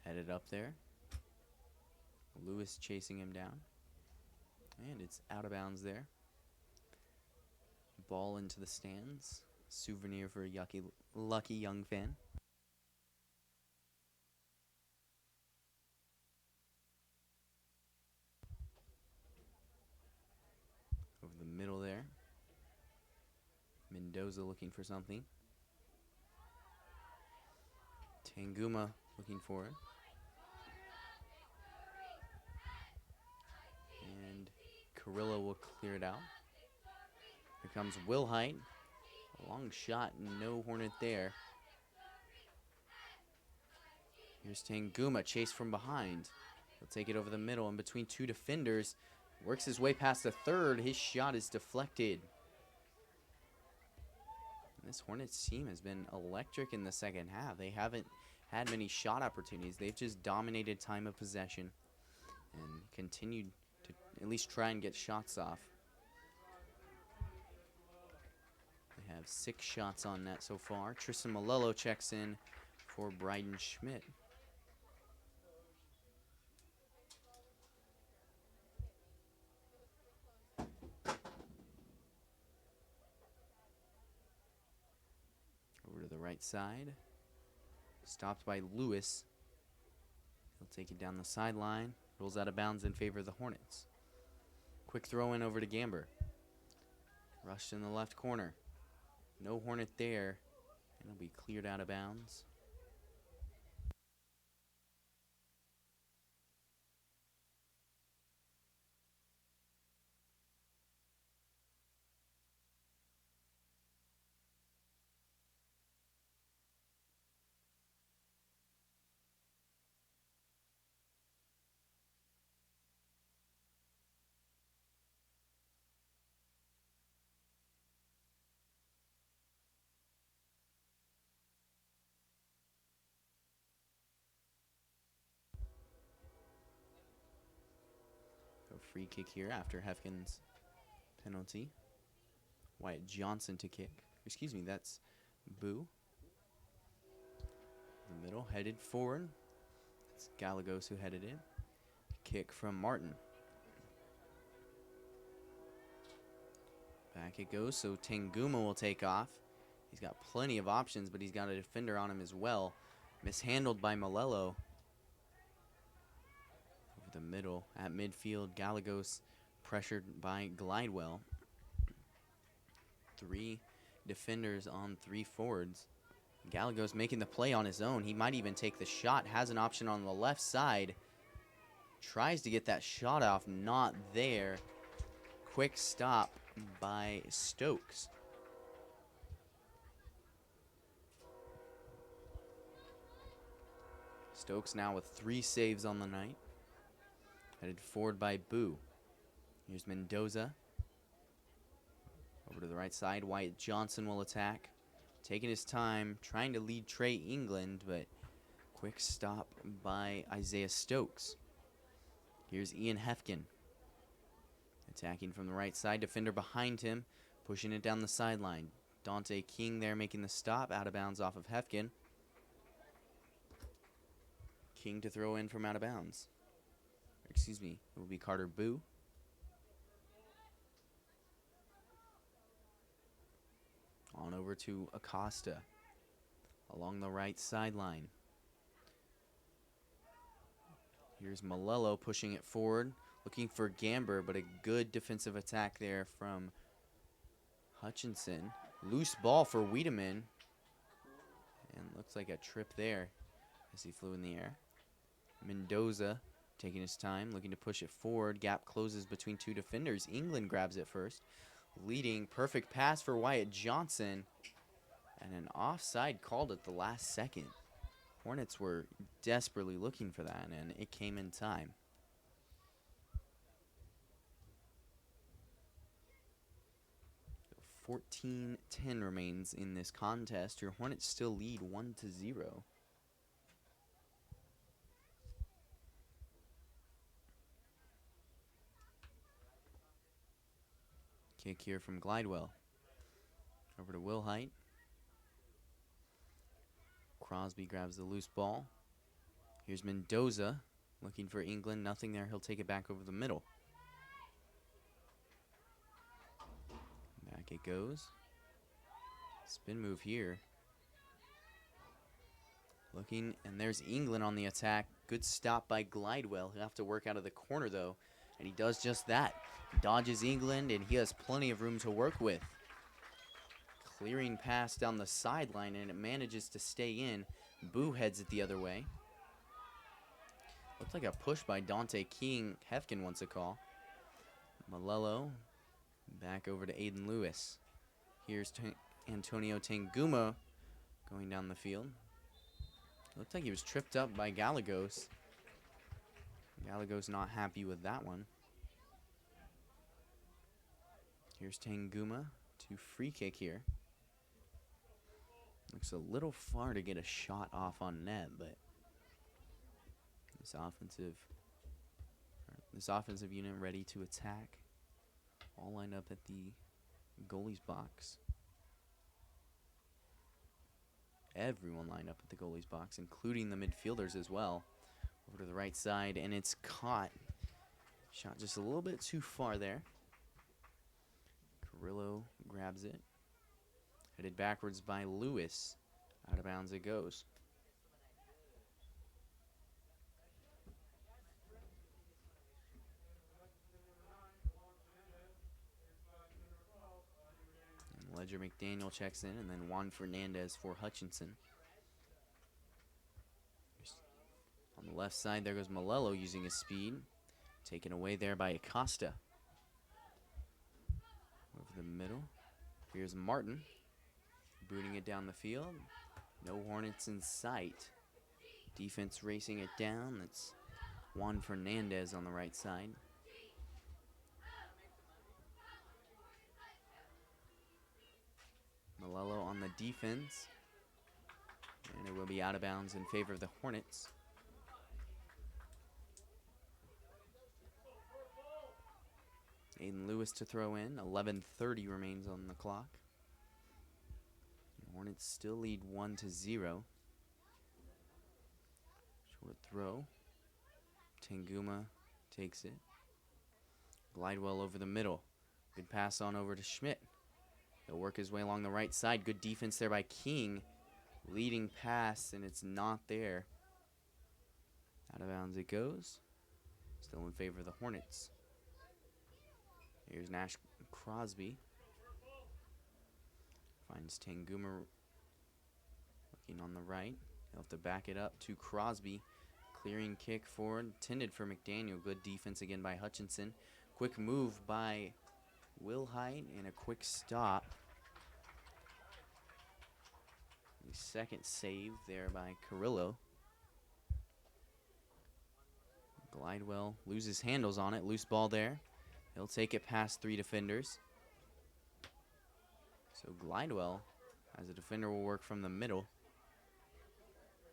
Headed up there. Lewis chasing him down. And it's out of bounds there. Ball into the stands. Souvenir for a lucky young fan. Over the middle there. Mendoza looking for something. Tanguma looking for it. And Carrillo will clear it out. Here comes Wilhite. A long shot, no Hornet there. Here's Tanguma, chased from behind. He'll take it over the middle and between two defenders. Works his way past the third. His shot is deflected. And this Hornets team has been electric in the second half. They haven't had many shot opportunities. They've just dominated time of possession and continued to at least try and get shots off. They have 6 shots on net so far. Tristan Malello checks in for Bryden Schmidt. Over to the right side. Stopped by Lewis. He'll take it down the sideline. Rolls out of bounds in favor of the Hornets. Quick throw in over to Gamber. Rushed in the left corner. No Hornet there. And it'll be cleared out of bounds. Free kick here after Hefkin's penalty. Wyatt Johnson to kick. Excuse me, that's Boo. The middle, headed forward. It's Gallegos who headed in. Kick from Martin. Back it goes, so Tanguma will take off. He's got plenty of options, but he's got a defender on him as well. Mishandled by Malello. Over the middle, at midfield, Gallegos pressured by Glidewell. 3 defenders on 3 forwards. Gallegos making the play on his own. He might even take the shot. Has an option on the left side. Tries to get that shot off. Not there. Quick stop by Stokes. Stokes now with 3 saves on the night. Headed forward by Boo. Here's Mendoza. Over to the right side. Wyatt Johnson will attack. Taking his time, trying to lead Trey England, but quick stop by Isaiah Stokes. Here's Ian Hefkin. Attacking from the right side. Defender behind him, pushing it down the sideline. Dante King there making the stop. Out of bounds off of Hefkin. King to throw in from out of bounds. Excuse me, it will be Carter Boo. On over to Acosta. Along the right sideline. Here's Malello pushing it forward. Looking for Gamber, but a good defensive attack there from Hutchinson. Loose ball for Wiedemann. And looks like a trip there as he flew in the air. Mendoza taking his time, looking to push it forward. Gap closes between 2 defenders. England grabs it first. Leading, perfect pass for Wyatt Johnson. And an offside called at the last second. Hornets were desperately looking for that, and it came in time. So 14-10 remains in this contest. Your Hornets still lead 1-0. Kick here from Glidewell. Over to Wilhite. Crosby grabs the loose ball. Here's Mendoza looking for England. Nothing there. He'll take it back over the middle. Back it goes. Spin move here. Looking, and there's England on the attack. Good stop by Glidewell. He'll have to work out of the corner, though, and he does just that. Dodges England, and he has plenty of room to work with. Clearing pass down the sideline, and it manages to stay in. Boo heads it the other way. Looks like a push by Dante King. Hefkin wants a call. Malello back over to Aiden Lewis. Here's Antonio Tanguma going down the field. Looked like he was tripped up by Gallegos. Gallegos not happy with that one. Here's Tanguma to free kick here. Looks a little far to get a shot off on net, but this offensive unit ready to attack. All lined up at the goalie's box. Everyone lined up at the goalie's box, including the midfielders as well. Over to the right side, and it's caught. Shot just a little bit too far there. Carrillo grabs it. Headed backwards by Lewis. Out of bounds it goes. And Ledger McDaniel checks in, and then Juan Fernandez for Hutchinson. On the left side, there goes Malello using his speed. Taken away there by Acosta. Over the middle. Here's Martin. Booting it down the field. No Hornets in sight. Defense racing it down. That's Juan Fernandez on the right side. Malello on the defense. And it will be out of bounds in favor of the Hornets. Aiden Lewis to throw in. 11:30 remains on the clock. Hornets still lead 1-0. Short throw. Tanguma takes it. Glidewell over the middle. Good pass on over to Schmidt. He'll work his way along the right side. Good defense there by King. Leading pass, and it's not there. Out of bounds it goes. Still in favor of the Hornets. Here's Nash Crosby. Finds Tanguma looking on the right. He'll have to back it up to Crosby. Clearing kick forward, intended for McDaniel. Good defense again by Hutchinson. Quick move by Wilhite and a quick stop. The second save there by Carrillo. Glidewell loses handles on it. Loose ball there. He'll take it past 3 defenders. So Glidewell, as a defender, will work from the middle.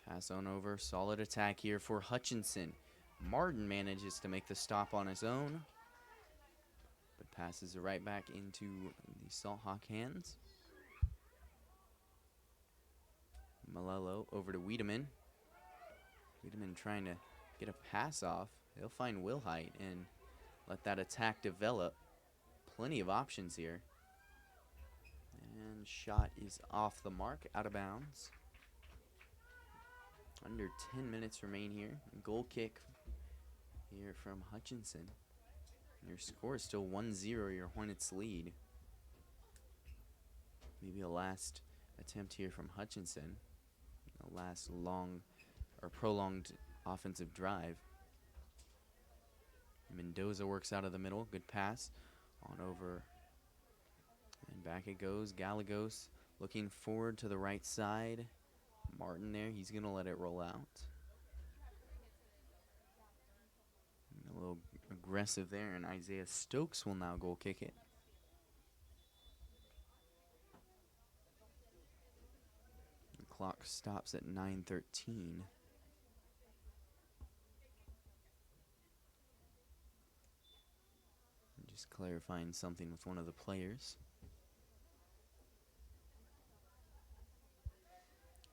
Pass on over. Solid attack here for Hutchinson. Martin manages to make the stop on his own, but passes it right back into the Salt Hawk hands. Malello over to Wiedemann. Wiedemann trying to get a pass off. He'll find Wilhite and let that attack develop. Plenty of options here. And shot is off the mark, out of bounds. Under 10 minutes remain here. Goal kick here from Hutchinson. Your score is still 1-0, your Hornets lead. Maybe a last attempt here from Hutchinson. A last long or prolonged offensive drive. Mendoza works out of the middle. Good pass on over. And back it goes. Gallegos looking forward to the right side. Martin there. He's going to let it roll out. A little aggressive there, and Isaiah Stokes will now goal kick it. The clock stops at 9:13. Just clarifying something with one of the players.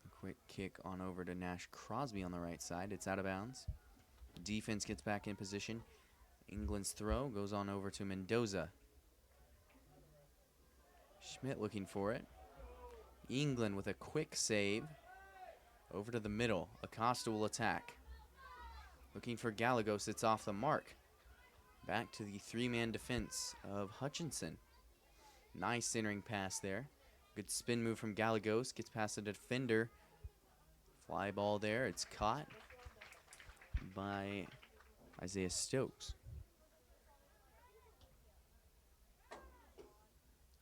A quick kick on over to Nash Crosby on the right side. It's out of bounds. Defense gets back in position. England's throw goes on over to Mendoza. Schmidt looking for it. England with a quick save. Over to the middle. Acosta will attack. Looking for Gallegos. It's off the mark. Back to the 3-man defense of Hutchinson. Nice centering pass there. Good spin move from Gallegos. Gets past the defender. Fly ball there. It's caught by Isaiah Stokes.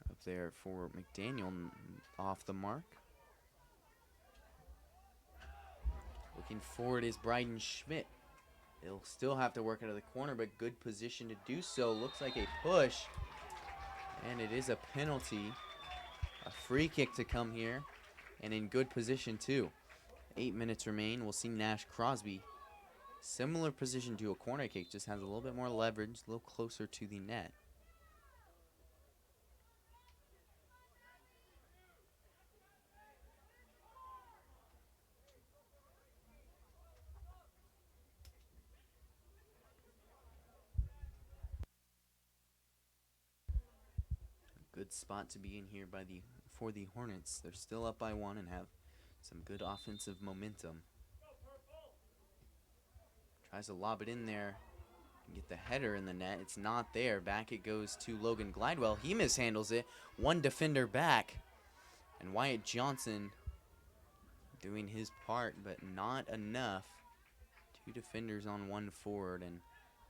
Up there for McDaniel, off the mark. Looking forward is Bryden Schmidt. He'll still have to work out of the corner, but good position to do so. Looks like a push, and it is a penalty. A free kick to come here, and in good position too. 8 minutes remain. We'll see Nash Crosby. Similar position to a corner kick, just has a little bit more leverage, a little closer to the net. Good spot to be in here for the Hornets. They're still up by 1 and have some good offensive momentum. Tries to lob it in there and get the header in the net. It's not there. Back it goes to Logan Glidewell. He mishandles it. One defender back. And Wyatt Johnson doing his part, but not enough. 2 defenders on 1 forward. And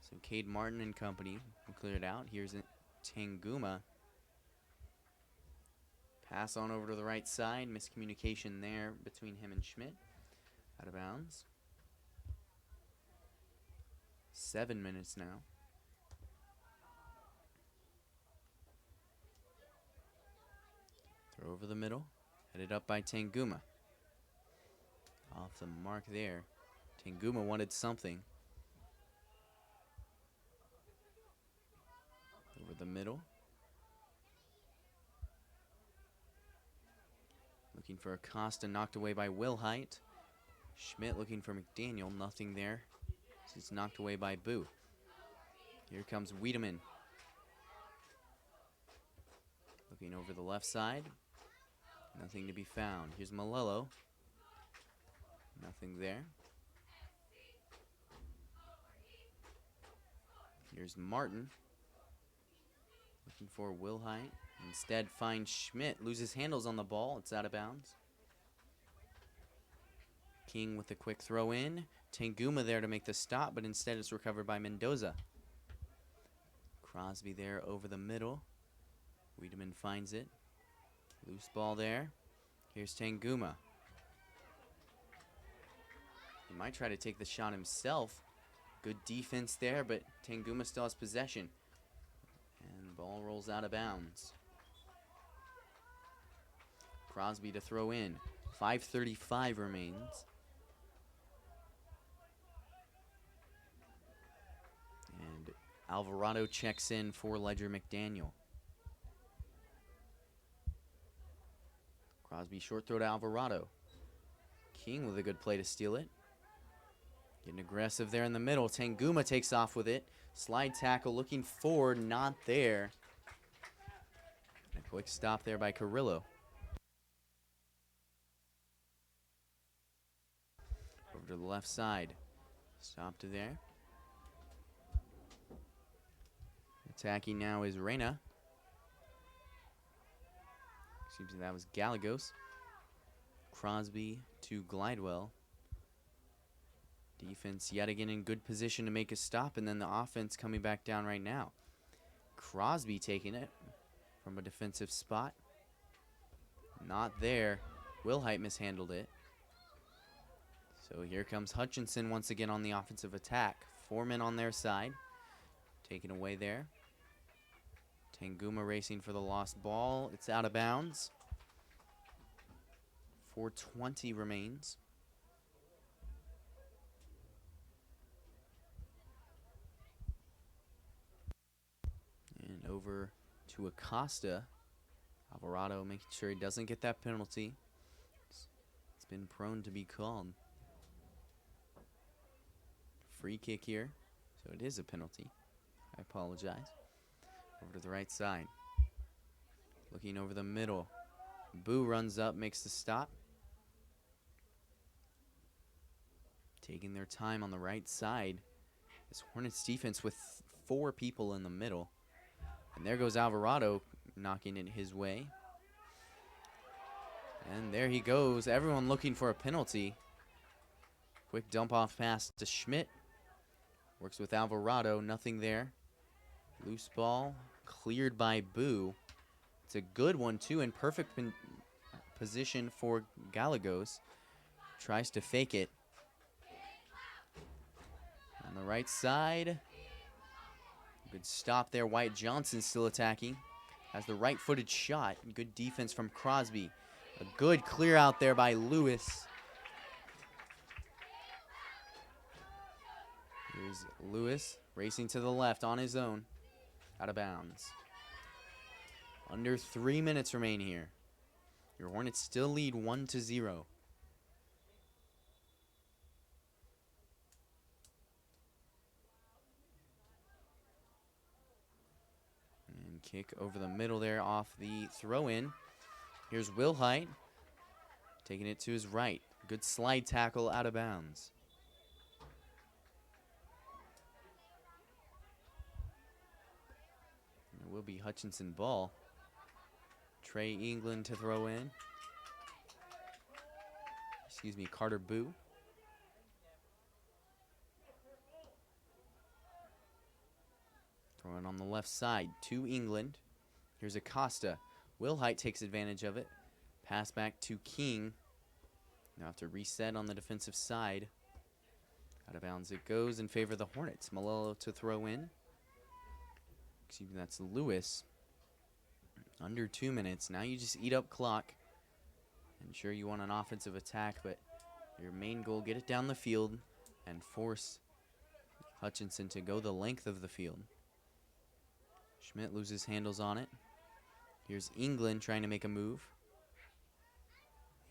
so Cade Martin and company will clear it out. Here's Tanguma. Pass on over to the right side. Miscommunication there between him and Schmidt. Out of bounds. 7 minutes now. Throw over the middle. Headed up by Tanguma. Off the mark there. Tanguma wanted something. Over Over the middle. Looking for Acosta, knocked away by Wilhite. Schmidt looking for McDaniel, nothing there. It's knocked away by Boo. Here comes Wiedemann. Looking over the left side. Nothing to be found. Here's Malello. Nothing there. Here's Martin. Looking for Wilhite. Instead finds Schmidt. Loses handles on the ball. It's out of bounds. King with a quick throw in. Tanguma there to make the stop, but instead it's recovered by Mendoza. Crosby there over the middle. Wiedemann finds it. Loose ball there. Here's Tanguma. He might try to take the shot himself. Good defense there, but Tanguma still has possession. And the ball rolls out of bounds. Crosby to throw in. 5:35 remains. And Alvarado checks in for Ledger McDaniel. Crosby short throw to Alvarado. King with a good play to steal it. Getting aggressive there in the middle. Tanguma takes off with it. Slide tackle looking forward, not there. A quick stop there by Carrillo. Over to the left side. Stop to there. Attacking now is Reyna. Seems that was Gallegos. Crosby to Glidewell. Defense yet again in good position to make a stop, and then the offense coming back down right now. Crosby taking it from a defensive spot. Not there. Wilhite mishandled it. So here comes Hutchinson once again on the offensive attack. 4 men on their side. Taken away there. Tanguma racing for the lost ball. It's out of bounds. 4:20 remains. And over to Acosta. Alvarado making sure he doesn't get that penalty. It's been prone to be called. Free kick here. So it is a penalty. I apologize. Over to the right side. Looking over the middle. Boo runs up, makes the stop. Taking their time on the right side. This Hornets defense with 4 people in the middle. And there goes Alvarado knocking it his way. And there he goes. Everyone looking for a penalty. Quick dump off pass to Schmidt. Works with Alvarado. Nothing there. Loose ball. Cleared by Boo. It's a good one, too, in perfect position for Gallegos. Tries to fake it. On the right side. Good stop there. Wyatt Johnson still attacking. Has the right-footed shot. Good defense from Crosby. A good clear out there by Lewis. Here's Lewis racing to the left on his own. Out of bounds. Under 3 minutes remain here. Your Hornets still lead 1-0. And kick over the middle there off the throw-in. Here's Wilhite. Taking it to his right. Good slide tackle out of bounds. It will be Hutchinson ball. Trey England to throw in. Excuse me, Carter Boo. Throwing on the left side to England. Here's Acosta. Wilhite takes advantage of it. Pass back to King. Now have to reset on the defensive side. Out of bounds it goes in favor of the Hornets. Malello to throw in. Excuse me, that's Lewis. Under 2 minutes. Now you just eat up clock. And sure, you want an offensive attack, but your main goal, get it down the field and force Hutchinson to go the length of the field. Schmidt loses handles on it. Here's England trying to make a move.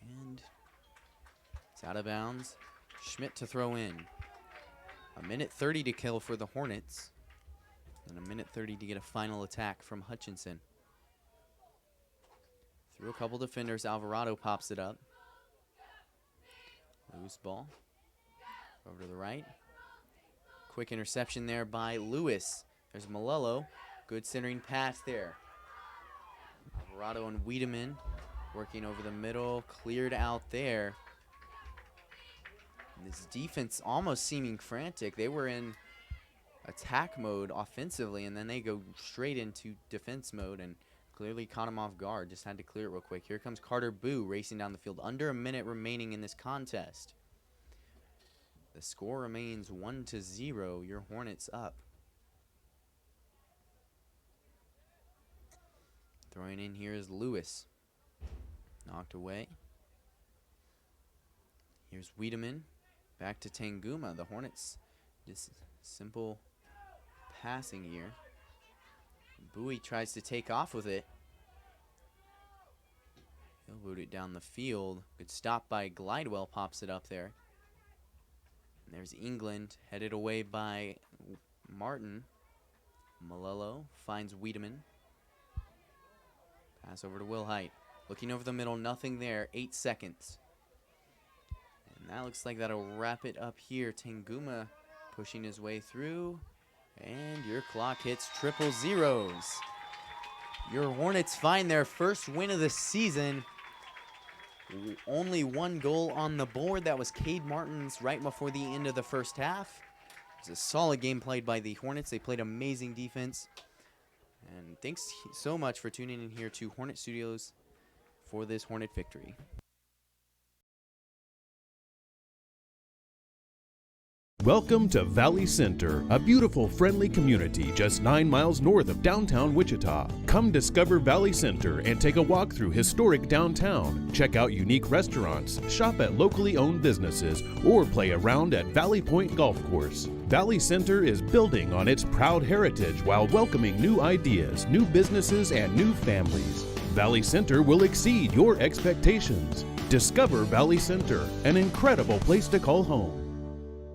And it's out of bounds. Schmidt to throw in. 1:30 to kill for the Hornets. And 1:30 to get a final attack from Hutchinson. Through a couple defenders, Alvarado pops it up. Loose ball. Over to the right. Quick interception there by Lewis. There's Malello. Good centering pass there. Alvarado and Wiedemann working over the middle. Cleared out there. And this defense almost seeming frantic. They were in attack mode offensively, and then they go straight into defense mode and clearly caught him off guard. Just had to clear it real quick. Here comes Carter Boo racing down the field. Under a minute remaining in this contest. The score remains 1-0. Your Hornets up. Throwing in here is Lewis. Knocked away. Here's Wiedemann. Back to Tanguma. The Hornets just simple passing here. Bowie tries to take off with it. He'll boot it down the field. Good stop by Glidewell. Pops it up there. And there's England headed away by Martin. Malello finds Wiedemann. Pass over to Wilhite. Looking over the middle, nothing there. 8 seconds. And that looks like that'll wrap it up here. Tanguma pushing his way through. And your clock hits triple zeros. Your Hornets find their first win of the season. Only one goal on the board. That was Cade Martin's right before the end of the first half. It was a solid game played by the Hornets. They played amazing defense. And thanks so much for tuning in here to Hornet Studios for this Hornet victory. Welcome to Valley Center, a beautiful, friendly community just 9 miles north of downtown Wichita. Come discover Valley Center and take a walk through historic downtown. Check out unique restaurants, shop at locally owned businesses, or play around at Valley Point Golf Course. Valley Center is building on its proud heritage while welcoming new ideas, new businesses, and new families. Valley Center will exceed your expectations. Discover Valley Center, an incredible place to call home.